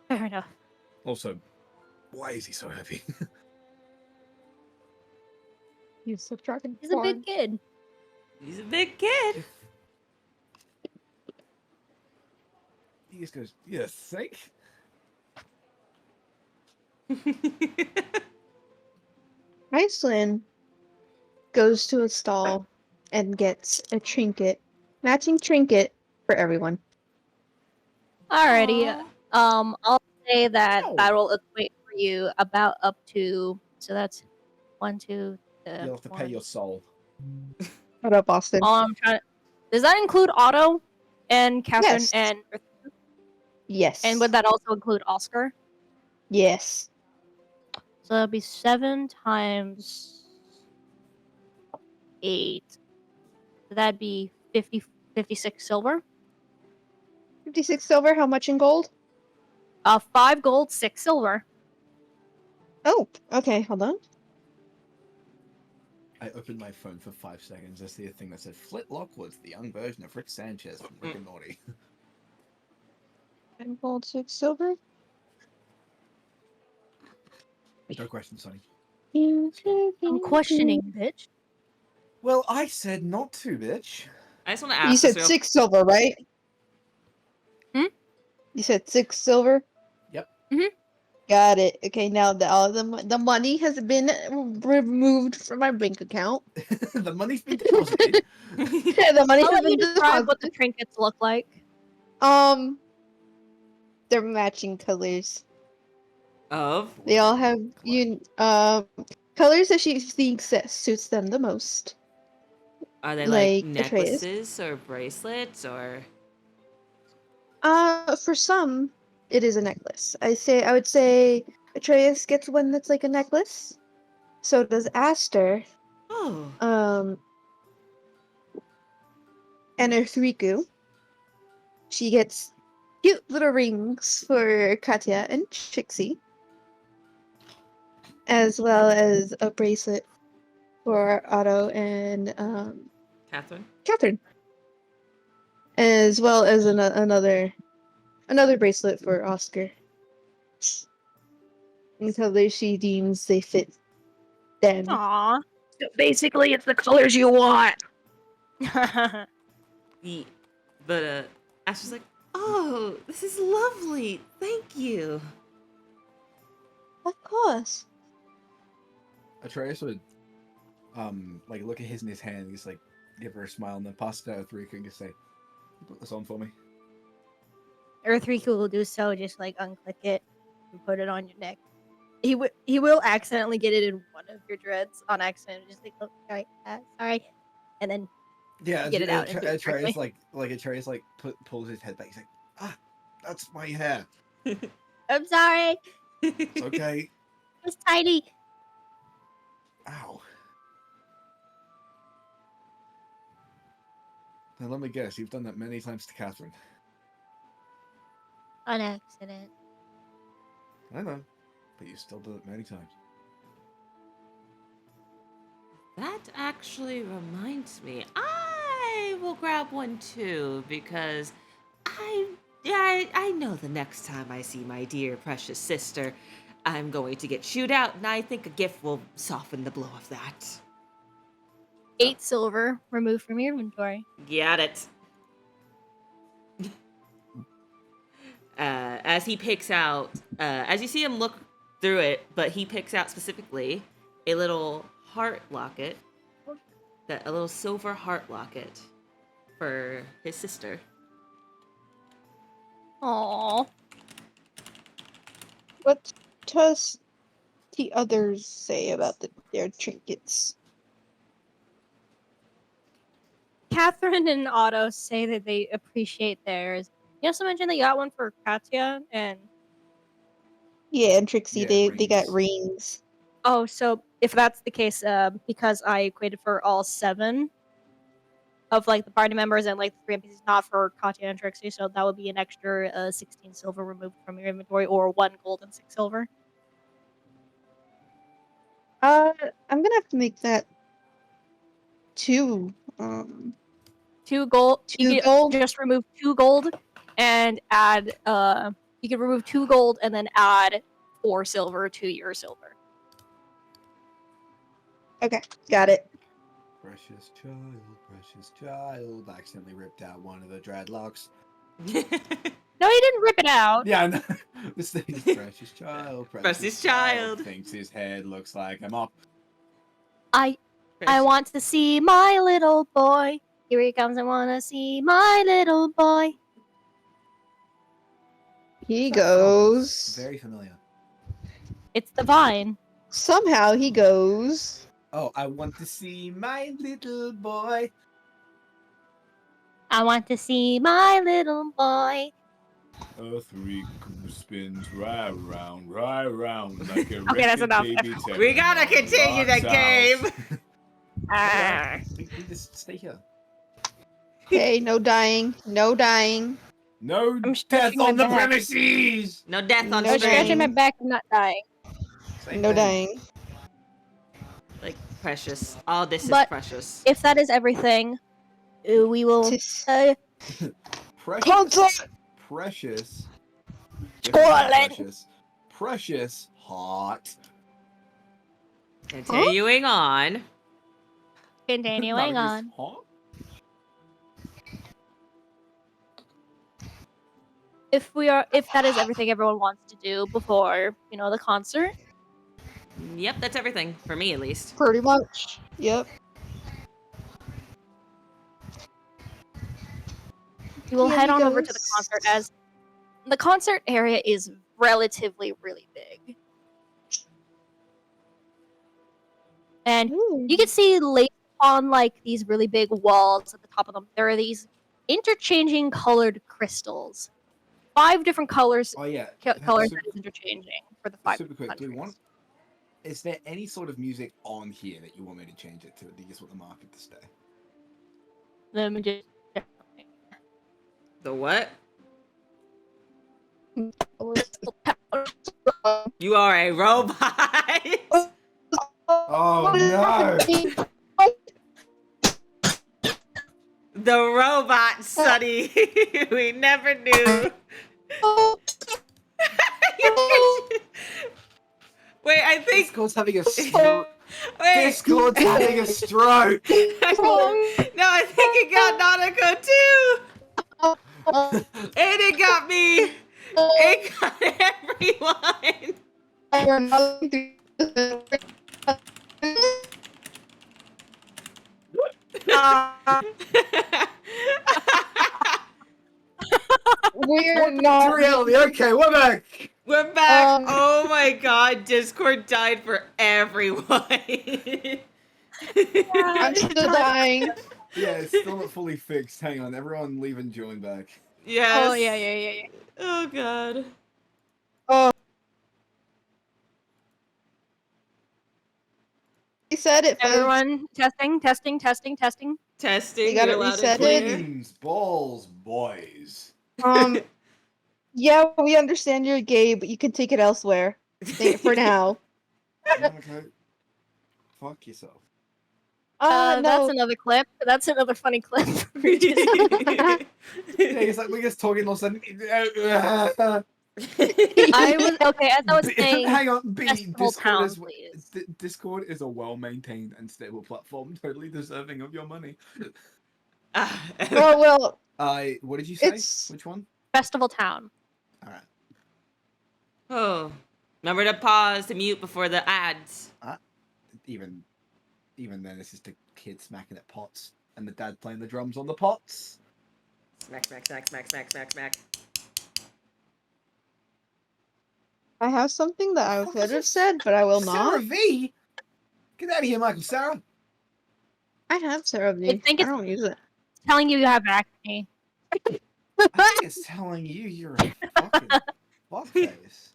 Fair enough. Also, why is he so heavy? He's a dragon. He's a big kid. He's a big kid. He just goes, "You think?" Iceland goes to a stall and gets a matching trinket for everyone. Alrighty. I'll say that Ow. that will equate for you about up to. So that's 1, 2. You'll have to pay your soul. What up, Austin? I'm trying. Does that include Otto and Catherine Yes. and Yes. would that also include Oscar? Yes. So that'd be 7 times 8. So that'd be 56 silver. 56 silver. How much in gold? 5 gold, 6 silver. Oh, okay. Hold on. I opened my phone for 5 seconds. I see a thing that said Flintlock was the young version of Rick Sanchez from Rick and Morty. 10 gold, 6 silver. No question, Sonny. I'm questioning, bitch. Well, I said not to, bitch. I just want to You ask this said real 6 silver, right? Hmm? You said 6 silver? Yep. Got it. Okay, now the money has been removed from my bank account. The money's been deposited. The money I'll has let you been describe what the deposited. trinkets look like. They're matching colors. of. They all have colors that she thinks that suits them the most. Are they like Atreus. necklaces or bracelets or? For some, it is a necklace. I would say Atreus gets one that's like a necklace. So does Aster. Oh, And Erthriku. She gets cute little rings for Katya and Trixie. As well as a bracelet for Otto and Catherine. Catherine. As well as another bracelet for Oscar. Until she deems they fit them. Aww. So basically, it's the colors you want. The, but Ash was like, "Oh, this is lovely. Thank you." Of course. Atreus would, like look at his in his hand and just like give her a smile and then pass it out to Rika and just say, "You put this on for me." Earthriku will do so, just like unclick it and put it on your neck. He will accidentally get it in one of your dreads on accident, just like, oh, sorry, sorry, and then Yeah, get it out and do it Atreus correctly. Atreus pulls his head back. He's like, "Ah, that's my hair. I'm sorry, It's okay." it's tiny. Ow. Now let me guess, you've done that many times to Catherine. On accident. I know, but you still did it many times. That actually reminds me. I will grab one too because I know the next time I see my dear precious sister, I'm going to get chewed out, and I think a gift will soften the blow of that. 8 silver removed from your inventory. Got it. As he picks out, as you see him look through it, but he picks out specifically a little heart locket, a little silver heart locket for his sister. Aww. What does the others say about their trinkets? Catherine and Otto say that they appreciate theirs. You also mentioned they got one for Katya and Yeah, and Trixie, Yeah, they got rings. rings. oh, so if that's the case, because I equated for all 7 of like the party members and like the 3 NPCs, not for Katya and Trixie, so that would be an extra 16 silver removed from your inventory, or 1 gold and 6 silver. I'm gonna have to make that 2. 2 gold. 2 You gold? can just remove 2 gold and add. You can remove 2 gold and then add 4 silver to your silver. Okay, got it. Precious child. I accidentally ripped out one of the dreadlocks. No, you didn't rip it out. Yeah, I know. This thing is precious child. Precious child. Thinks his head looks like a mop. I want to see my little boy. Here he comes. I want to see my little boy. He What's that from? goes. Very familiar. It's the vine. Somehow he goes. Oh, I want to see my little boy. I want to see my little boy. Earthriku spins right round like a Okay, that's enough. baby. We gotta continue the game. We just stay here. Hey, no dying. No dying. No I'm death stretching my on the back. premises. No death on No No scratching stream. my dying. back. I'm not dying. Same No thing. dying. Like precious. All this is But- precious. If that is everything, we will. Tis- Precious. Precious. Different kind of Scarlet. Precious. Precious. Hot. Continuing on. Continuing No, on. huh? If that is everything everyone wants to do before, the concert, Yep, that's everything for me at least. Pretty much. Yep. we will Okay, head on over to the amigos. concert as the concert area is relatively really big. And you can see laid on like these really big walls at the top of them, there are these interchanging colored crystals. 5 different colors Oh yeah. colors Super, that is interchanging for the 5 super quick. Do countries. we want? Is there any sort of music on here that you want me to change it to? Or do you just want the market to stay? Let me just The what? You are a robot. Oh no! The robot, Sonny. We never knew. Wait, I think. Discord's having a stroke. Wait. Discord's having a stroke. No, I think it got Nanako too. And it got me. It got everyone. We're not. Reality. Okay, we're back. We're back. Um, Oh my god, Discord died for everyone. I'm still dying. Yeah, it's still not fully fixed. Hang on, everyone leave and join back. Yes. Oh yeah. Oh god. He said it. Folks. Everyone testing. Testing. You got You're it loud and reset clear. Brains, balls, boys. Yeah, we understand you're gay, but you can take it elsewhere. For now. Okay. Fuck yourself. No. That's another clip. That's another funny clip. Yeah, it's like we're just talking all of a sudden. I was okay. As I was saying, Hang on, B. Festival Town, Discord is please. Discord is a well-maintained and stable platform, totally deserving of your money. Oh well. What did you say? It's- Which one? Festival Town. All right. Oh. Remember to pause to mute before the ads. Even then, this is the kid smacking at pots and the dad playing the drums on the pots. Smack. I have something that I could have said, but I will Sarah not. V. Get out of here, Michael. Sarah. I have Sarah V. I think I it's don't use it. telling you have acne. I think it's telling you you're a fucking fuckface.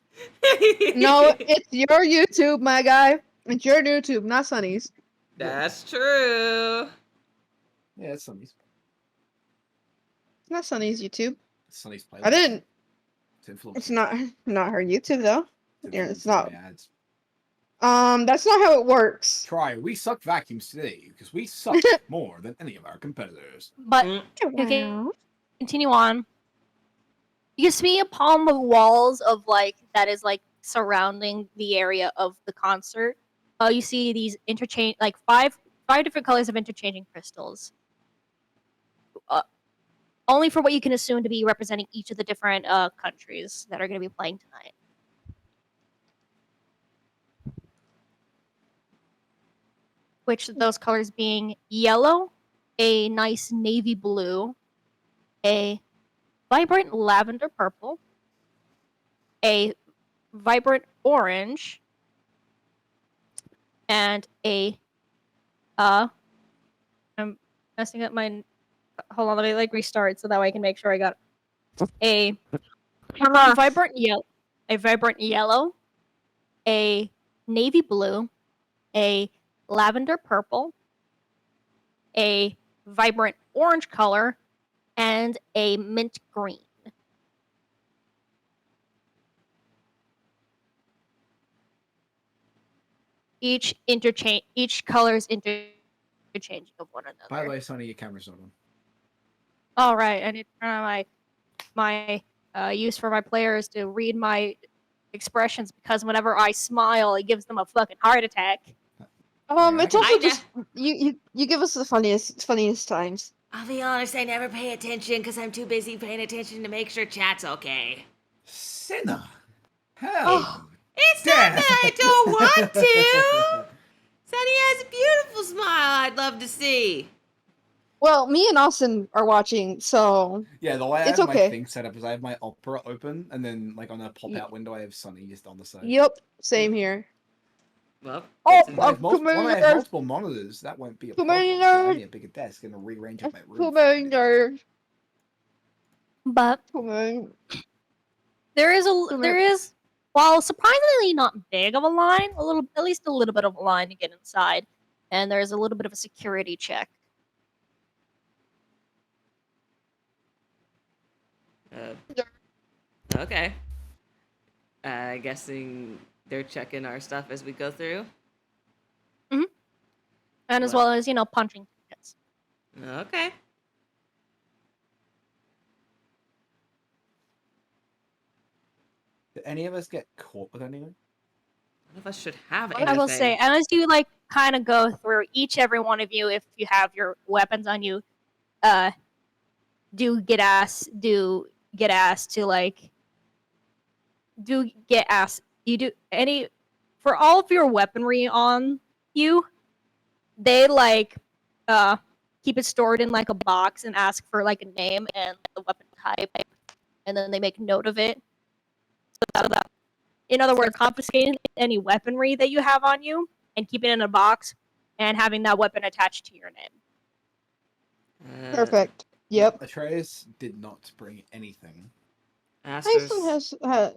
No, it's your YouTube, my guy. It's your YouTube, not Sunny's. That's true. Yeah, it's Sonny's. Not Sunny's YouTube. It's Sonny's playlist. I didn't. It's influenced. It's not her YouTube though. Yeah, it's influenced by not. ads. That's not how it works. Try. We suck vacuums today because we suck more than any of our competitors. But Mm. okay, continue on. You can see upon the walls of that is surrounding the area of the concert. You see these five different colors of interchanging crystals. Only for what you can assume to be representing each of the different countries that are going to be playing tonight. Which of those colors being yellow, a nice navy blue, a vibrant lavender purple, a vibrant orange, and a I'm messing up my hold on, let me restart so that way I can make sure I got a vibrant yellow, a navy blue, a lavender purple, a vibrant orange color, and a mint green. Each color's interchanging of one another. By the way, Sonny, your camera's not on. All right, I need to turn on my use for my players to read my expressions because whenever I smile, it gives them a fucking heart attack. I It's can- also I just you give us the funniest times. I'll be honest, I never pay attention because I'm too busy paying attention to make sure chat's okay. Sinner. Hell. Oh, It's not that I don't want to. Sonny has a beautiful smile I'd love to see. well, me and Austin are watching, so Yeah, the way I It's have my okay. thing set up is I have my Opera open, and then like on a pop-out window, I have Sunny just on the side. yep, same here. Well, Oh, it's in- When I have come when I have here, multiple monitors, that won't be a Come problem. here, 'cause I nerd. need a bigger desk and a rearrange of my room. come for here, it. But come on. there is Come there here. is, while surprisingly not big of a line, at least a little bit of a line to get inside, and there's a little bit of a security check. Okay. Guessing they're checking our stuff as we go through. And as Well- well as, punching tickets. Okay. Did any of us get caught with anything? None of us should have I anything. will say, and as you kind of go through every one of you, if you have your weapons on you, do get asked to you do any for all of your weaponry on you, they keep it stored in a box and ask for a name and the weapon type, and then they make note of it. So that, in other words, confiscating any weaponry that you have on you and keeping it in a box and having that weapon attached to your name. Perfect. Yep. Atreus did not bring anything. Aster's, Tyson has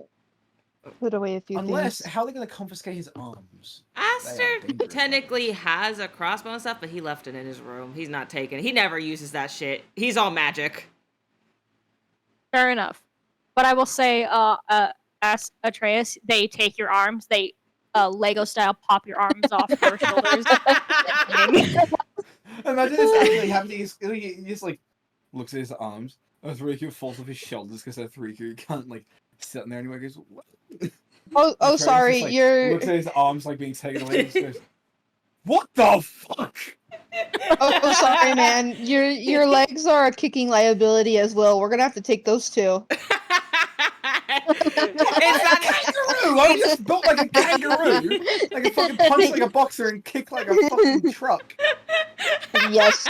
put away a few Unless, things. how are they going to confiscate his arms? Aster dangerous technically has a crossbow and stuff, but he left it in his room. He's not taking it. He never uses that shit. He's all magic. Fair enough. But I will say, as Atreus, they take your arms, they Lego style pop your arms off your shoulders. Imagine this actually happening. He just like looks at his arms. Riku falls off his shoulders because Riku can't sit in there anymore. He goes, what? Oh, Atreus sorry, just, you're. looks at his arms being taken away. And just goes, what the fuck? Oh, sorry, man. Your legs are a kicking liability as well. We're gonna have to take those too. It's not Kangaroo! I just built like a kangaroo. I can fucking punch like a boxer and kick like a fucking truck. Yes.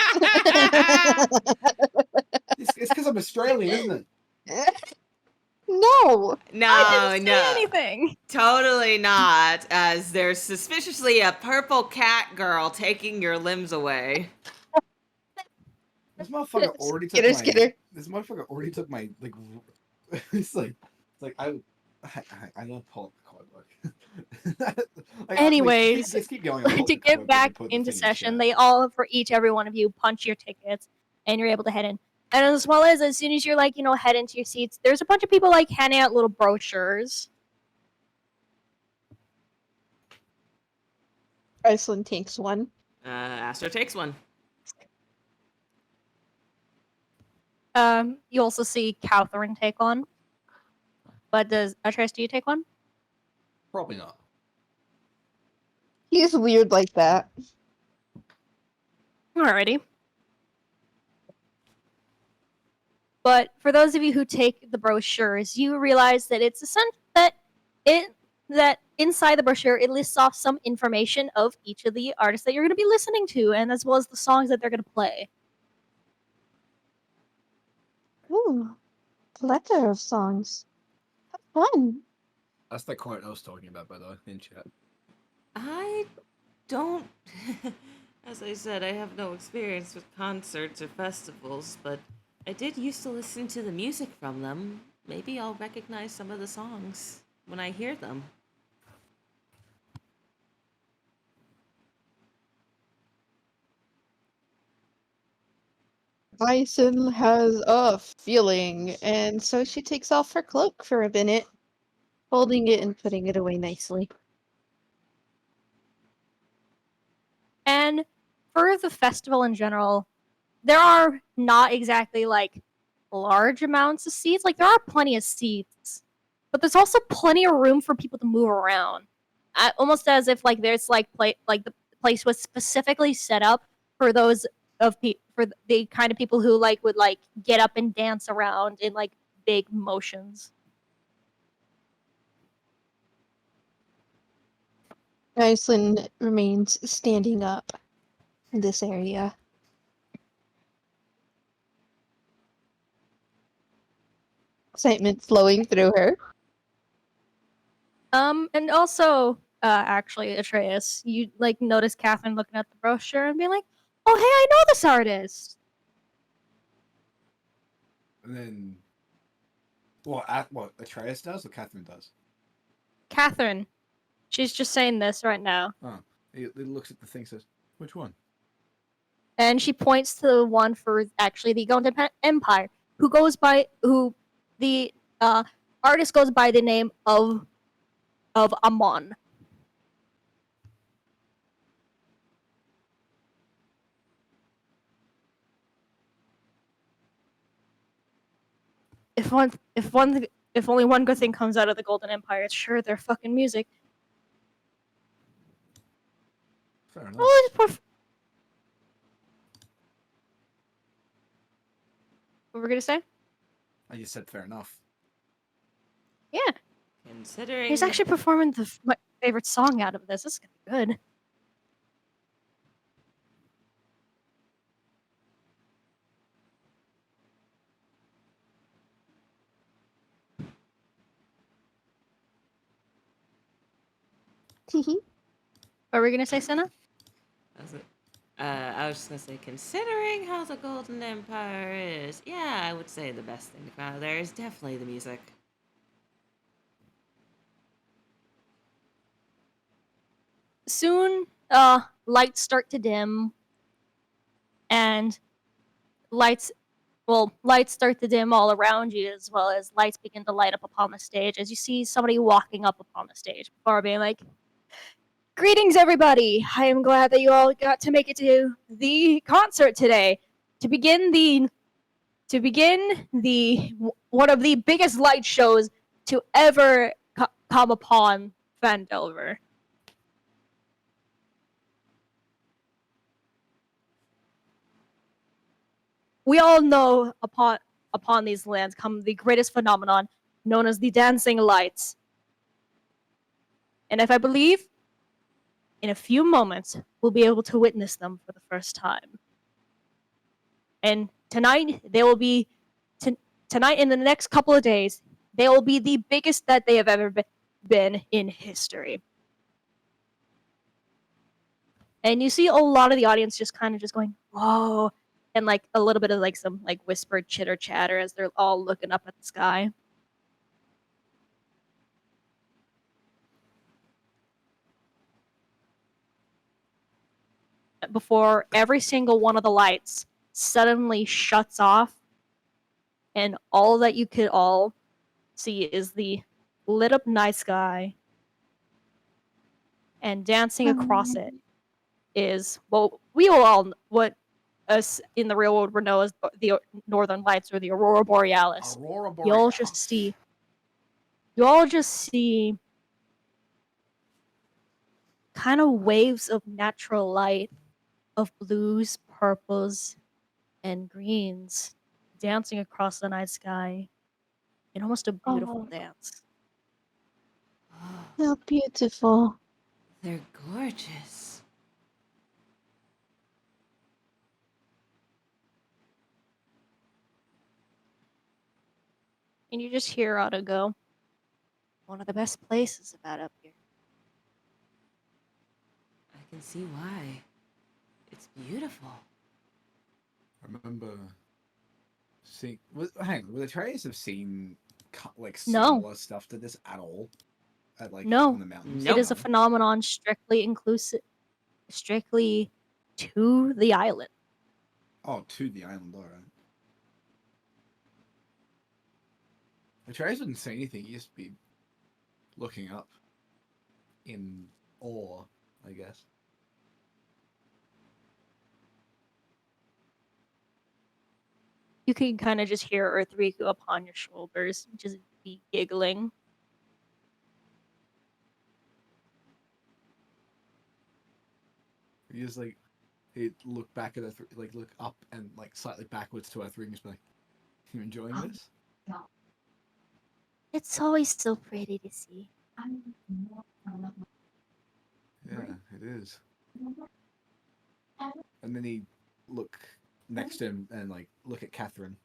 It's because I'm Australian, isn't it? No. No, Say no. anything. Totally not, as there's suspiciously a purple cat girl taking your limbs away. This motherfucker already took Skitter, my. skitter. This motherfucker already took my It's like I love pull up the card book. Anyways, let's keep going. I'll pull up To the card get book back and put the into thing in session, chat. they all, for every one of you, punch your tickets, and you're able to head in. And as well as soon as you're head into your seats, there's a bunch of people handing out little brochures. Iceland takes one. Aster takes one. You also see Catherine take one. But does Atreus, do you take one? Probably not. He's weird like that. Alrighty. But for those of you who take the brochures, you realize that it's essential that inside the brochure it lists off some information of each of the artists that you're going to be listening to, and as well as the songs that they're going to play. Ooh, plethora of songs. Have fun. That's the quote I was talking about, by the way, in chat. I don't. As I said, I have no experience with concerts or festivals, but I did used to listen to the music from them. Maybe I'll recognize some of the songs when I hear them. Bison has a feeling, and so she takes off her cloak for a minute, holding it and putting it away nicely. And for the festival in general, there are not exactly large amounts of seats. There are plenty of seats, but there's also plenty of room for people to move around. Almost as if there's place was specifically set up for those for the kind of people who like would like get up and dance around in like big motions. Iceland remains standing up in this area. Excitement flowing through her. And also, actually, Atreus, you like notice Catherine looking at the brochure and being like, "Oh, hey, I know this artist." And then, what Atreus does or Catherine does? Catherine, she's just saying this right now, Oh, he looks at the thing, says, "Which one?" and she points to the one for actually the Golden Empire, who the artist goes by the name of Amon. If only one good thing comes out of the Golden Empire, it's sure their fucking music. Fair enough. Oh, what were we gonna say? I just said fair enough. Yeah, Considering he's actually performing my favorite song out of this. This is gonna be good. What were we gonna say, Senna? I was just gonna say, considering how the Golden Empire is, yeah, I would say the best thing to come out of there is definitely the music. Soon, lights start to dim, and lights start to dim all around you, as well as lights begin to light up upon the stage as you see somebody walking up upon the stage before being like, "Greetings, everybody! I am glad that you all got to make it to the concert today. To begin one of the biggest light shows to ever come upon Vandelver." We all know upon these lands come the greatest phenomenon known as the dancing lights. And if I believe, in a few moments, we'll be able to witness them for the first time. And tonight, they will be, tonight in the next couple of days, they will be the biggest that they have ever been in history. And you see a lot of the audience just kind of just going, "Whoa," and like a little bit of like some like whispered chitter chatter as they're all looking up at the sky. Before every single one of the lights suddenly shuts off, and all that you could all see is the lit up night sky, and dancing across it is what us in the real world would know as the Northern Lights or the Aurora Borealis. Aurora You all Borealis. just see kind of waves of natural light of blues, purples, and greens dancing across the night sky in almost a beautiful Oh, dance. how beautiful. They're gorgeous. And you just hear Otto go, "One of the best places about up here." I can see why. It's beautiful. I remember seeing. Hang on, would Atreus have seen like No. similar stuff to this at all? At like No. on the mountains. Nope. It is a phenomenon strictly to the island. Oh, to the island, alright. Atreus wouldn't say anything. He'd just be looking up in awe, I guess. You can kind of just hear Earthreek upon your shoulders, just be giggling. You just like he'd look back at Earth, like look up and like slightly backwards to Earth Ring and just be like, "You enjoying this?" It's always so pretty to see. Yeah, it is. And then he'd look next to him and like look at Catherine.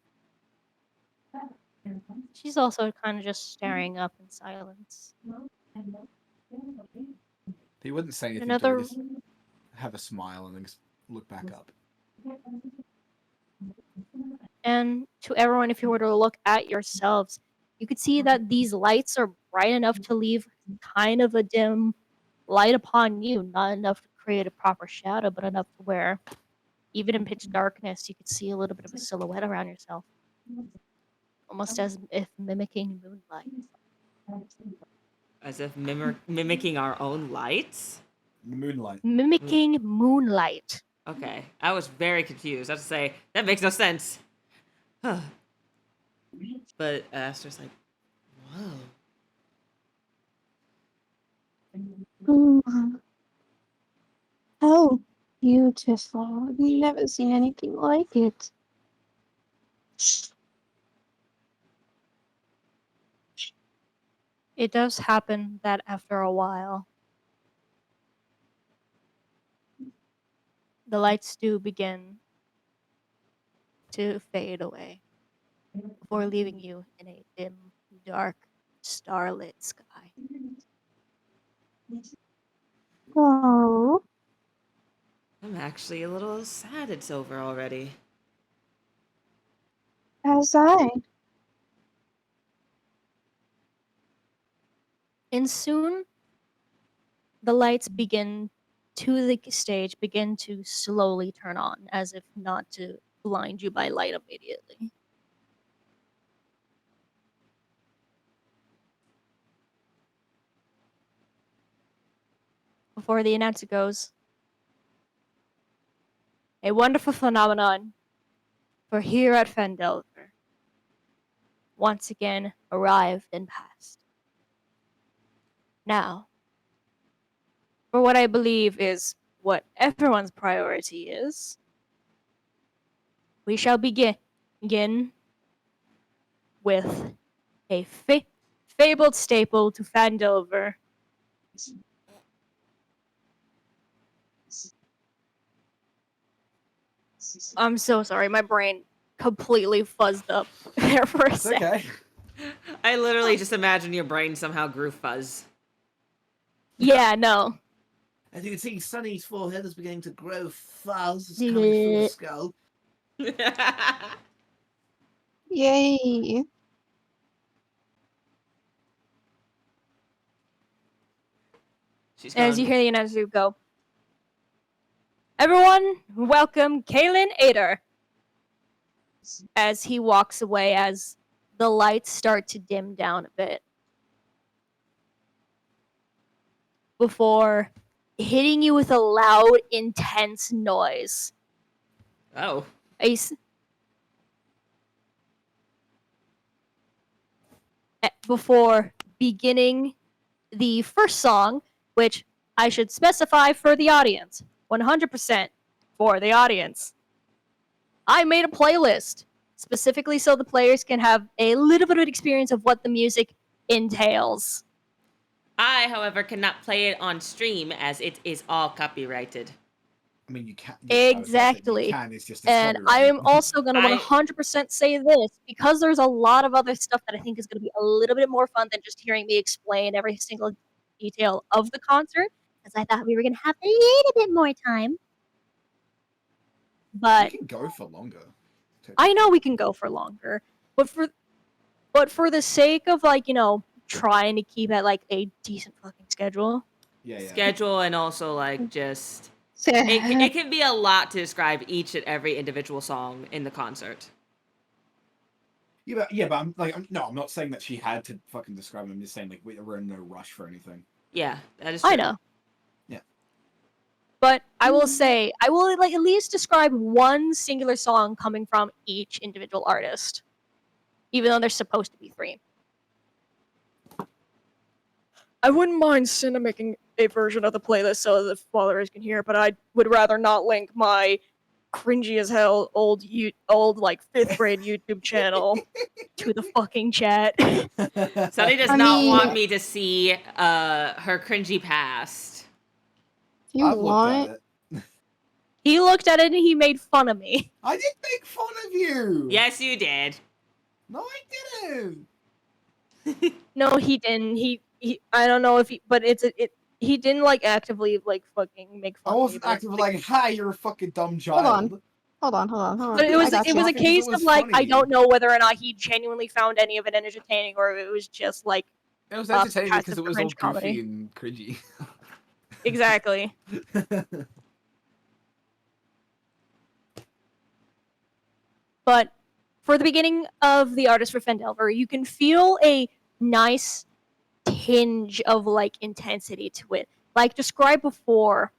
She's also kind of just staring up in silence. He wouldn't say anything. Another- To her, just have a smile and then just look back up. And to everyone, if you were to look at yourselves, you could see that these lights are bright enough to leave kind of a dim light upon you, not enough to create a proper shadow, but enough to where, even in pitch darkness, you could see a little bit of a silhouette around yourself. Almost as if mimicking moonlight. As if mimicking our own lights. The moonlight. Mimicking moonlight. Okay, I was very confused. I have to say that makes no sense. But Aster's like, whoa. How beautiful. I've never seen anything like it. It does happen that after a while, the lights do begin to fade away before leaving you in a dim, dark, starlit sky. Oh, I'm actually a little sad it's over already. as I. And soon, the lights begin to the stage begin to slowly turn on, as if not to blind you by light immediately. Before the announcer goes, a wonderful phenomenon for here at Fendelver once again arrived and passed. Now, for what I believe is what everyone's priority is, we shall begin with a fabled staple to Fandover. I'm so sorry, my brain completely fuzzed up there for a It's second. okay. I literally just imagine your brain somehow grew fuzz. Yeah, no. As you can see, Sunny's forehead is beginning to grow fuzz. It's coming through the skull. Yay. She's As you gone. hear the announcer go, everyone, welcome Kalen Ader. As he walks away, as the lights start to dim down a bit. Before hitting you with a loud, intense noise. Oh. Before beginning the first song, which I should specify for the audience, 100% for the audience. I made a playlist specifically so the players can have a little bit of experience of what the music entails. I, however, cannot play it on stream as it is all copyrighted. I mean, you can. Exactly. You can. It's just. And I am also going to I- 100% say this, because there's a lot of other stuff that I think is going to be a little bit more fun than just hearing me explain every single detail of the concert, because I thought we were going to have a little bit more time. But You can go for longer. I know we can go for longer, but for the sake of, like, you know, trying to keep at like a decent fucking schedule. Yeah. Schedule and also like just it can be a lot to describe each and every individual song in the concert. But I'm not saying that she had to fucking describe them. I'm just saying like we're in no rush for anything. Yeah, that is true. I know. Yeah. But I will say, I will like at least describe one singular song coming from each individual artist, even though there's supposed to be 3. I wouldn't mind Cinna making a version of the playlist so the followers can hear, but I would rather not link my cringy as hell old like 5th grade YouTube channel to the fucking chat. Sunny does I not want mean- me to see her cringy past. If you I've looked want, at it. He looked at it and he made fun of me. I did make fun of you. Yes, you did. No, I didn't. No, he didn't. He I don't know if he, but he didn't like actively like fucking make I fun of me. wasn't But, actively like, "Hi, you're a fucking dumb child." on. hold on. but it was I got it was you. a Because it case was of like I funny. don't know whether or not he genuinely found any of it entertaining or it was just like It was entertaining because passive it was all cringe goofy comedy. and cringy. exactly. But for the beginning of the artist for Fendelver, you can feel a nice tinge of like intensity to it. Like described before,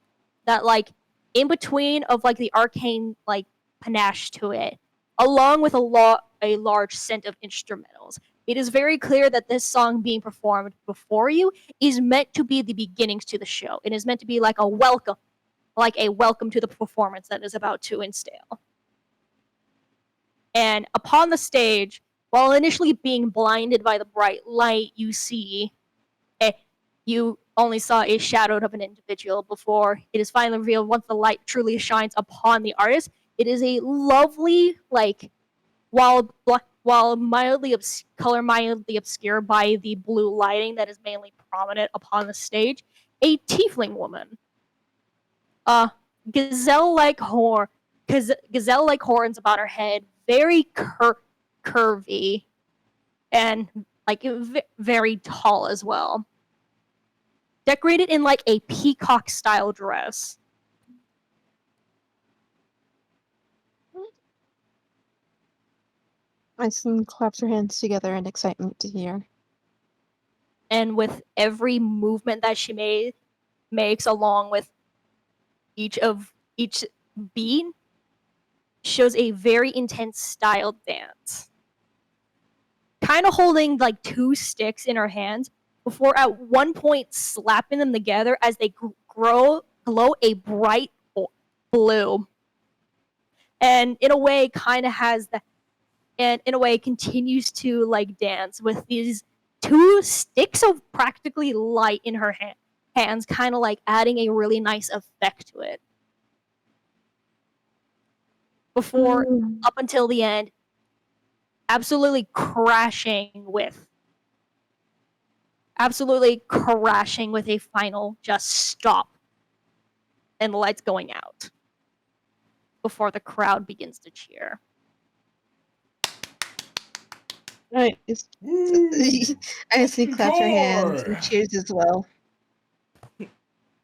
that like in between of like the arcane like panache to it, along with a large scent of instrumentals. It is very clear that this song being performed before you is meant to be the beginnings to the show. It is meant to be like a welcome to the performance that is about to enstal. And upon the stage, while initially being blinded by the bright light, you only saw a shadow of an individual before it is finally revealed once the light truly shines upon the artist. It is a lovely, like, while color mildly obscured by the blue lighting that is mainly prominent upon the stage, a tiefling woman. Gazelle-like horns about her head, very curvy, and like very tall as well. Decorated in like a peacock style dress. Iceland claps her hands together in excitement to hear. And with every movement that she makes along with each beat shows a very intense style dance. Kind of holding like 2 sticks in her hands before at one point slapping them together as they glow a bright blue. And in a way kind of has the and in a way continues to like dance with these 2 sticks of practically light in her hands, kind of like adding a really nice effect to it. Before up until the end, absolutely crashing with a final just stop and the lights going out before the crowd begins to cheer. Right. Iceland claps her hands and cheers as well.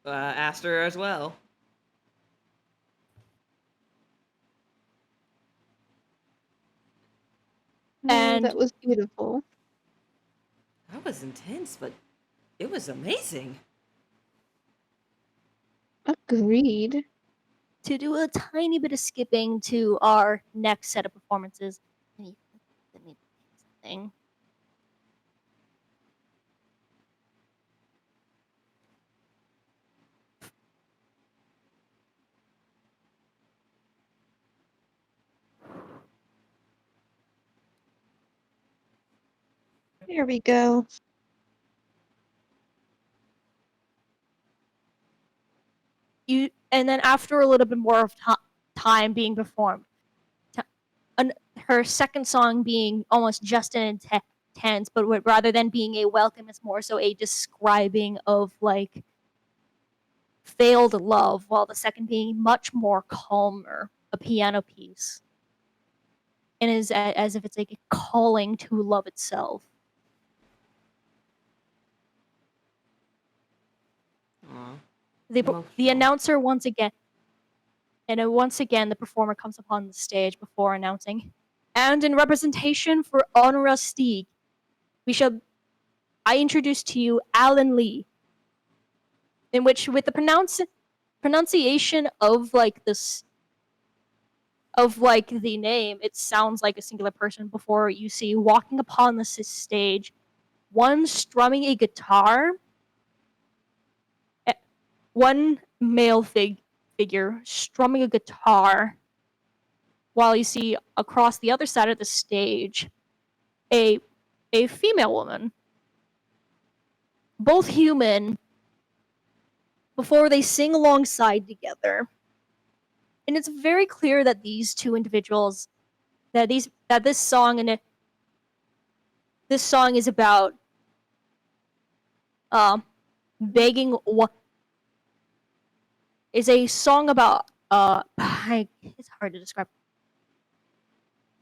Aster as well. And that was beautiful. That was intense, but it was amazing. Agreed. to do a tiny bit of skipping to our next set of performances. Thing. Here we go. And then after a little bit more of time being performed, her second song being almost just an intense, but rather than being a welcome, it's more so a describing of like failed love, while the second being much more calmer, a piano piece, and is as if it's like a calling to love itself. Aww. The announcer once again, the performer comes upon the stage before announcing, and in representation for Honora Stieg, I introduce to you Alan Lee, in which with the pronunciation of like this, of like the name, it sounds like a singular person before you see walking upon the stage, one strumming a guitar one male figure strumming a guitar, while you see across the other side of the stage a female woman, both human, before they sing alongside together. And it's very clear that these two individuals, this song is about begging. Is a song about it's hard to describe.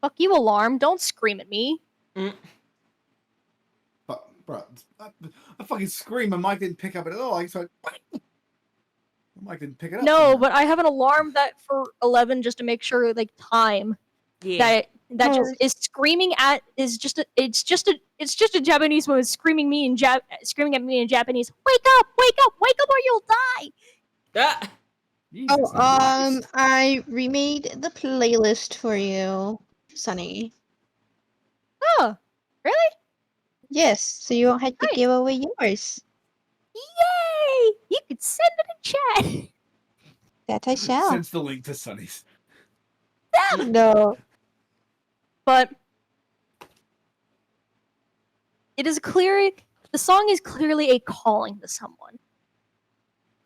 Fuck you, alarm! Don't scream at me. But, bro, I fucking screamed. My mic didn't pick up it at all. I started. My mic didn't pick it up. No, somehow. but I have an alarm that for 11 just to make sure like time. Yeah. That just is screaming at is just a, it's just a Japanese woman screaming screaming at me in Japanese. Wake up! Wake up! Wake up or you'll die! Ah! Jesus Oh, Christ. I remade the playlist for you, Sunny. Oh, really? Yes, so you won't have to Nice. give away yours. Yay! You could send it in chat. That I shall. Sends the link to Sunny's. No. But it is clear the song is clearly a calling to someone.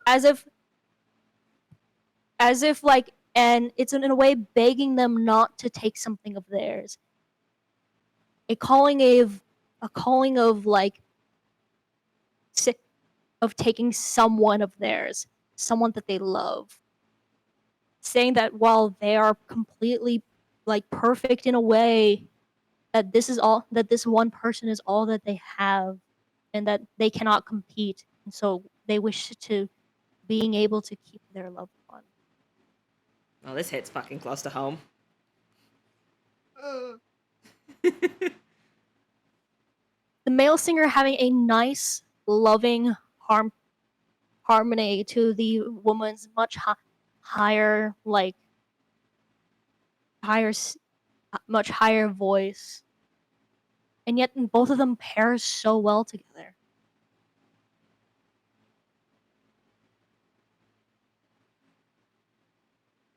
As if like, and it's in a way begging them not to take something of theirs. A calling of like of taking someone of theirs, someone that they love. Saying that while they are completely like perfect in a way, that this one person is all that they have, and that they cannot compete, and so they wish to being able to keep their loved one. Oh, this hits fucking close to home. The male singer having a nice, loving harmony to the woman's much higher, like much higher voice, and yet both of them pair so well together.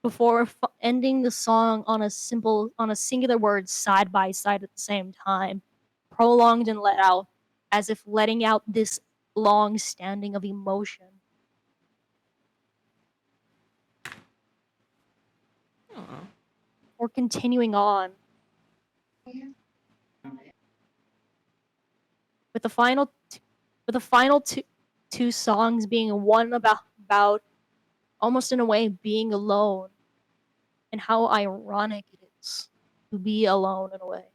Before ending the song on a singular word side by side at the same time, prolonged and let out, as if letting out this long standing of emotion. Aw. Or continuing on. With the final two songs being one about almost in a way being alone, and how ironic it is to be alone in a way.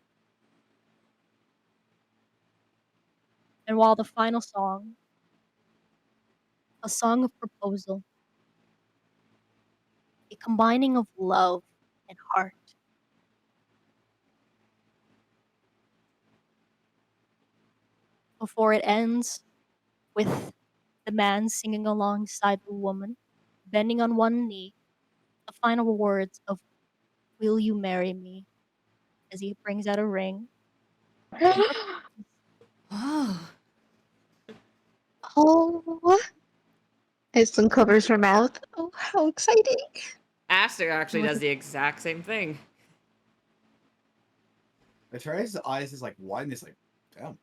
And while the final song, a song of proposal, a combining of love and heart. Before it ends with the man singing alongside the woman, bending on one knee, the final words of "Will you marry me?" as he brings out a ring. Oh. Oh, as uncovers her mouth. Oh, how exciting! Aster actually does the exact same thing. Atreus' eyes is like wide and it's like, damn.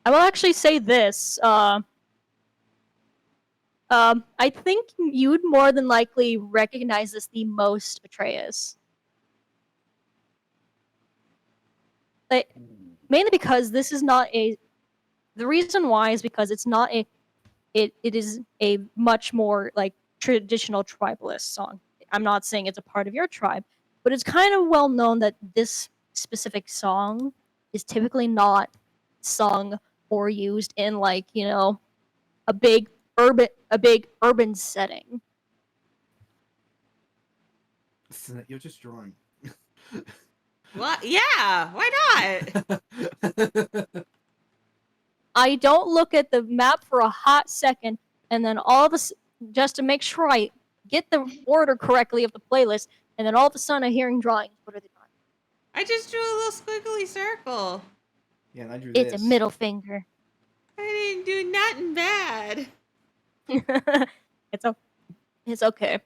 I will actually say this. I think you'd more than likely recognize this the most, Atreus. Like, mainly because this is not a. The reason why is because it's not a. It is a much more like traditional tribalist song. I'm not saying it's a part of your tribe, but it's kind of well known that this specific song is typically not sung or used in like, you know, a big urban setting. You're just drawing. What? Yeah, why not? I don't look at the map for a hot second, and then just to make sure I get the order correctly of the playlist, and then all of a sudden I'm hearing drawings. What are they drawing? I just drew a little squiggly circle. Yeah, and I drew It's this. a middle finger. I didn't do nothing bad. It's okay.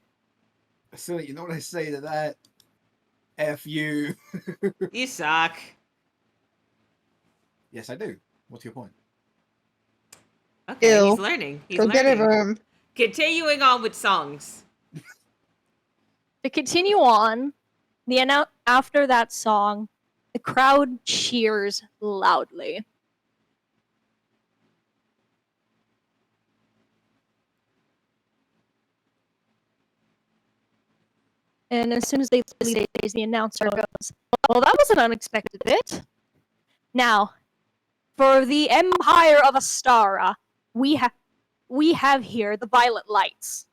So you know what I say to that? F you. You suck. Yes, I do. What's your point? Okay, he's Ew. learning. He's Go get a learning. room. Continuing on with songs. To continue on, after that song, the crowd cheers loudly. And as soon as they leave, the announcer goes, "Well, that was an unexpected bit. Now, for the Empire of Astara, we have here the Violet Lights.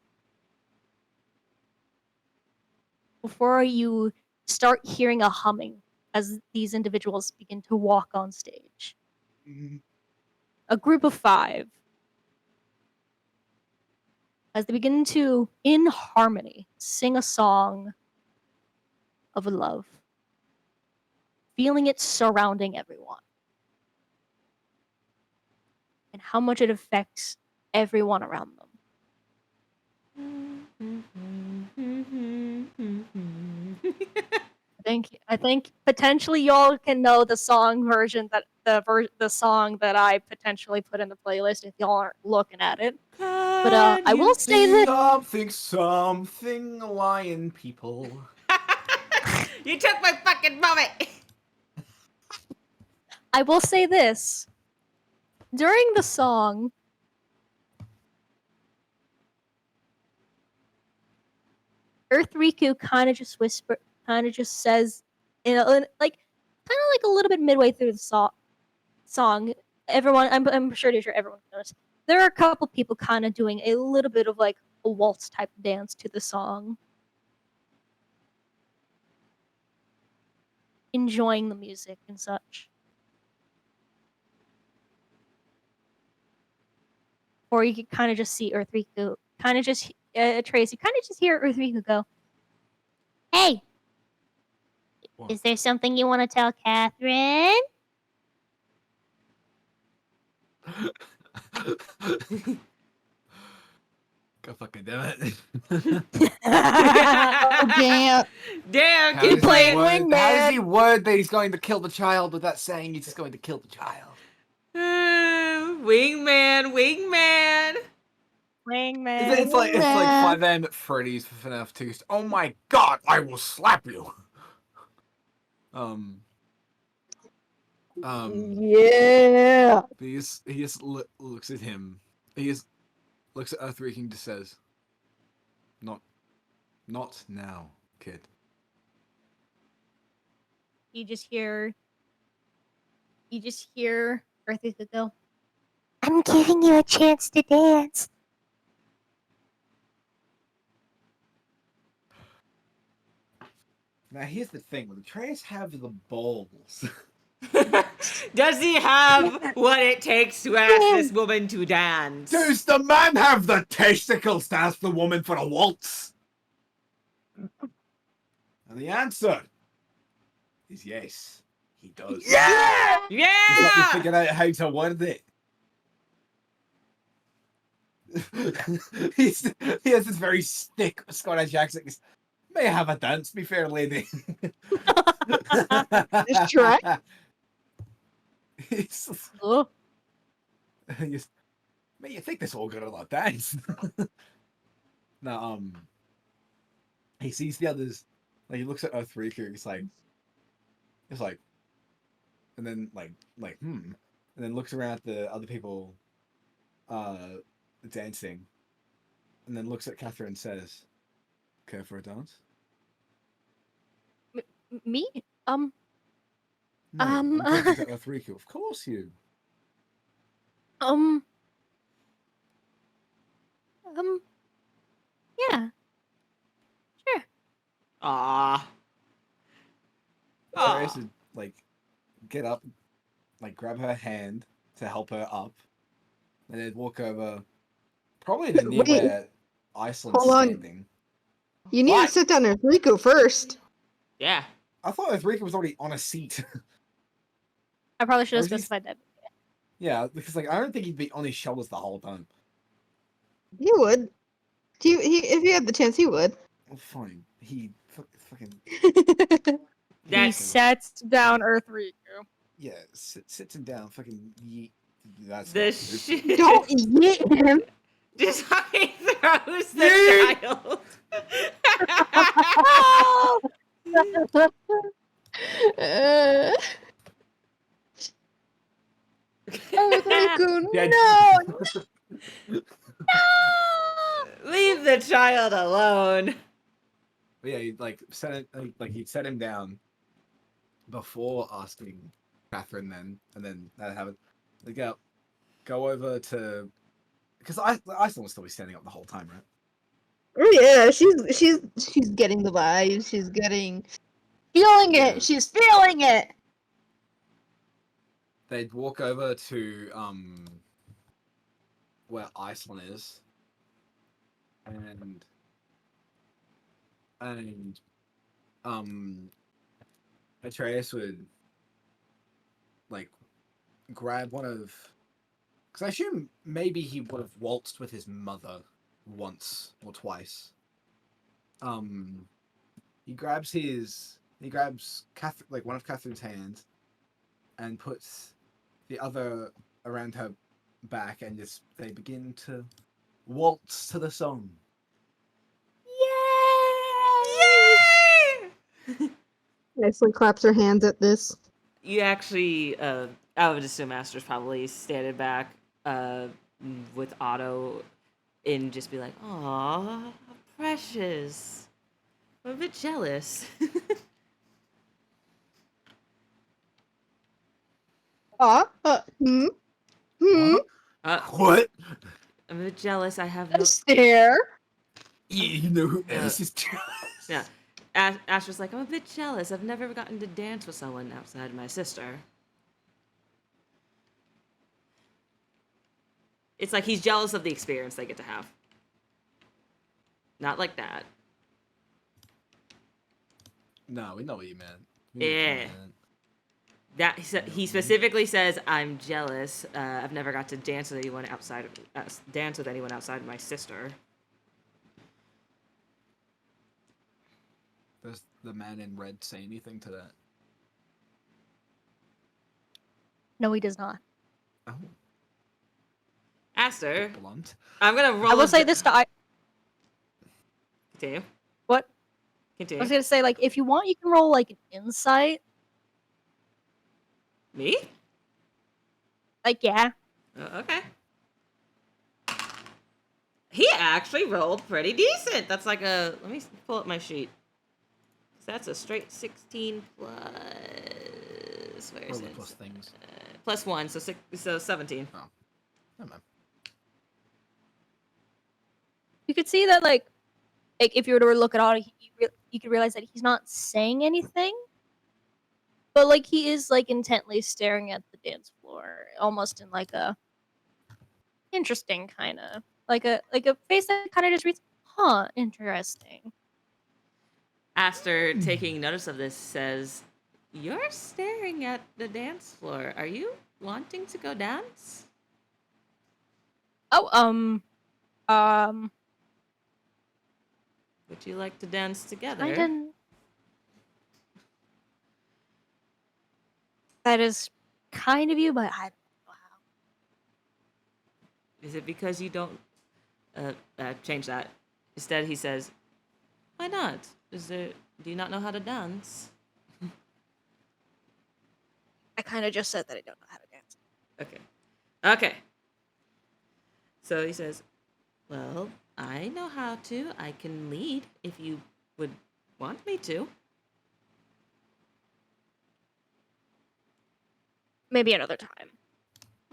Before you start hearing a humming as these individuals begin to walk on stage. A group of 5. As they begin to, in harmony, sing a song of love. Feeling it surrounding everyone. And how much it affects everyone around them. I think potentially y'all can know the song version that the song that I potentially put in the playlist if y'all aren't looking at it. But I will say that Something lion people. You took my fucking moment. I will say this. During the song, Earth Riku kind of just says, like a little bit midway through the song. Everyone, I'm sure everyone knows. There are a couple people kind of doing a little bit of like a waltz type dance to the song, enjoying the music and such. Or you could kind of just see Earth Riku, kind of just Trace. You kind of just hear Earth Riku go, "Hey, is there something you want to tell Catherine?" God fucking damn it. Oh, damn. Damn, How keep does he playing. word- How does he word that he's going to kill the child without saying he's just going to kill the child? Wingman, wingman. Wingman. It's like 5 a.m. at Freddy's for FNAF 2. Oh my god, I will slap you. Yeah. He just looks at him. He just looks at Earthreek and just says, "Not now, kid." You just hear Earth Riku go, I'm giving you a chance to dance. Now here's the thing: when the Atreus have the balls, Does he have what it takes to ask this woman to dance? does the man have the testicles to ask the woman for a waltz? And the answer is yes, he does. Yeah! Yeah! Just let me figure out how to word it. He has this very thick Scottish accent. Goes, "May I have a dance, me fair lady?" Just try. "Oh, Mate, you think this all good a dance? Now, he sees the others. Like he looks at Earthreaker. He's like, and then and then looks around at the other people, dancing, and then looks at Catherine and says, "Care for a dance?" me? No, I'm talking to Earthreaker. Of course you. Yeah, sure." Aw. Atreus Aw. would get up, grab her hand to help her up, and then walk over, probably to near Wait. where Iceland's Hold on. standing. You need What? to sit down with Riku first. Yeah. I thought Earthreaker was already on a seat. I probably should have Or is he- specified that. Yeah, because I don't think he'd be on his shoulders the whole time. You would. If he had the chance, he would. Oh, fine. He fucking He That's sets down Earth Riku. yeah. Sits him down. Fucking yeet. That's the not shit. Don't eat him. Just fucking throws the child. uh, oh, Riku, Dead. no! Leave the child alone. But yeah, he'd like he'd set him down before asking Catherine, and then that happened. They go over to because Iceland will still be standing up the whole time, right? Oh yeah, she's getting the vibes. She's getting feeling Yeah. it. She's feeling it. They'd walk over to where Iceland is, and Atreus would like grab one of because I assume maybe he would have waltzed with his mother once or twice. He grabs Catherine, like one of Catherine's hands, and puts the other around her back, and just they begin to waltz to the song. Yay! Iceland claps her hands at this. You actually, I would assume Aster's probably standing back with Otto and just be like, "Aw, precious." I'm a bit jealous. Hmm. What? I'm a bit jealous. I have no. A stare. You know who else is jealous? Yeah. Aster's like, I'm a bit jealous. I've never gotten to dance with someone outside my sister. It's like he's jealous of the experience they get to have. Not like that. No, we know what you meant. We know what you Yeah. meant. That he specifically says, "I'm jealous. I've never got to dance with anyone outside of my sister." Does the man in red say anything to that? No, he does not. Oh, Aster, blunt. I'm gonna roll. I will say this to Continue. what? I Continue. was gonna say, like, if you want, you can roll like an insight. Me? Like, yeah. Okay. He actually rolled pretty decent. That's like a. Let me pull up my sheet. So that's a straight 16 plus. Where is Probably it? plus things. Plus 1, so 17. Never mind. You could see that, like if you were to look at Otto, you could realize that he's not saying anything, but like he is like intently staring at the dance floor, almost in like a interesting kind of like a face that kind of just reads, "Huh, interesting." Aster, taking notice of this, says, "You're staring at the dance floor. Are you wanting to go dance?" Oh, Would you like to dance together? I didn't. That is kind of you, but I don't know how. Is it because you don't change that? Instead, he says, "Why not? Do you not know how to dance?" I kind of just said that I don't know how to dance. Okay. So he says, "Well, I know how to. I can lead if you would want me to." Maybe another time.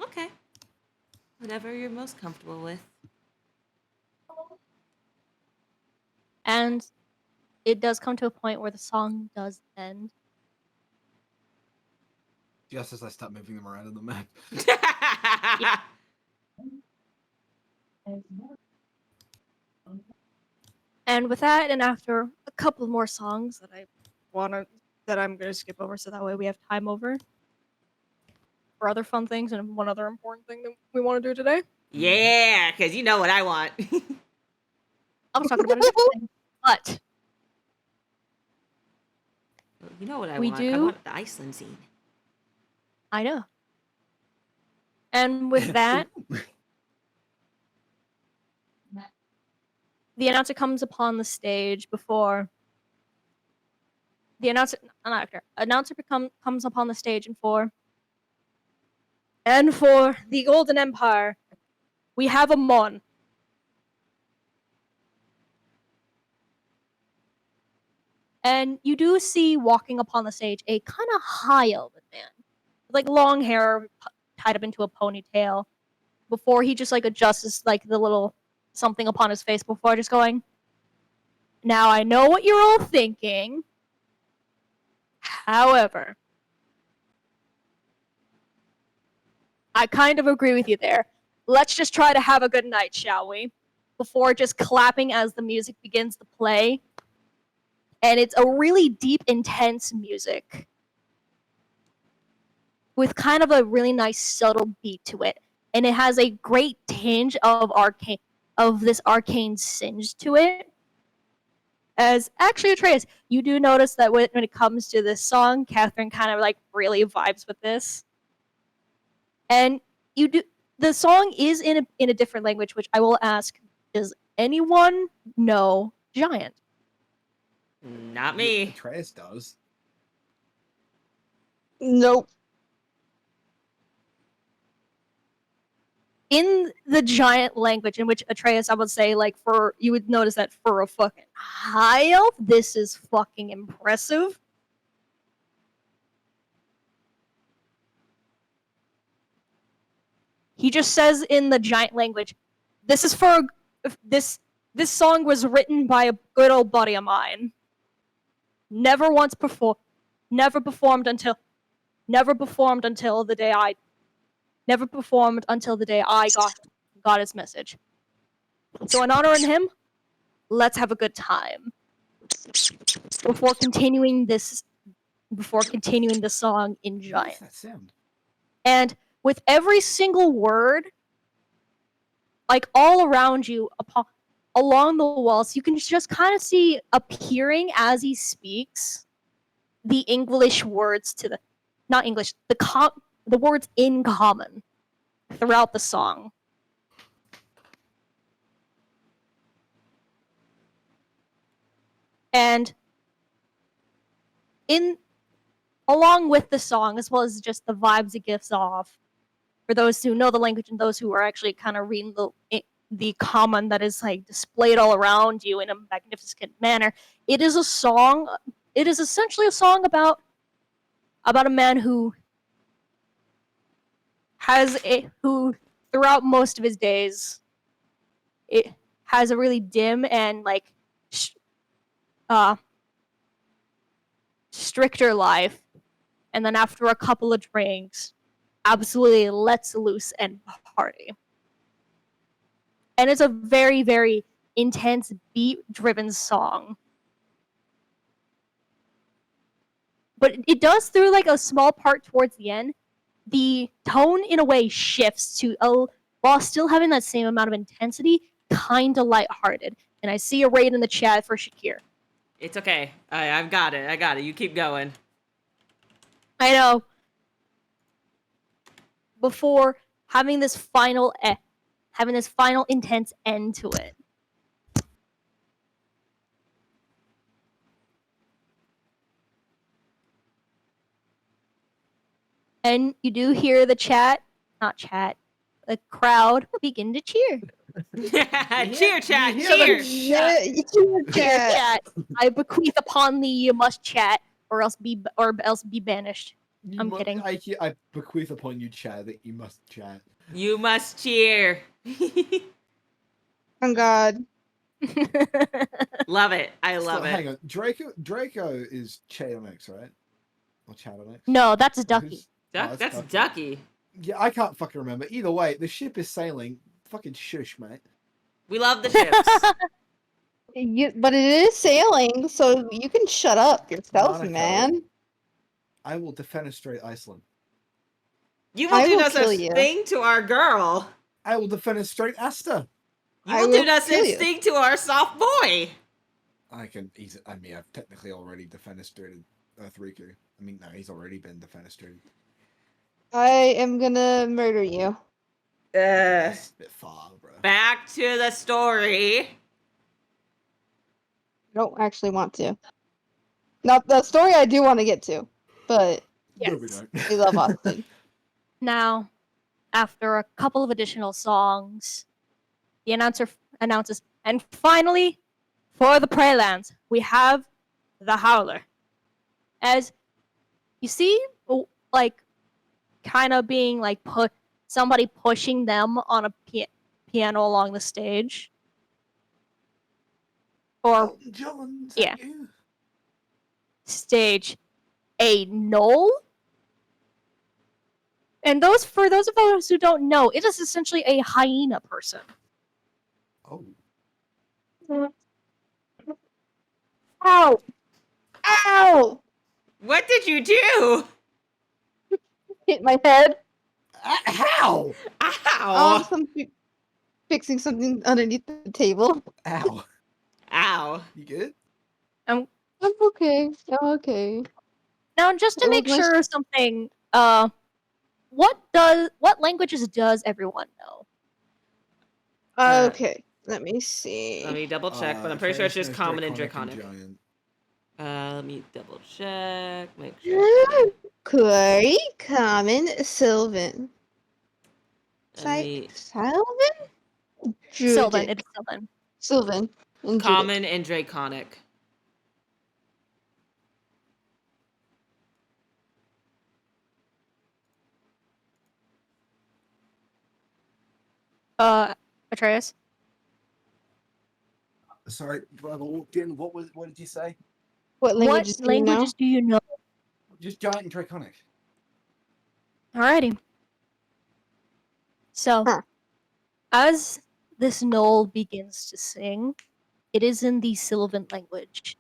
Okay. Whatever you're most comfortable with. And it does come to a point where the song does end. Just as I start moving them around on the map. And with that, and after a couple more songs that I'm gonna skip over, so that way we have time over for other fun things and one other important thing that we want to do today. Yeah, because you know what I want. I was talking about a different thing. But You know what I We want? I do- want the Iceland scene. I know. And with that, the announcer comes upon the stage before the announcer comes upon the stage and for the Golden Empire, we have a Mon. And you do see walking upon the stage a kind of high elven man, with like long hair tied up into a ponytail. Before he just like adjusts like the little something upon his face before just going. Now I know what you're all thinking. However, I kind of agree with you there. Let's just try to have a good night, shall we? Before just clapping as the music begins to play. And it's a really deep, intense music with kind of a really nice, subtle beat to it. And it has a great tinge of this arcane singe to it. As actually, Atreus, you do notice that when it comes to this song, Catherine kind of like really vibes with this. And the song is in a different language, which I will ask, does anyone know Giant? Not me. Atreus does. Nope. In the Giant language, in which Atreus, I would say, like, you would notice that for a fucking high elf, this is fucking impressive. He just says in the Giant language, this song was written by a good old buddy of mine. Never performed until the day I got his message. So in honor of him, let's have a good time. Before continuing the song in What Giant. does that sound? And with every single word, like all around you, along the walls, you can just kind of see appearing as he speaks the English words the words in common throughout the song. And along with the song, as well as just the vibes it gives off, for those who know the language and those who are actually kind of reading the common that is like displayed all around you in a magnificent manner, it is essentially a song about a man who throughout most of his days it has a really dim and like stricter life, and then after a couple of drinks absolutely lets loose and party. And it's a very, very intense beat driven song, but it does, through like a small part towards the end, the tone in a way shifts to while still having that same amount of intensity, kind of lighthearted. And I see a raid in the chat for Shakir. It's okay. I've got it. I got it. You keep going. I know. Before having this final intense end to it. And you do hear the the crowd begin to cheer. Cheer, chat. you hear Cheer. Chat. I bequeath upon thee you must chat, or else be banished. I'm kidding. I bequeath upon you, Chad, that you must chat. You must cheer. Oh God. Love it. I love it. Hang on, Draco is Chatomix, right? Or Chatomix? No, that's Ducky. That's Ducky. Yeah, I can't fucking remember. Either way, the ship is sailing. Fucking shush, mate. We love the ships. But it is sailing, so you can shut up yourself, Monaco. man. I will defenestrate Iceland. You will I do will no kill such you. thing to our girl. I will defenestrate Asta. You I will do will nothing kill you. thing to our soft boy. I can easily. I mean, I've technically already defenestrated Riku. I mean, no, he's already been defenestrated. I am gonna murder you. That's a bit far, bro. Back to the story. I don't actually want to. Now, the story I do want to get to, but No, we Yes. don't. we love Austin. Now, after a couple of additional songs, the announcer announces, and finally, for the Preylands, we have the Howler. As you see, like, kind of being like somebody pushing them on a piano along the stage. Or John, is yeah. that you? Stage a knoll. And for those of us who don't know, it is essentially a hyena person. Oh, Ow! Ow! What did you do? Hit my head. how? Ow! Fixing something underneath the table. Ow! Ow! You good? I'm okay. I'm okay. Now, just to It was make my sure something, what languages does everyone know? Okay. Let me see. Let me double check, but I'm pretty sure it's just Atreus knows common and Draconic draconic. Giant. Let me double check. Make sure. Quarry, Common, Sylvan. Let me Sylvan? Sylvan, Druidic. it's Sylvan. Sylvan. And Druidic. common and draconic. Atreus? Sorry, brother walked in. What did you say? What languages What do you know? languages do you know? Just giant and draconic. Alrighty. So, Huh. as this knoll begins to sing, it is in the Sylvan language.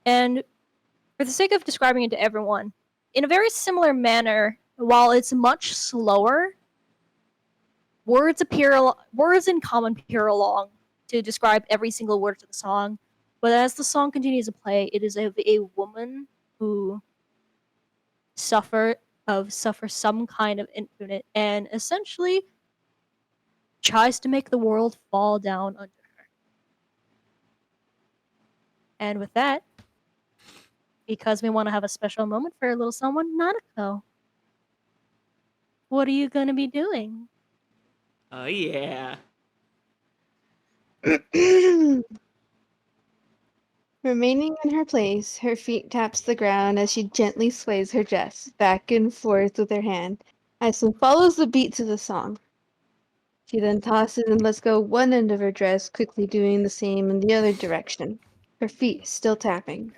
And for the sake of describing it to everyone, in a very similar manner, while it's much slower, words in common appear along to describe every single word of the song. But as the song continues to play, it is of a woman who suffers some kind of infinite and essentially tries to make the world fall down under her. And with that, because we want to have a special moment for a little someone, Nanako, what are you going to be doing? Oh yeah. Remaining in her place, her feet taps the ground as she gently sways her dress back and forth with her hand, as she follows the beat to the song. She then tosses and lets go one end of her dress, quickly doing the same in the other direction, her feet still tapping.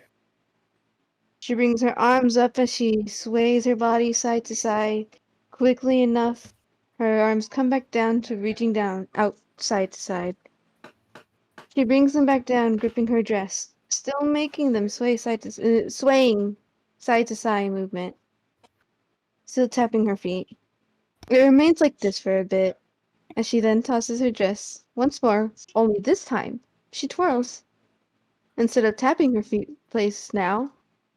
She brings her arms up as she sways her body side to side. Quickly enough, her arms come back down to reaching down, out side to side. She brings them back down, gripping her dress, still making them swaying side to side movement, still tapping her feet. It remains like this for a bit, as she then tosses her dress once more, only this time she twirls. Instead of tapping her feet place now,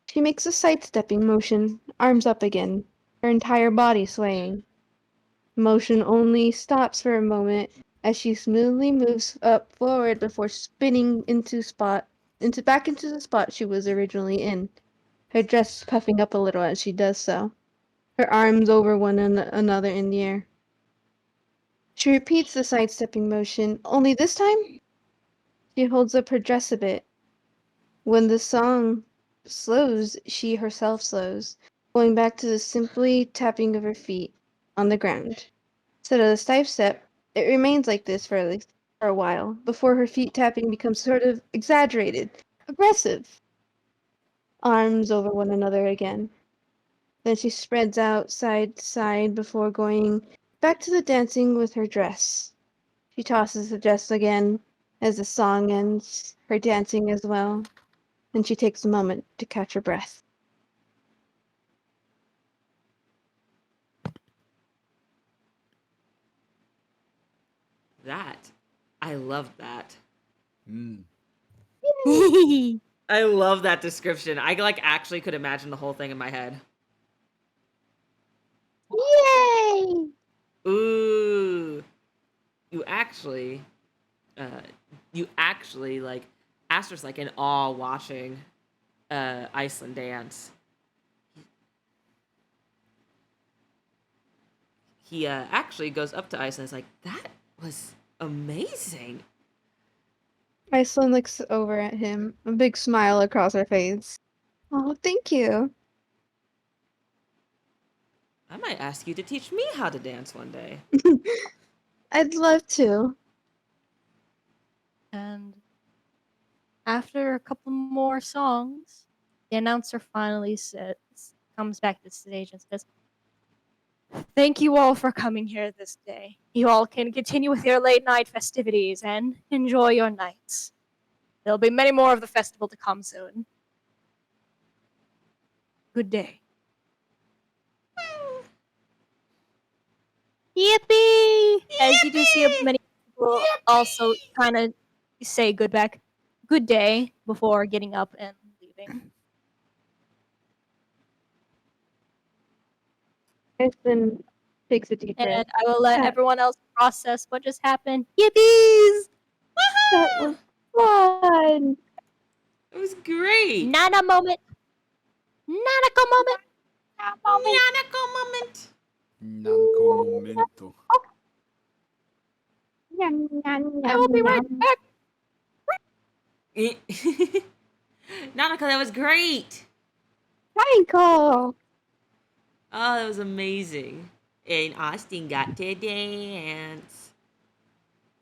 she makes a sidestepping motion, arms up again, her entire body swaying. Motion only stops for a moment as she smoothly moves up forward before spinning back into the spot she was originally in, her dress puffing up a little as she does so, her arms over one another in the air. She repeats the sidestepping motion, only this time she holds up her dress a bit. When the song slows, she herself slows, going back to the simply tapping of her feet on the ground. Instead of the stiff step, it remains like this for a while, before her feet tapping becomes sort of exaggerated, aggressive. Arms over one another again. Then she spreads out side to side before going back to the dancing with her dress. She tosses the dress again as the song ends, her dancing as well. Then she takes a moment to catch her breath. That. I love that. Mm. I love that description. I like actually could imagine the whole thing in my head. Yay! Ooh. You actually like Aster's like in awe watching Iceland dance. He actually goes up to Iceland and is like, that was amazing. Iceland looks over at him, a big smile across her face. Oh, thank you. I might ask you to teach me how to dance one day. I'd love to. And after a couple more songs, the announcer finally comes back to the stage and says, "Thank you all for coming here this day. You all can continue with your late night festivities and enjoy your nights. There'll be many more of the festival to come soon. Good day." Yippee! As you do see many people also kind of say good day before getting up and leaving. Iceland takes a deep breath. And I will let Yeah. everyone else process what just happened. Yippies! That was fun. It was great. Nana moment. Nanako moment. Nanako moment. Nanco momento. I will be right back. Nanako, that was great. Michael. Oh, that was amazing. And Austin got to dance.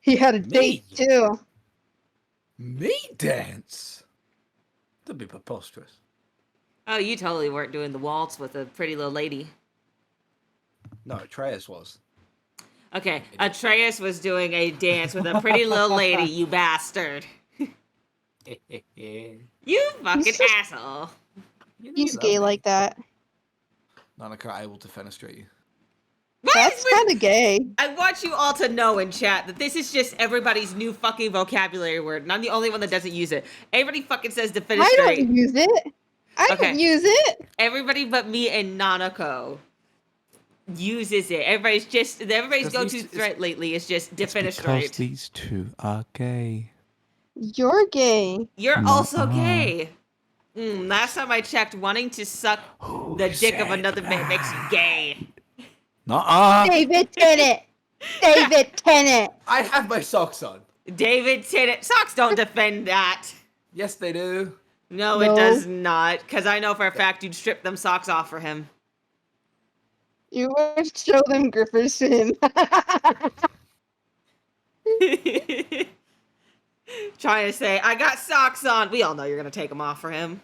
He had a date Me? too. Me dance? That'd be preposterous. Oh, you totally weren't doing the waltz with a pretty little lady. No, Atreus was. Okay, Atreus was doing a dance with a pretty little lady, you bastard. You fucking He's just- asshole. He's gay like that. Nanaka, I will defenestrate you. What That's is with- kind of gay. I want you all to know in chat that this is just everybody's new fucking vocabulary word, and I'm the only one that doesn't use it. Everybody fucking says I defenestrate. don't use it. I Okay. don't use it. Everybody but me and Nanako uses it. Everybody's Because go-to these two- threat lately is just Because defenestrate. these two are gay. You're gay. You're No, also gay. Last time I checked, wanting to suck Who the dick of said another man makes you gay. Nuh-uh. David Tennant. David Tennant. I have my socks on. David Tennant. Socks don't defend that. Yes, they do. No, it No. does not. Because I know for a fact you'd strip them socks off for him. You would show them grippers to him. Trying to say, I got socks on. We all know you're going to take them off for him.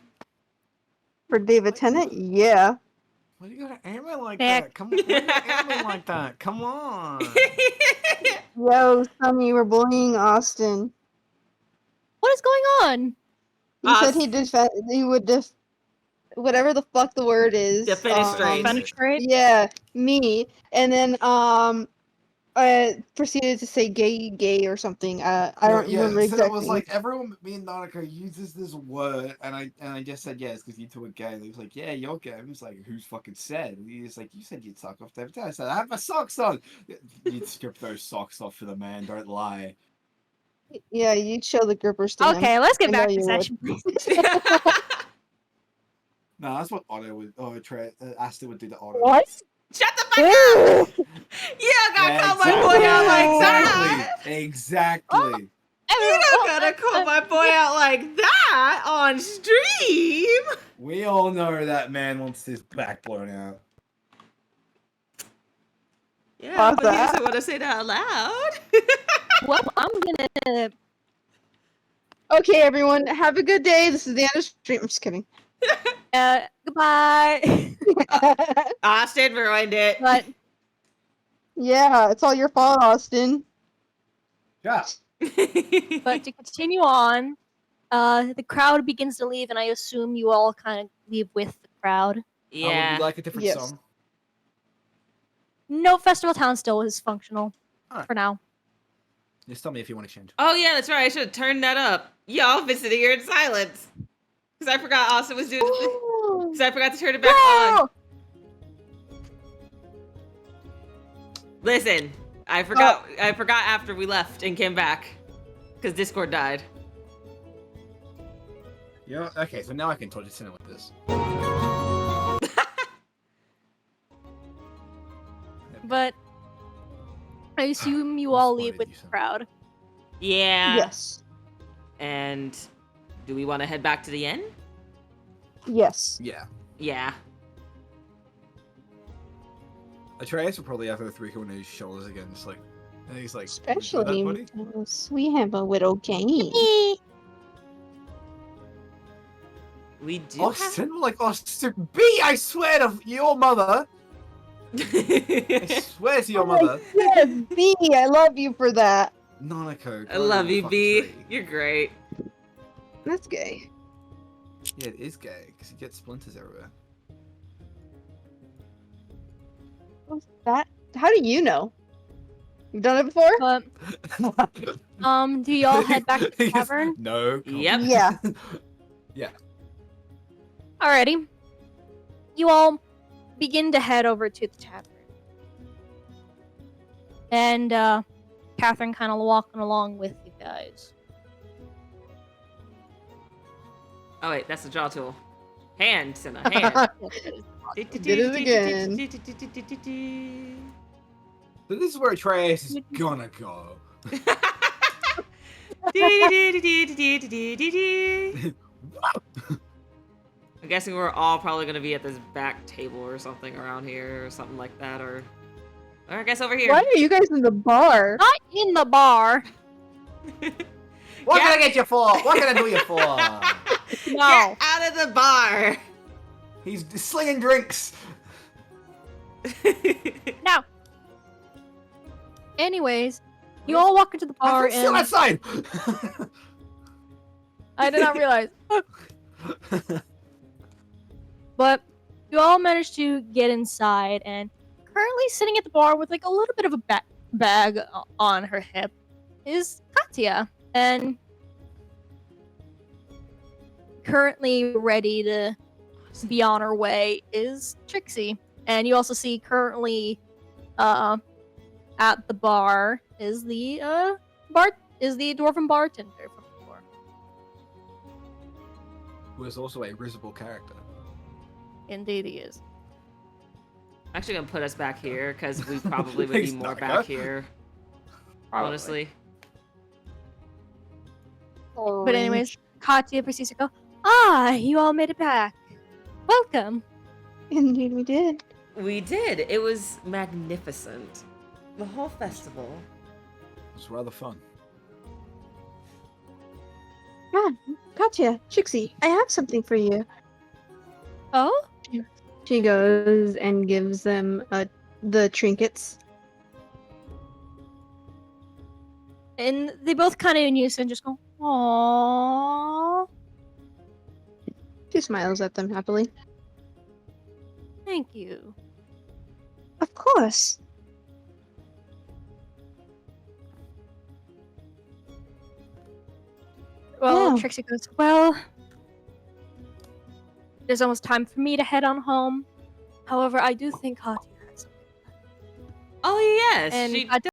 For David Tennant, yeah. Why do you gotta aim me like Heck. that? Come on, why do you gotta aim me like that? Come on. Yo, Sonny, we're bullying Austin. What is going on? He said he would whatever the fuck the word is. Defenestrate. Fenestrate? Yeah, me. And then proceeded to say gay or something. I don't remember so exactly. it was like everyone, me and Nanaka uses this word, and I just said yes because you two are gay. And he was like, yeah, you're gay. I was like, who's fucking said? And he was like, you said you'd suck off David. I said, I have my socks on. You'd strip those socks off for the man. Don't lie. Yeah, you'd show the grippers to him. Okay, let's get I know back to you would. session, please. No, that's what Otto would. Asta would do to Otto. What? Shut the fuck up! You don't gotta call my boy out like that! Exactly. You don't gotta call my boy out like that on stream! We all know that man wants his back blown out. Yeah, Fuck but he that. doesn't want to say that out loud. Well, I'm gonna. Okay, everyone, have a good day. This is the end of stream. I'm just kidding. Goodbye. Austin ruined it. But Yeah, it's all your fault, Austin. Yeah. but to continue on, the crowd begins to leave, and I assume you all kind of leave with the crowd. Would Yeah. you like a different Yes. song? No, Festival Town still is functional Alright. for now. Just tell me if you want to change. Oh yeah, that's right. I should have turned that up. Y'all been sitting here in silence because I forgot Austin was doing. Because I forgot to turn it back on. Whoa! Listen, I forgot. I forgot after we left and came back because Discord died. Yeah. Okay, so now I can totally sit in with this. But I assume you That's all funny leave that with you the said crowd. Yeah. Yes. And do we want to head back to the inn? Yes. Yeah. Yeah. Atreus will probably have Rico on his shoulders again, just like, and he's like, Especially buddy? because we have a little game. We do. Austin, like Austin B, I swear to your mother. I swear to your mother. Yes, B, I love you for that. Nanako. I love you, B. You're great. That's gay. Yeah, it is gay because you get splinters everywhere. What's that? How do you know? You've done it before? But do y'all head back to the tavern? No. Yep. Yeah. Alrighty. You all begin to head over to the tavern. And Catherine kind of walking along with you guys. Oh wait, that's the draw tool. Hand, Senna, hand. Did it again. So this is where Atreus is gonna go. I'm guessing we're all probably gonna be at this back table or something around here or something like that, or I guess over here. Why are you guys in the bar? Not in the bar. What Yeah. can I get you for? What can I do you for? No. Get out of the bar. He's slinging drinks. No. Anyways, you all walk into the bar I'm still and outside. I did not realize. But you all managed to get inside, and currently sitting at the bar with like a little bit of a bag on her hip is Katya, and currently ready to be on her way is Trixie. And you also see currently at the bar is the dwarven bartender from before. Who is also a risible character. Indeed he is. I'm actually gonna put us back here because we probably would be Thanks, more Naka. back here. Probably. Honestly. But anyways, Katya proceeds to go, "Ah, you all made it back. Welcome." Indeed we did. We did. It was magnificent. The whole festival. It was rather fun. Ah, Katya, Trixie, I have something for you. Oh? She goes and gives them the trinkets. And they both kind of in unison just go, "Aww, She smiles at them happily. thank you." Of course. Well, Yeah. Trixie goes, "Well, there's almost time for me to head on home. However, I do think Katya has something." Oh yes. And she Katya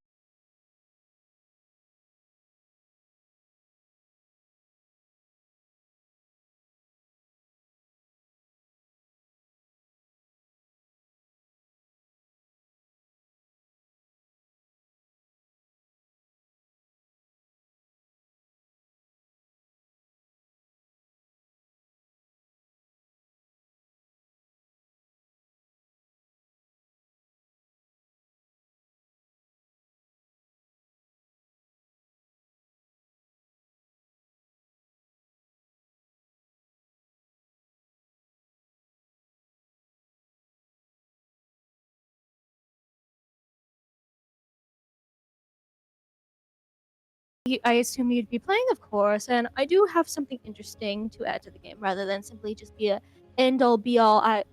I assume you'd be playing, of course, and I do have something interesting to add to the game rather than simply just be a end all be all.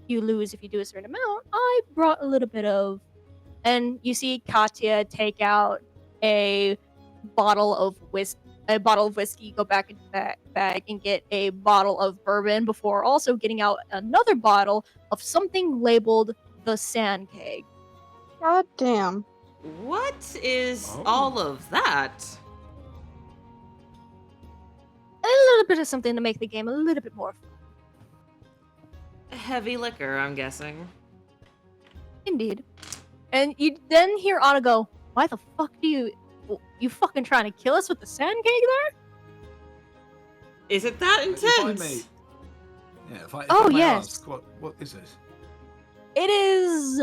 You lose if you do a certain amount. I brought a little bit of, and you see Katya take out a bottle of whiskey, go back into that bag and get a bottle of bourbon before also getting out another bottle of something labeled the Sand Keg. God damn. What is Oh. all of that? A little bit of something to make the game a little bit more fun. Heavy liquor, I'm guessing. Indeed. And you then hear Anna go, "Why the fuck do you fucking trying to kill us with the Sand Keg there?" Is it that If I may, intense? yeah, if I Oh, may yes. ask, what is this? It is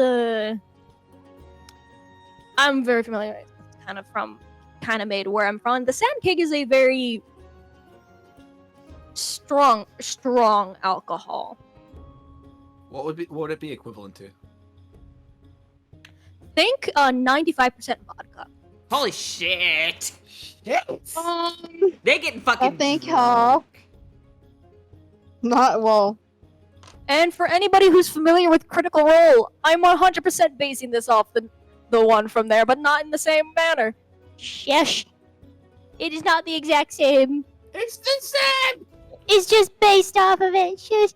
I'm very familiar with kind of made where I'm from. The Sand Keg is a very strong alcohol. What would it be equivalent to? Think 95% vodka. Holy shit! Shit! They getting fucking I think drunk. Not well. And for anybody who's familiar with Critical Role, I'm 100% basing this off the one from there, but not in the same manner. Shush. It is not the exact same. It's the same. It's just based off of it. Shush.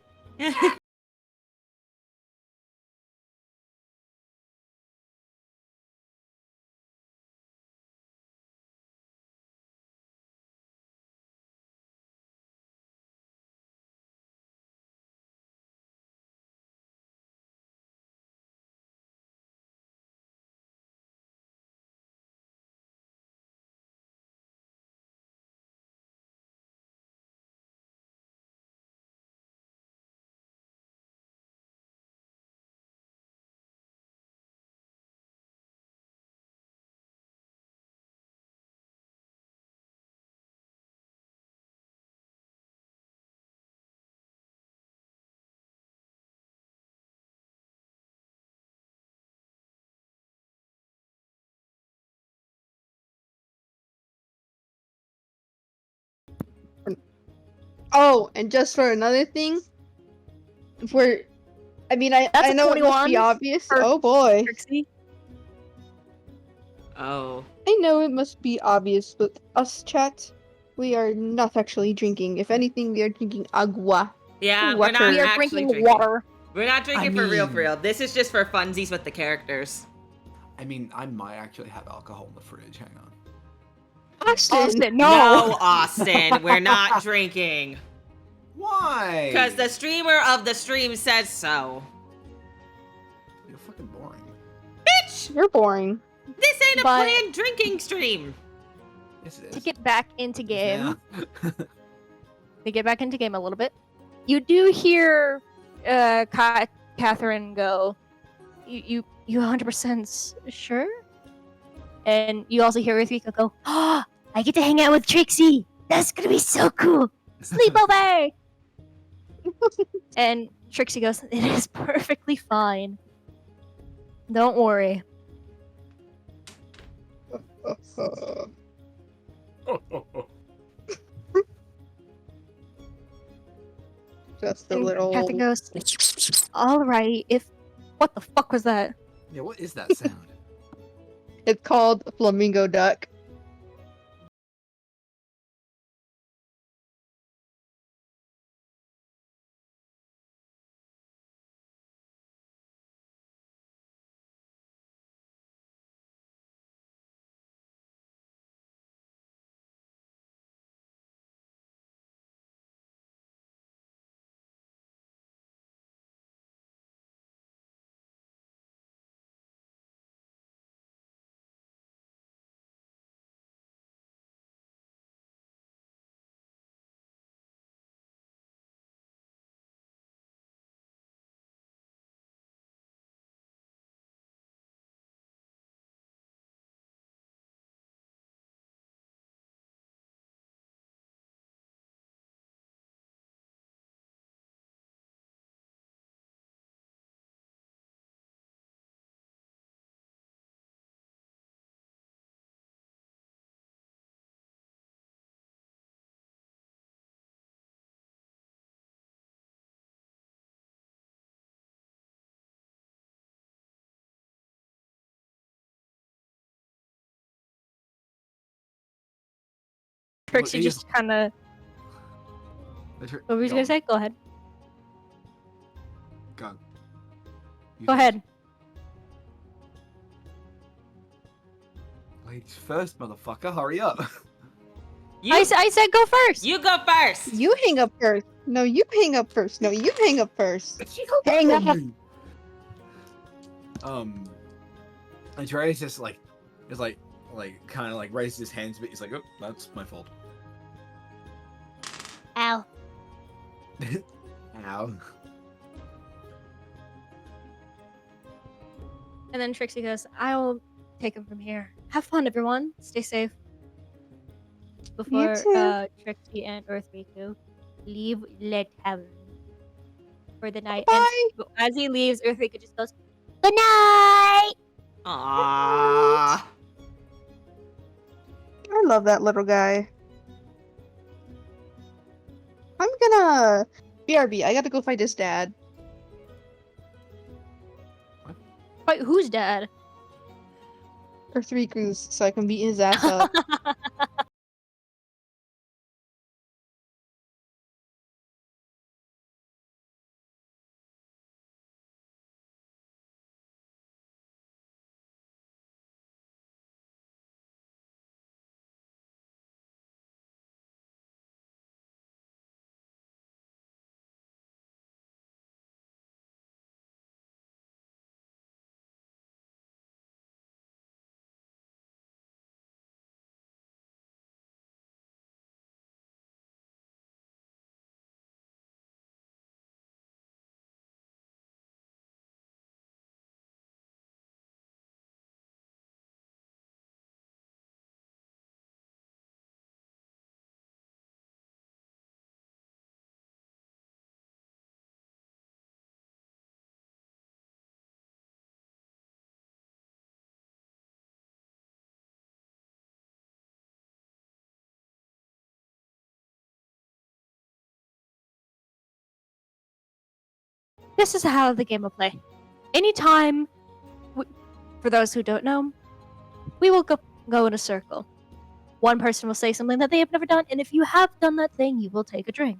Oh, and just for another thing, for I mean, I That's a know it must be 21 obvious. for Oh boy, Trixie. Oh. I know it must be obvious, but us chat, we are not actually drinking. If anything, we are drinking agua. Yeah, we're Water. not We are actually drinking drinking. water. We're not drinking I for mean- real. This is just for funsies with the characters. I mean, I might actually have alcohol in the fridge. Hang on. Austin, No, Austin, we're not drinking. Why? Because the streamer of the stream says so. You're fucking boring. Bitch! You're boring. This ain't a But- planned drinking stream. Yes, it To is. get back into game, Yeah. to get back into game a little bit, you do hear Catherine go, you 100% sure? And you also hear Rithika go, Oh, I get to hang out with Trixie. That's gonna be so cool. sleepover! And Trixie goes, it is perfectly fine. Don't worry. Just a And little. Catherine goes, alright, what the fuck was that? Yeah, what is that sound? It's called flamingo duck. Trixie he just kind of. What were you go gonna on, say? Go ahead. Go. You Go first. ahead. Ladies first, motherfucker. Hurry up. You, I said go first. you go first. You hang up first. No, you hang up first. No, you hang up first. Hang up. Andreas just is kind of like raises his hands a bit. He's like, oh, that's my fault. Ow. Ow. And then Trixie goes, "I'll take him from here. Have fun, everyone. Stay safe." Before too. Trixie and Earthriku leave Let Heaven for the night. Bye. And as he leaves, Earthriku just goes, "Good night." Aww. I love that little guy. I'm gonna BRB. I gotta go fight his dad. Wait, who's dad? Or 3 crews, so I can beat his ass up. This is how the game will play. Anytime, for those who don't know, we will go in a circle. One person will say something that they have never done, and if you have done that thing, you will take a drink.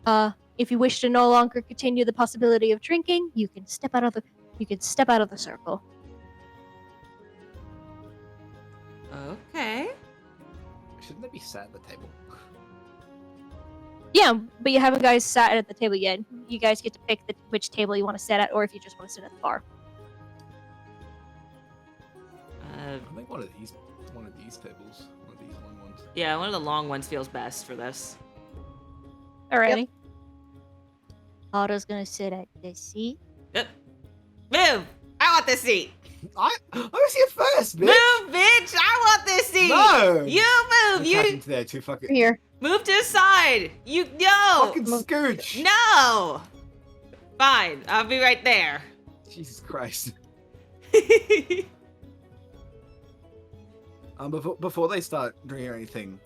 If you wish to no longer continue the possibility of drinking, you can step out of the circle. Okay. Shouldn't they be sat at the table? Yeah, but you haven't guys sat at the table yet. You guys get to pick which table you want to sit at, or if you just want to sit at the bar. I think one of these tables, one of these long ones. Yeah, one of the long ones feels best for this. Alrighty. Otto's gonna sit at this seat. Move! I want this seat. I was here first, bitch. Move, bitch! I want this seat. No. You move. What's You happened to there? Too fucking Here. move to the side. You no. fucking scooch. No. Fine. I'll be right there. Jesus Christ. Before they start drinking or anything,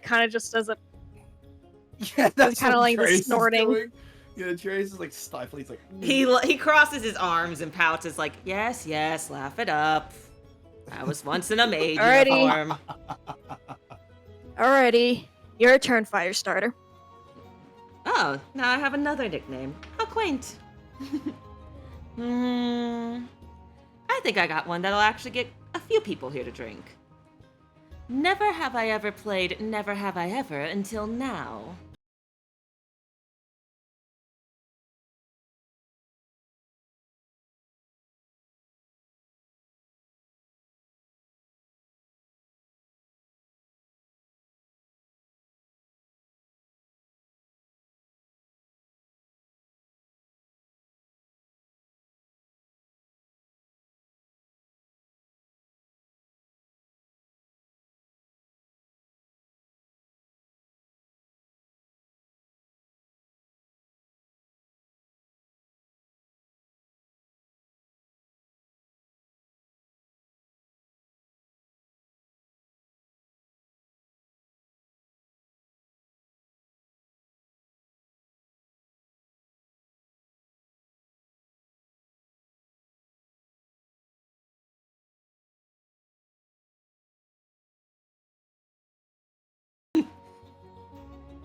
kind of just does it. Yeah, that's kinda what like the Trace is snorting. doing. Yeah, Trace is like stifling. He's like, He crosses his arms and pouts. Is like, yes, yes, laugh it up. I was once in a maid Alrighty. uniform. Alrighty, your turn, Firestarter. Oh, now I have another nickname. How quaint. I think I got one that'll actually get a few people here to drink. Never have I ever played Never Have I Ever until now.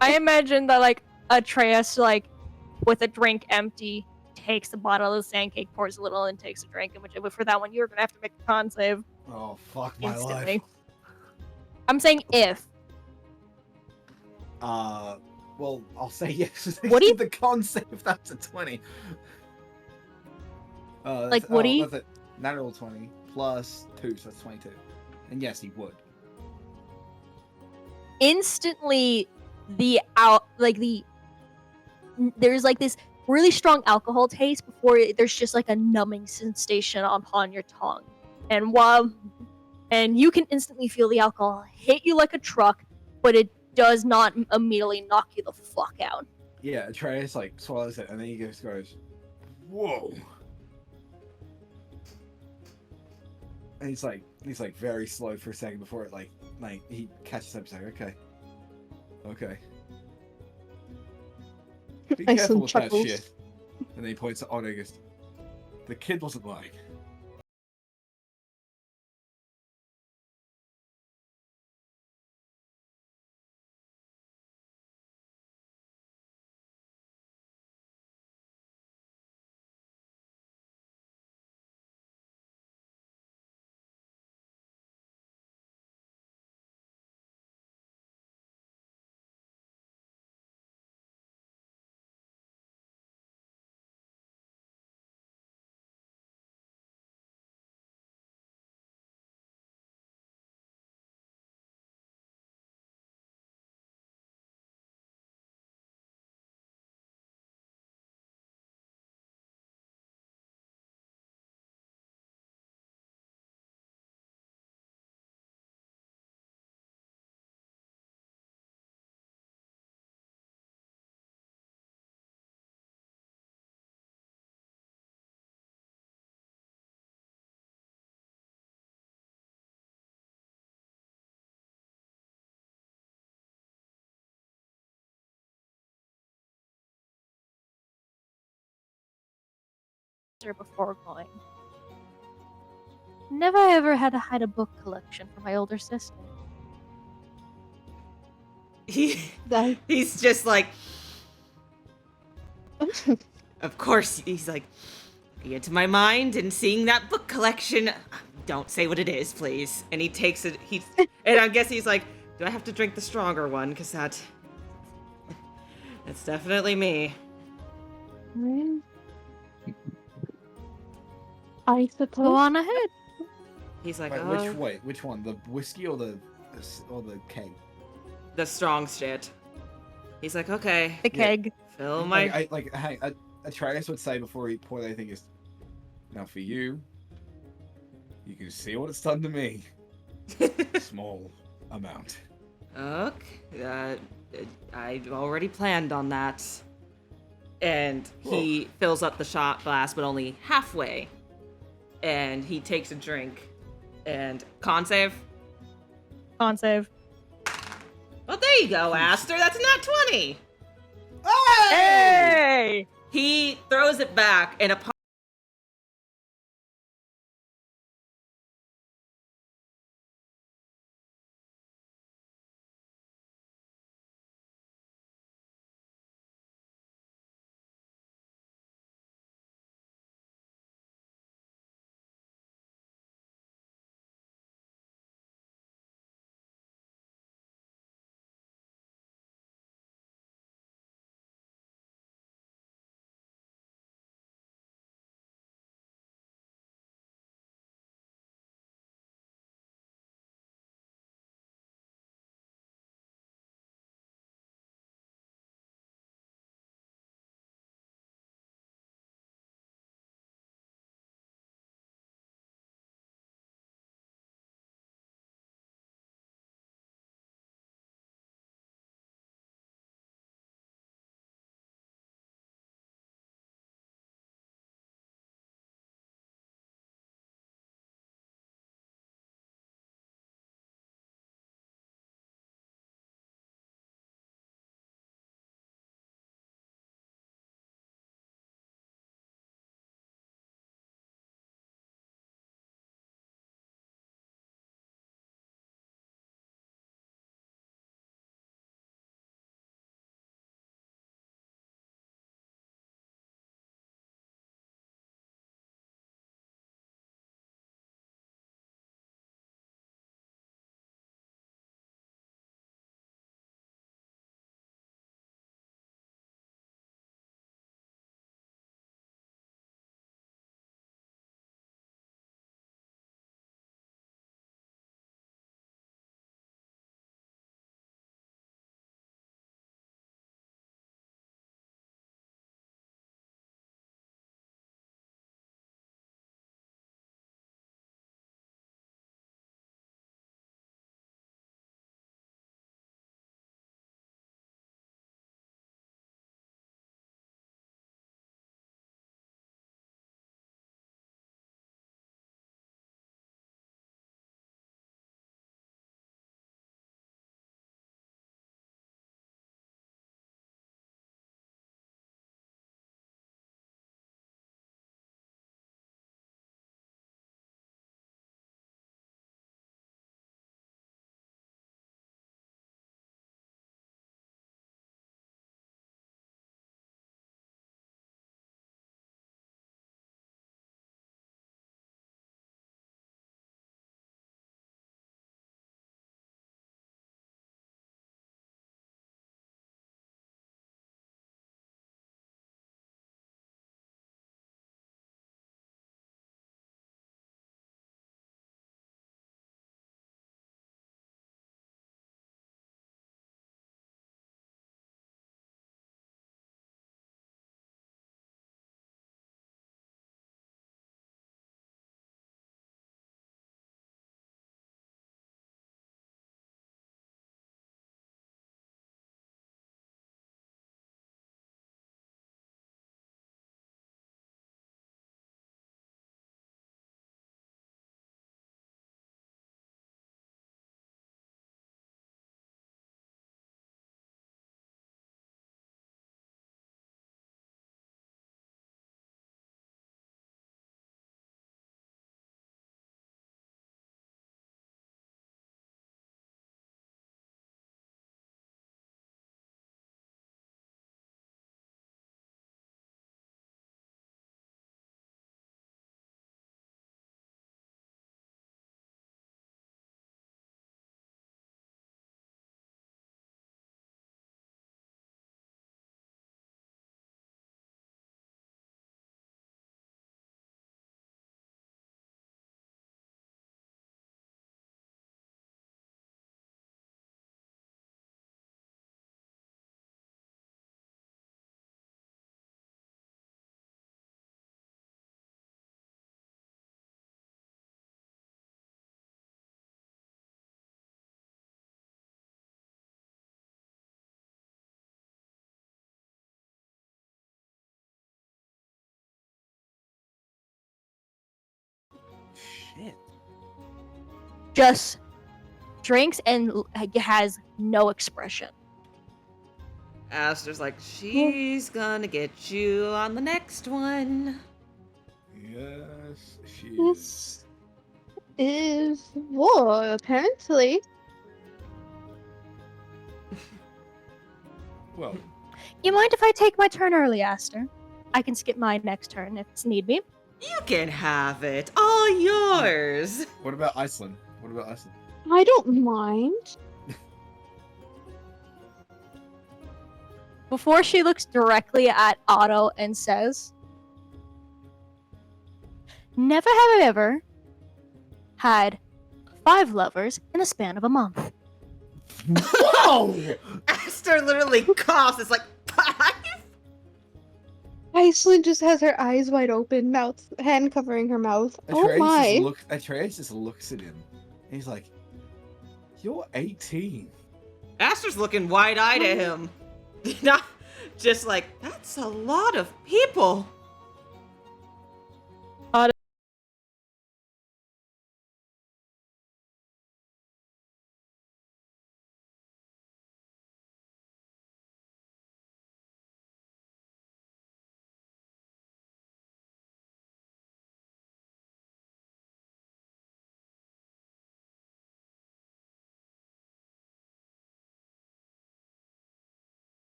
I imagine that like Atreus, like with a drink empty, takes the bottle of the sand cake, pours a little, and takes a drink. And but for that one, you're gonna have to make a con save oh fuck my instantly. life. I'm saying if. Well, I'll say yes. What do you- the concept if that's a 20? Like, Woody? That's a natural 20 plus 2, so that's 22. And yes, he would. Instantly, there's like this really strong alcohol taste before there's just like a numbing sensation upon your tongue, and you can instantly feel the alcohol hit you like a truck, but it does not immediately knock you the fuck out. Yeah, Atreus like swallows it and then he just goes, "Whoa!" And he's like very slow for a second before it like he catches up. He's like, okay. Be Nice careful and with that chuckles. shit. And then he points at Otto and goes, "The kid wasn't lying." Before going. Never ever had to hide a book collection from my older sister. That He's just like, of course, he's like, into my mind and seeing that book collection. Don't say what it is, please. And he takes it. And I guess he's like, do I have to drink the stronger one? Because that's definitely me. I suppose. Go on ahead. He's like, Which one? The whiskey or the keg? the strong shit. He's like, okay, The keg. fill my. Hey, Atreus would say before he poured anything is, now for you, you can see what it's done to me. Small amount. Okay, I already planned on that. And he fills up the shot glass, but only halfway. And he takes a drink. And con save. Con save. Well, there There you go, Aster. That's not 20. Hey! He throws it back, and upon Shit. Just drinks and has no expression. Aster's like, she's gonna get you on the next one. Yes, she is. This is war, apparently. Well, You mind if I take my turn early, Aster? I can skip my next turn if it's need be. You can have it. All yours. what about Iceland? What about Iceland? I don't mind. Before she looks directly at Otto and says, never have I ever had 5 lovers in a span of a month. Whoa! Aster literally coughs. It's like, 5? Iceland just has her eyes wide open, mouth hand covering her mouth. Oh Atreus just looks at him. And he's like, "You're 18." Aster's looking wide-eyed at him. Not just like, that's a lot of people.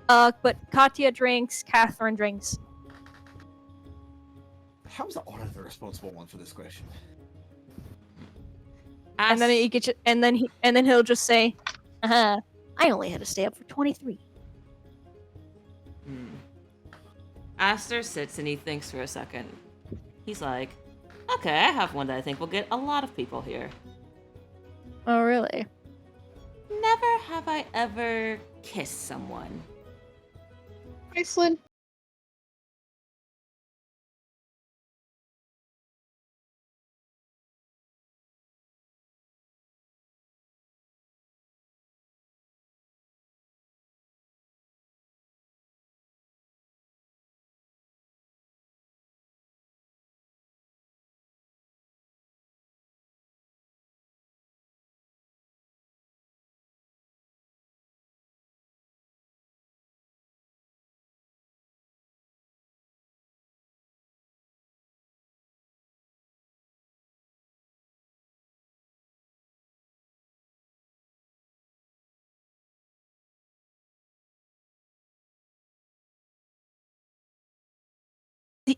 But Katya drinks, Catherine drinks. How is Otto the responsible one for this question? And then he gets, and then he'll just say, I only had to stay up for 23. Aster sits and he thinks for a second. He's like, okay, I have one that I think will get a lot of people here. Oh, really? Never have I ever kissed someone. Iceland.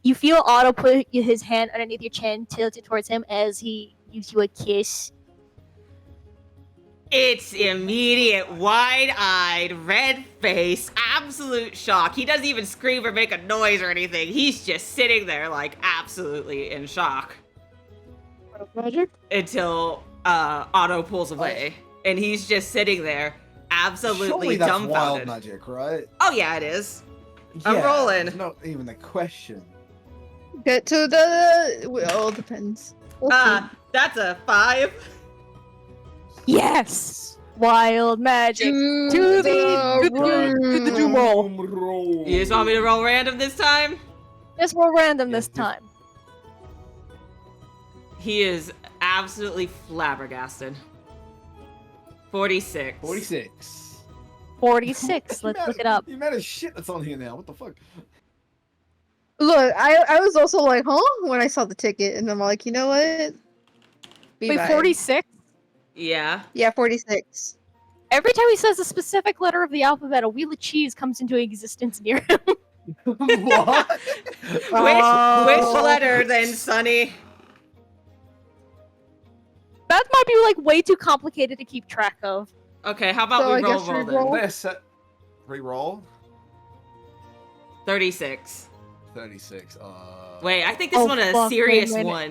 You feel Otto put his hand underneath your chin, tilted towards him as he gives you a kiss. It's immediate, wide-eyed, red face, absolute shock. He doesn't even scream or make a noise or anything. He's just sitting there, like, absolutely in shock. Magic? Until Otto pulls away. And he's just sitting there, absolutely Surely that's dumbfounded. wild magic, right? Oh, yeah, it is. I'm rolling. It's not even a question. Get to the. It all depends. We'll see. That's a 5. Yes! Wild magic. To To the the room. roll. You just want me to roll random this time? Just more random Yes, this time. He is absolutely flabbergasted. 46. 46. 46. Let's look it up. The amount of shit that's on here now. What the fuck? Look, I was also like, huh? When I saw the ticket, and I'm like, you know what? Be Wait, bye. 46? Yeah. Yeah, 46. Every time he says a specific letter of the alphabet, a wheel of cheese comes into existence near him. What? Which Oh. letter then, Sonny? That might be like way too complicated to keep track of. Okay, how about So we I roll guess roll re-roll? then? Let's set. Reroll. 36. 36. Wait, I think this Oh, one a fuck, serious wait a minute. one.